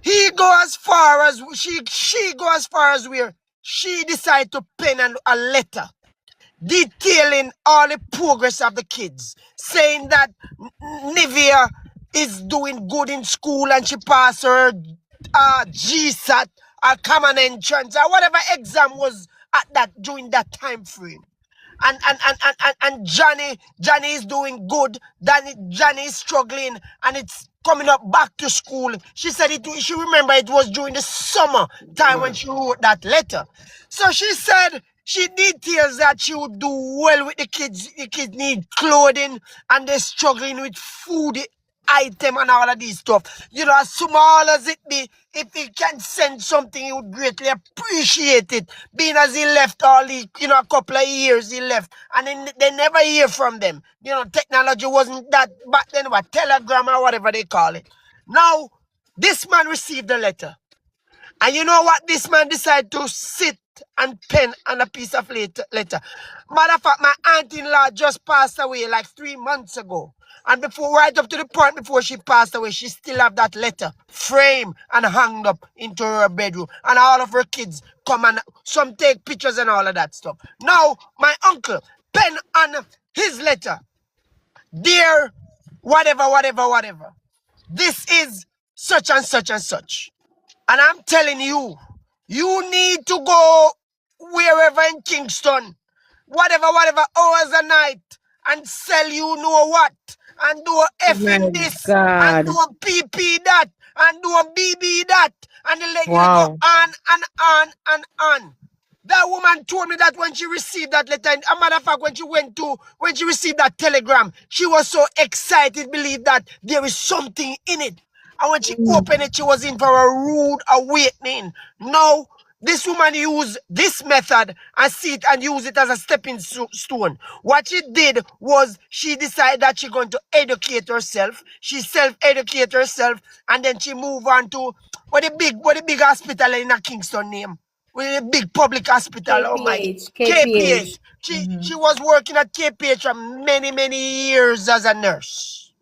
He go as far as she go as far as where she decided to pen a letter detailing all the progress of the kids, saying that Nivea is doing good in school and she passed her GSAT or common entrance or whatever exam was during that time frame. And Johnny is doing good. Johnny is struggling, and it's coming up back to school. She said she remember it was during the summer time when she wrote that letter. So she said she details that she would do well with the kids. The kids need clothing, and they're struggling with food item and all of these stuff. As small as it be, if he can send something, he would greatly appreciate it. Being as he left all the, a couple of years he left, and then they never hear from them. Technology wasn't that back then, what, telegram or whatever they call it. Now, this man received a letter. And you know what? This man decided to sit and pen on a piece of letter. Matter of fact, my aunt-in-law just passed away like 3 months ago. And right up to the point before she passed away, she still have that letter framed and hung up into her bedroom. And all of her kids come and some take pictures and all of that stuff. Now, my uncle pen on his letter. Dear whatever. This is such and such and such. And I'm telling you, you need to go wherever in Kingston, whatever hours a night, and sell you know what, and do a F in this, and do a PP that, and do a BB that, and the lady go on and on and on. That woman told me that when she received that letter, and a matter of fact, when she received that telegram, she was so excited, believed that there is something in it. And when she opened it, she was in for a rude awakening. No, this woman used this method and see it and use it as a stepping stone. What she did was she decided that she's going to educate herself. She self-educate herself, and then she move on to what the big hospital in a Kingston name. With a big public hospital. Oh my KPH. She was working at KPH for many years as a nurse.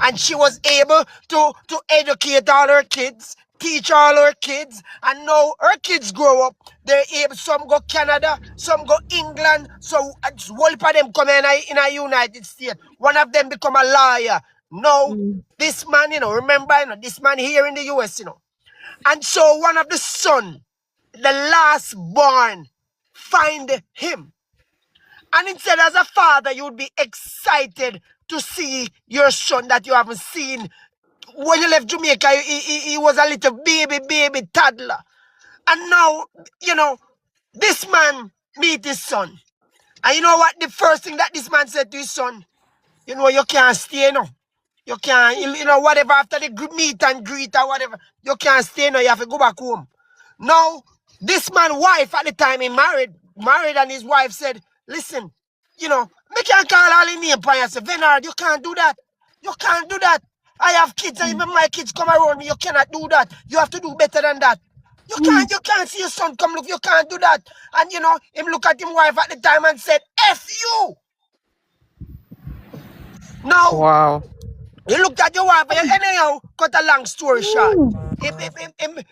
And she was able to educate all her kids, teach all her kids, and now her kids grow up. They're able, some go Canada, some go England, so one of them come in a United States. One of them become a lawyer. No, this man, remember, this man here in the US, And so one of the son, the last born, find him. And instead, as a father, you would be excited to see your son that you haven't seen. When you left Jamaica, he was a little baby toddler. And now, this man meet his son. And you know what? The first thing that this man said to his son, you can't stay now. You can't, whatever, after the meet and greet or whatever, you can't stay now. You have to go back home. Now, this man's wife at the time he married, and his wife said, listen, me can't call all in name for yourself. Bernard, you can't do that. You can't do that. I have kids, and even my kids come around me. You cannot do that. You have to do better than that. You can't see your son come look. You can't do that. And him look at his wife at the time and said, F you. Now, Wow. you looked at your wife, and anyhow, cut a long story short.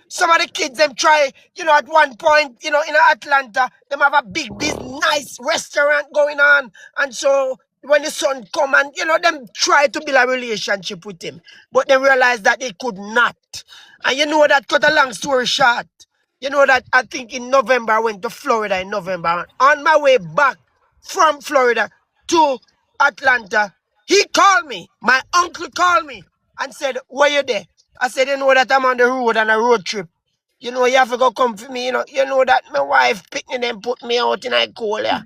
Some of the kids, them try, at one point, in Atlanta, them have a big, nice restaurant going on. And so when the son come and, them try to build a relationship with him. But they realize that they could not. And that, cut a long story short, that I think in November, I went to Florida in November. On my way back from Florida to Atlanta, he called me. My uncle called me and said, where you there? I said, that I'm on the road on a road trip. You have to go come for me. You know that my wife picked me and put me out in a cold. Yeah.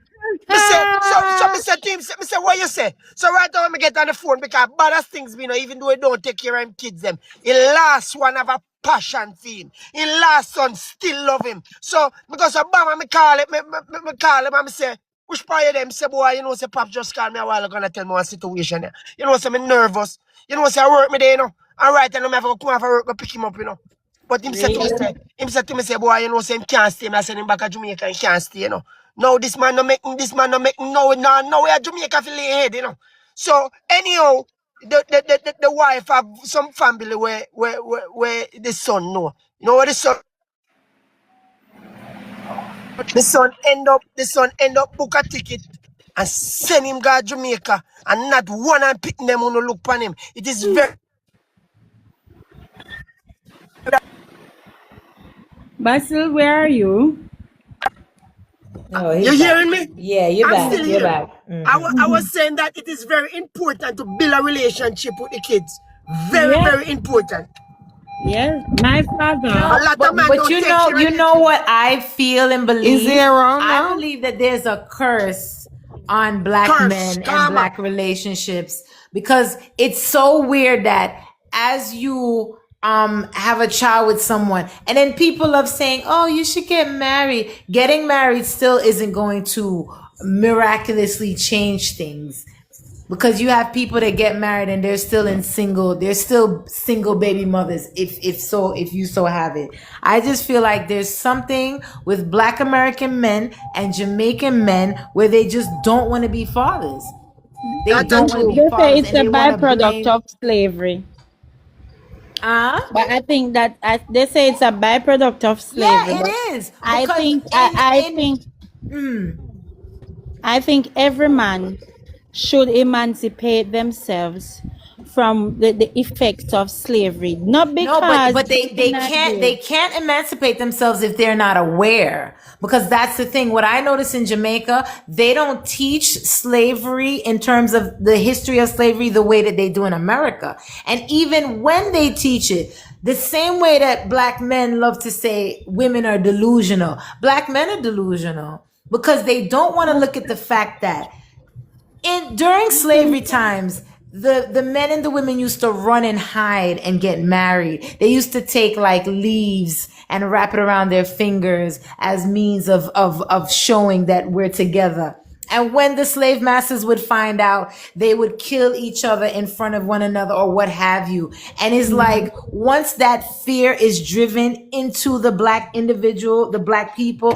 So I said to him, what you say? So right now I get on the phone because baddest things, even though he don't take care of him kids, them. The last one have a passion for him. His last son still love him. So because of Obama, me call him and say, which part of them say, boy, say, Pop just called me a while ago and tell me one situation. Say, I'm nervous. Say, I work me there, All right, and I'm have to come off work, go pick him up, But him said to me, say, boy, say, him can't stay. I send him back to Jamaica, he can't stay, No, this man no make no, we are Jamaica for lay head, So, anyhow, the wife have some family where the son know. You know what the son end up book a ticket and send him go to Jamaica, and not one and pick them on look upon him. It is very Basil, where are you? Oh, you hearing me? Yeah, you're I'm back. still You're here. back. I was saying that it is very important to build a relationship with the kids. Very, Yes. very important. Yes, my father. A lot of men But don't you take care of you know what I feel and believe? Is he around I now? believe that there's a curse on black Curse, men and karma. black relationships, because it's so weird that as you have a child with someone, and then people love saying, oh, you should get married. Getting married still isn't going to miraculously change things, because you have people that get married and they're still single baby mothers, if you so have it. I just feel like there's something with Black American men and Jamaican men where they just don't want to be fathers. They That's don't want to true. be They say fathers, it's and a they want to byproduct blame. of slavery. But I think that they say it's a byproduct of slavery. yeah, but it is. I Because think I think every man should emancipate themselves from the effects of slavery. Not because no, but they cannot do can't it. they can't emancipate themselves if they're not aware. Because that's the thing. What I notice in Jamaica, they don't teach slavery in terms of the history of slavery the way that they do in America. And even when they teach it, the same way that black men love to say women are delusional, black men are delusional because they don't want to look at the fact that during slavery times, the men and the women used to run and hide and get married. They used to take like leaves and wrap it around their fingers as means of showing that we're together. And when the slave masters would find out, they would kill each other in front of one another or what have you. And it's like, once that fear is driven into the black individual, the black people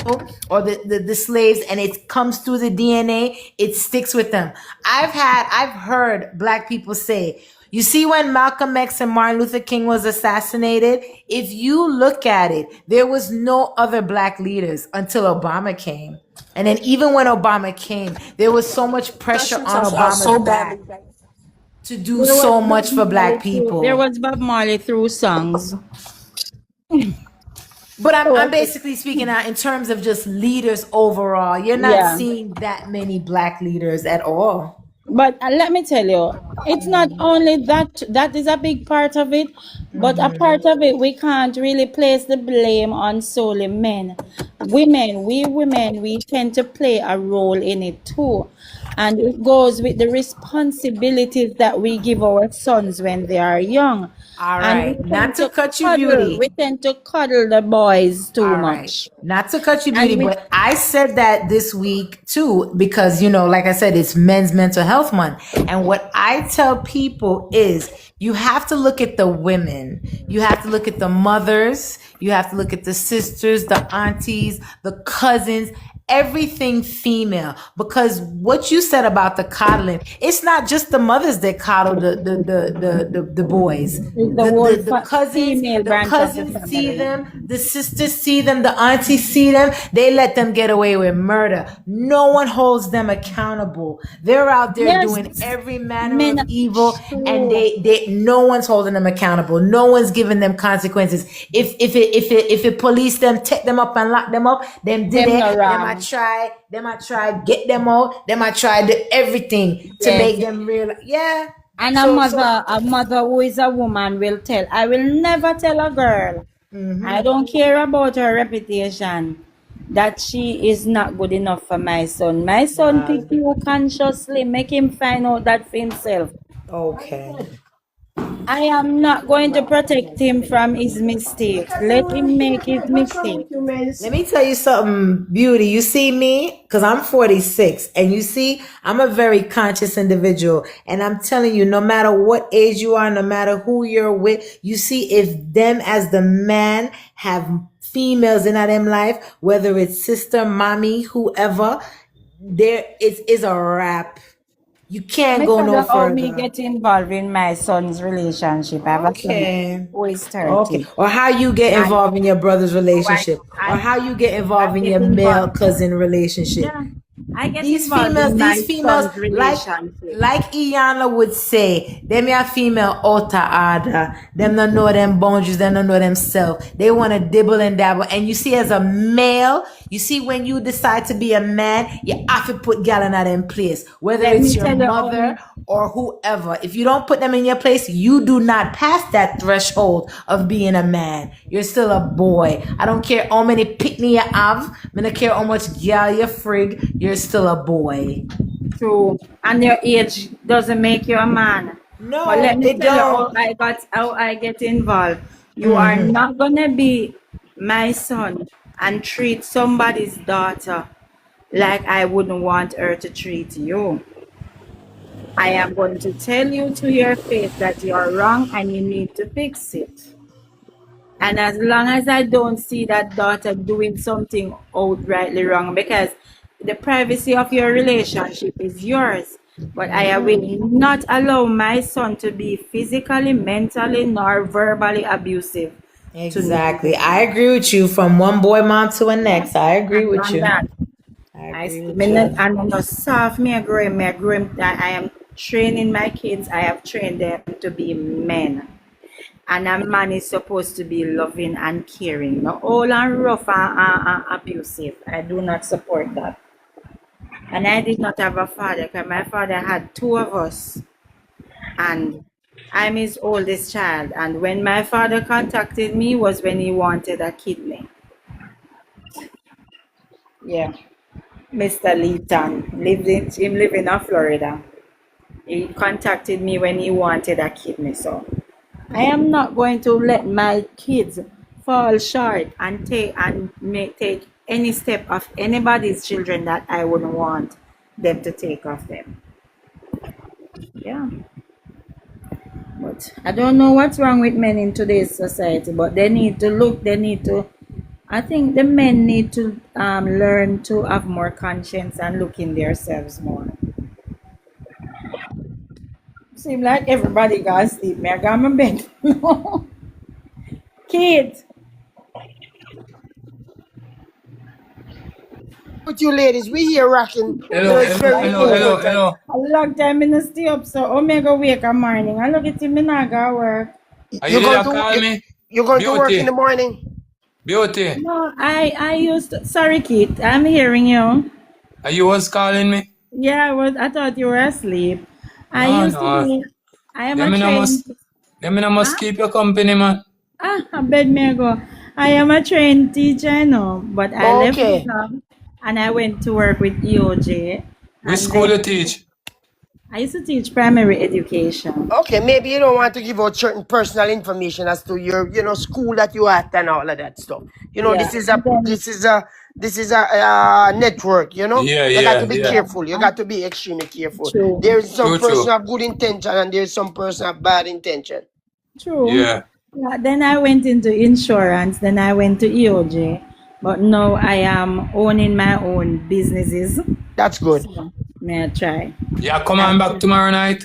or the slaves, and it comes through the DNA, it sticks with them. I've heard black people say, you see, when Malcolm X and Martin Luther King was assassinated, if you look at it, there was no other black leaders until Obama came. And then even when Obama came, there was so much pressure on Obama's back to do so much for black people. There was Bob Marley through songs. But I'm basically speaking out in terms of just leaders overall. You're not seeing that many black leaders at all. But let me tell you, it's not only that is a big part of it, but a part of it, we can't really place the blame on solely men. Women, we tend to play a role in it too. And it goes with the responsibilities that we give our sons when they are young. All And right. Not to cut you, Beauty. we tend to cuddle the boys too All right. much. Not to cut you, And Beauty, we, but I said that this week too, because, like I said, it's Men's Mental Health Month. And what I tell people is you have to look at the women. You have to look at the mothers. You have to look at the sisters, the aunties, the cousins, everything female. Because what you said about the coddling, it's not just the mothers that coddle the boys. The cousins see them, the sisters see them, the aunties see them. They let them get away with murder. No one holds them accountable. They're out there doing every manner of evil, and they no one's holding them accountable. No one's giving them consequences. If it police them, take them up and lock them up, them did it. Them I try get them out. Them I try do everything to make them realize. Yeah. And a mother who is a woman will tell. I will never tell a girl. I don't care about her reputation, that she is not good enough for my son. My son pick you consciously, make him find out that for himself. Okay. I am not going to protect him from his mistakes. Let him make his mistake. Let me tell you something, Beauty. You see me, because I'm 46, and you see, I'm a very conscious individual. And I'm telling you, no matter what age you are, no matter who you're with, you see, if them as the man have females in them life, whether it's sister, mommy, whoever, there is a wrap. You can't go no further. Me get involved in my son's relationship. I have a son who is 30. Okay. Or how you get involved in your brother's relationship. Or how you get involved in your male cousin relationship. Yeah. I get These involved in females, son's relationship. like Iyanla would say, them are female outer order. Them don't know them boundaries, them don't know themselves. They want to dibble and dabble. And you see, as a male, you see, when you decide to be a man, you have to put gal in them place. Whether it's your mother or whoever. If you don't put them in your place, you do not pass that threshold of being a man. You're still a boy. I don't care how many pickney you have. I don't care how much gal you frig. You're still a boy. True. And your age doesn't make you a man. No, But let me they tell don't. you how I get involved. You are not gonna be my son and treat somebody's daughter like I wouldn't want her to treat you. I am going to tell you to your face that you are wrong and you need to fix it. And as long as I don't see that daughter doing something outrightly wrong, because the privacy of your relationship is yours, but I will not allow my son to be physically, mentally, nor verbally abusive. Exactly. I agree with you from one boy mom to the next. I agree with you. I am training my kids. I have trained them to be men. And a man is supposed to be loving and caring, not all and rough and abusive. I do not support that. And I did not have a father because my father had two of us. And I'm his oldest child. And when my father contacted me was when he wanted a kidney. Yeah. Mr. Leeton living in Florida. He contacted me when he wanted a kidney. So I am not going to let my kids fall short and take any step of anybody's children that I wouldn't want them to take of them. Yeah. But I don't know what's wrong with men in today's society, but they need to I think the men need to learn to have more conscience and look in themselves more. Seem like everybody got sleep. Me, I got my bed. Kids. With you ladies, we here rocking. Hello, It's very important. hello. A long time in the stay up, so Omega wake a morning. I look at him, me not go work. Are You're you going there call to me? you're going to work in the Beauty. morning. Beauty. No, I used to, sorry, Kit, I'm hearing you. Are you was calling me? Yeah, I thought you were asleep. I No, used to no. be, I am Yeah, a me no must, trained, yeah, me no must keep your company, man. I bet me I go. I am a trained teacher, I know, but I left the Okay. job and I went to work with EOJ. Which And school you then teach? I used to teach primary education. Okay, maybe you don't want to give out certain personal information as to your, school that you at and all of that stuff. Yeah, This is and then, this is a network. Yeah, You got to yeah, be yeah. careful. You got to be extremely careful. true, There is some True, person true. have good intention and there is some person have bad intention. true. Yeah. Yeah, then I went into insurance, then I went to EOJ, but now I am owning my own businesses. That's good. So, may I try? Yeah, come on back tomorrow night.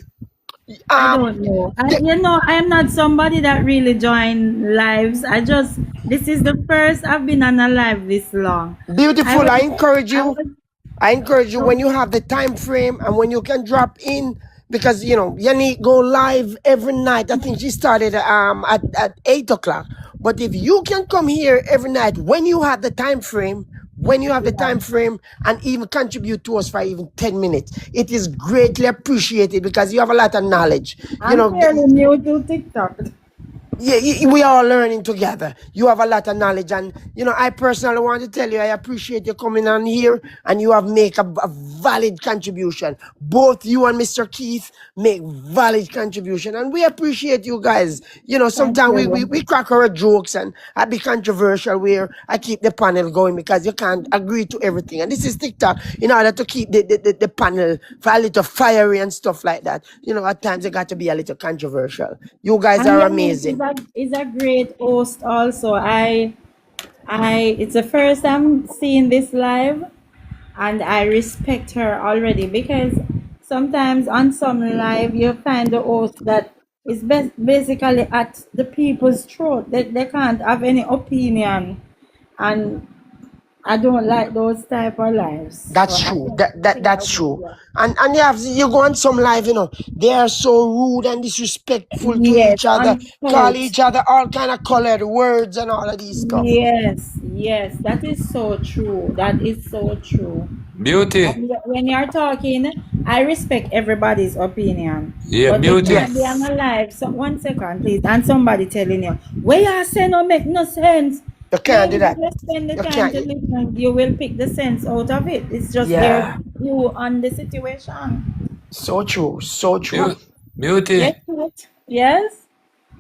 I Um, don't know. the- I am not somebody that really join lives. This is the first I've been on a live this long. I beautiful. was, I encourage I you. was, I encourage you when you have the time frame and when you can drop in because Yannick go live every night. I think she started at 8 o'clock. But if you can come here every night when you have the time frame, and even contribute to us for even 10 minutes, it is greatly appreciated because you have a lot of knowledge. I'm fairly new to TikTok. Yeah, we are all learning together. You have a lot of knowledge, and I personally want to tell you, I appreciate you coming on here, and you have make a valid contribution. Both you and Mr. Keith make valid contribution, and we appreciate you guys. Thank Sometimes you. we crack our jokes, and I be controversial where I keep the panel going because you can't agree to everything, and this is TikTok in order to keep the panel for a little fiery and stuff like that. At times you got to be a little controversial. You guys And are Yannick amazing. is a great host also. It's the first I'm seeing this live, and I respect her already because sometimes on some live you find the host that is basically at the people's throat. They can't have any opinion, and I don't like those type of lives. That's So I true. think That's true. And you go on some live, they are so rude and disrespectful to yes, each other, call uncut. each other all kind of colored words and all of these stuff. Yes, that is so true. That is so true. Beauty. And when you're talking, I respect everybody's opinion. Yeah, But if beauty. you be on a live, so 1 second, please, and somebody telling you, where you say no make no sense. You can't do Maybe that. just spend the You time can't. to listen. You will pick the sense out of it. It's just their Yeah. view on the situation. So true. So true. Beauty. Yes, Kate? Yes?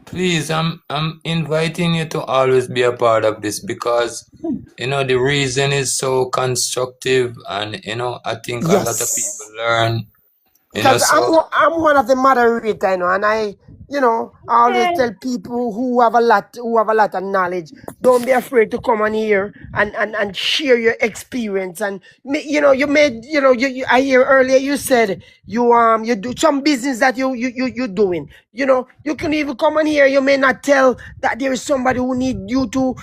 Please, I'm inviting you to always be a part of this because the reason is so constructive and I think a lot of Yes. people learn. Because So I'm one of the moderators, and I always Yes. tell people who have a lot of knowledge, don't be afraid to come on here and share your experience. And you made I hear earlier you said you do some business that you doing. You can even come on here. You may not tell that there is somebody who need you to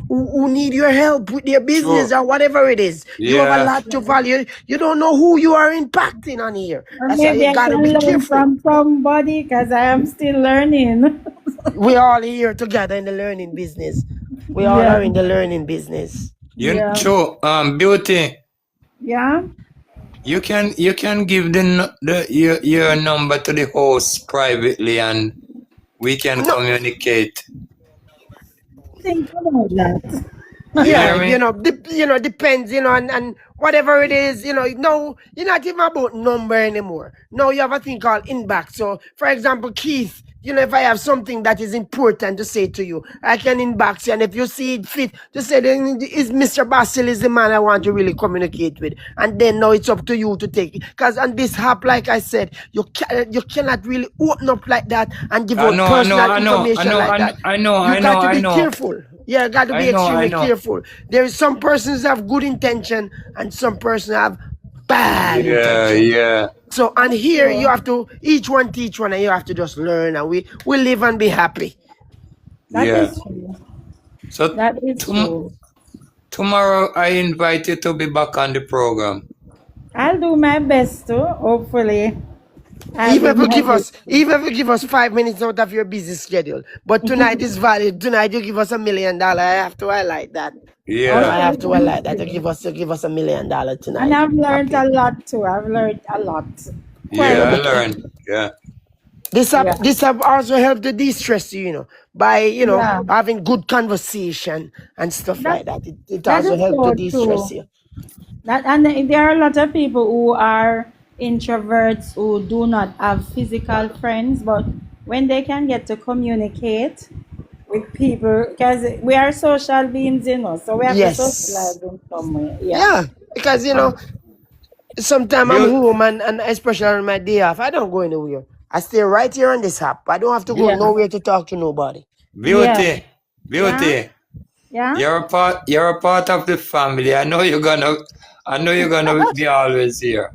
who need your help with their business true. or whatever it is. You have a Yeah. lot to value. You don't know who you are impacting on here. Or That's why maybe you I gotta can be learn careful. from somebody because I am still learning. We all here together in the learning business. We all Yeah. are in the learning business. You Yeah. true. Beauty. Yeah. You can give your number to the host privately, and we can No, communicate. Think about that. You yeah, hear me? depends, and whatever it is, no, you're not even about number anymore. No, you have a thing called inbox. So, for example, Keith, if I have something that is important to say to you, I can inbox you, and if you see it fit to say, then is Mr. Basil is the man I want to really communicate with, and then now it's up to you to take it. Because on this app, like I said, you cannot really open up like that and give I out know, personal information like that. I know, You got to I be know. careful. Yeah, got to be I know, I extremely know. careful. There is some persons have good intention and some persons have bad Yeah, intention. yeah, So and here you have to each one teach one, and you have to just learn, and we live and be happy. That yeah. is true. So That is true. tomorrow I invite you to be back on the program. I'll do my best to. Hopefully, I'll Even do if you my best. give us 5 minutes out of your busy schedule. But tonight is valid. Tonight you give us $1 million. I have to highlight that. Yeah, I have to Okay. highlight that. You give us $1 million And tonight. I've learned Happy. a lot too. I've learned a lot. yeah. I Quite. learned. Yeah, This Yeah. app also helped to de-stress you, by Yeah. having good conversation and stuff That like that. It that also is helped to so de-stress true. you. And there are a lot of people who are introverts who do not have physical friends, but when they can get to communicate with people, because we are social beings, so we have to Yes. socialize in some way. Yeah. Yeah, because sometimes I'm home and especially on my day off, I don't go anywhere. I stay right here on this app. I don't have to go Yeah. nowhere to talk to nobody. Beauty, Yeah. beauty. Yeah. You're a part of the family. I know you're gonna be always here.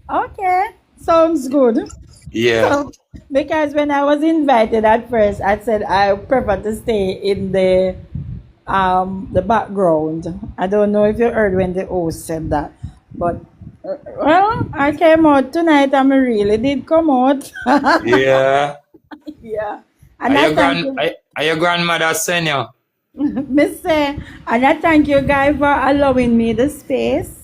Okay. Sounds good. Yeah, So, because when I was invited at first, I said I prefer to stay in the background. I don't know if you heard when the host said that, but well, I came out tonight and I really did come out. yeah. Yeah, and I thank you, Are your grandmother send you? Miss say, and I thank you guys for allowing me the space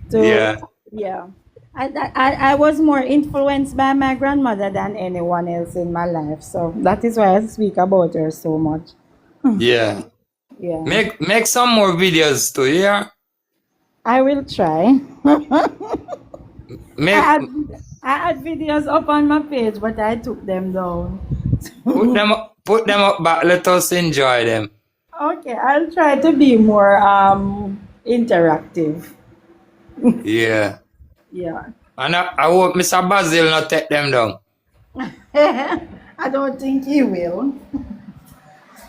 to. Yeah. Yeah. I was more influenced by my grandmother than anyone else in my life, so that is why I speak about her so much. Yeah. Yeah, Make some more videos too, yeah? I will try. Make I had videos up on my page, but I took them down. put them up back, let us enjoy them. Okay, I'll try to be more interactive. Yeah. Yeah. And I hope Mr. Basil not take them down. I don't think he will.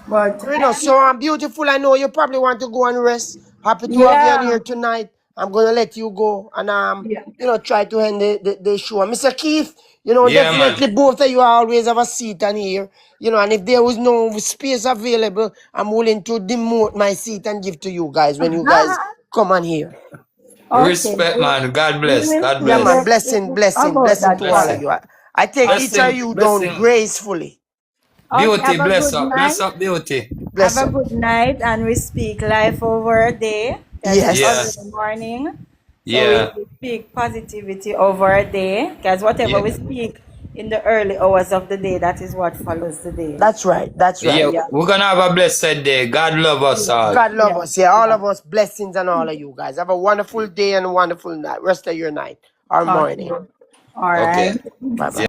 But So I'm beautiful. I know you probably want to go and rest. Happy to have you yeah, on here tonight. I'm gonna let you go and yeah. try to end the show. Mr. Keith, Yeah, man. definitely both of you always have a seat on here. And if there was no space available, I'm willing to demote my seat and give to you guys when you guys come on here. Okay. Respect, man. God bless. will- God Yeah, bless. man. Yes, Blessing about that to all of one. you. I take each of Blessing, you down blessing. gracefully. Okay, Beauty, have a bless good up. Bless night. up, beauty. Bless Have a up. good night, and we speak life over a day. 'Cause Yes. it's Yeah. already morning. So Yeah. we speak positivity over a day, because whatever Yeah. we speak in the early hours of the day, that is what follows the day. That's right. That's right. Yeah. Yeah. We're gonna have a blessed day. God love us all. God love Yeah. us. Yeah, all of us. Blessings and all of you guys. Have a wonderful day and a wonderful night. Rest of your night or Okay. morning. All Okay. right. Bye bye. Yeah.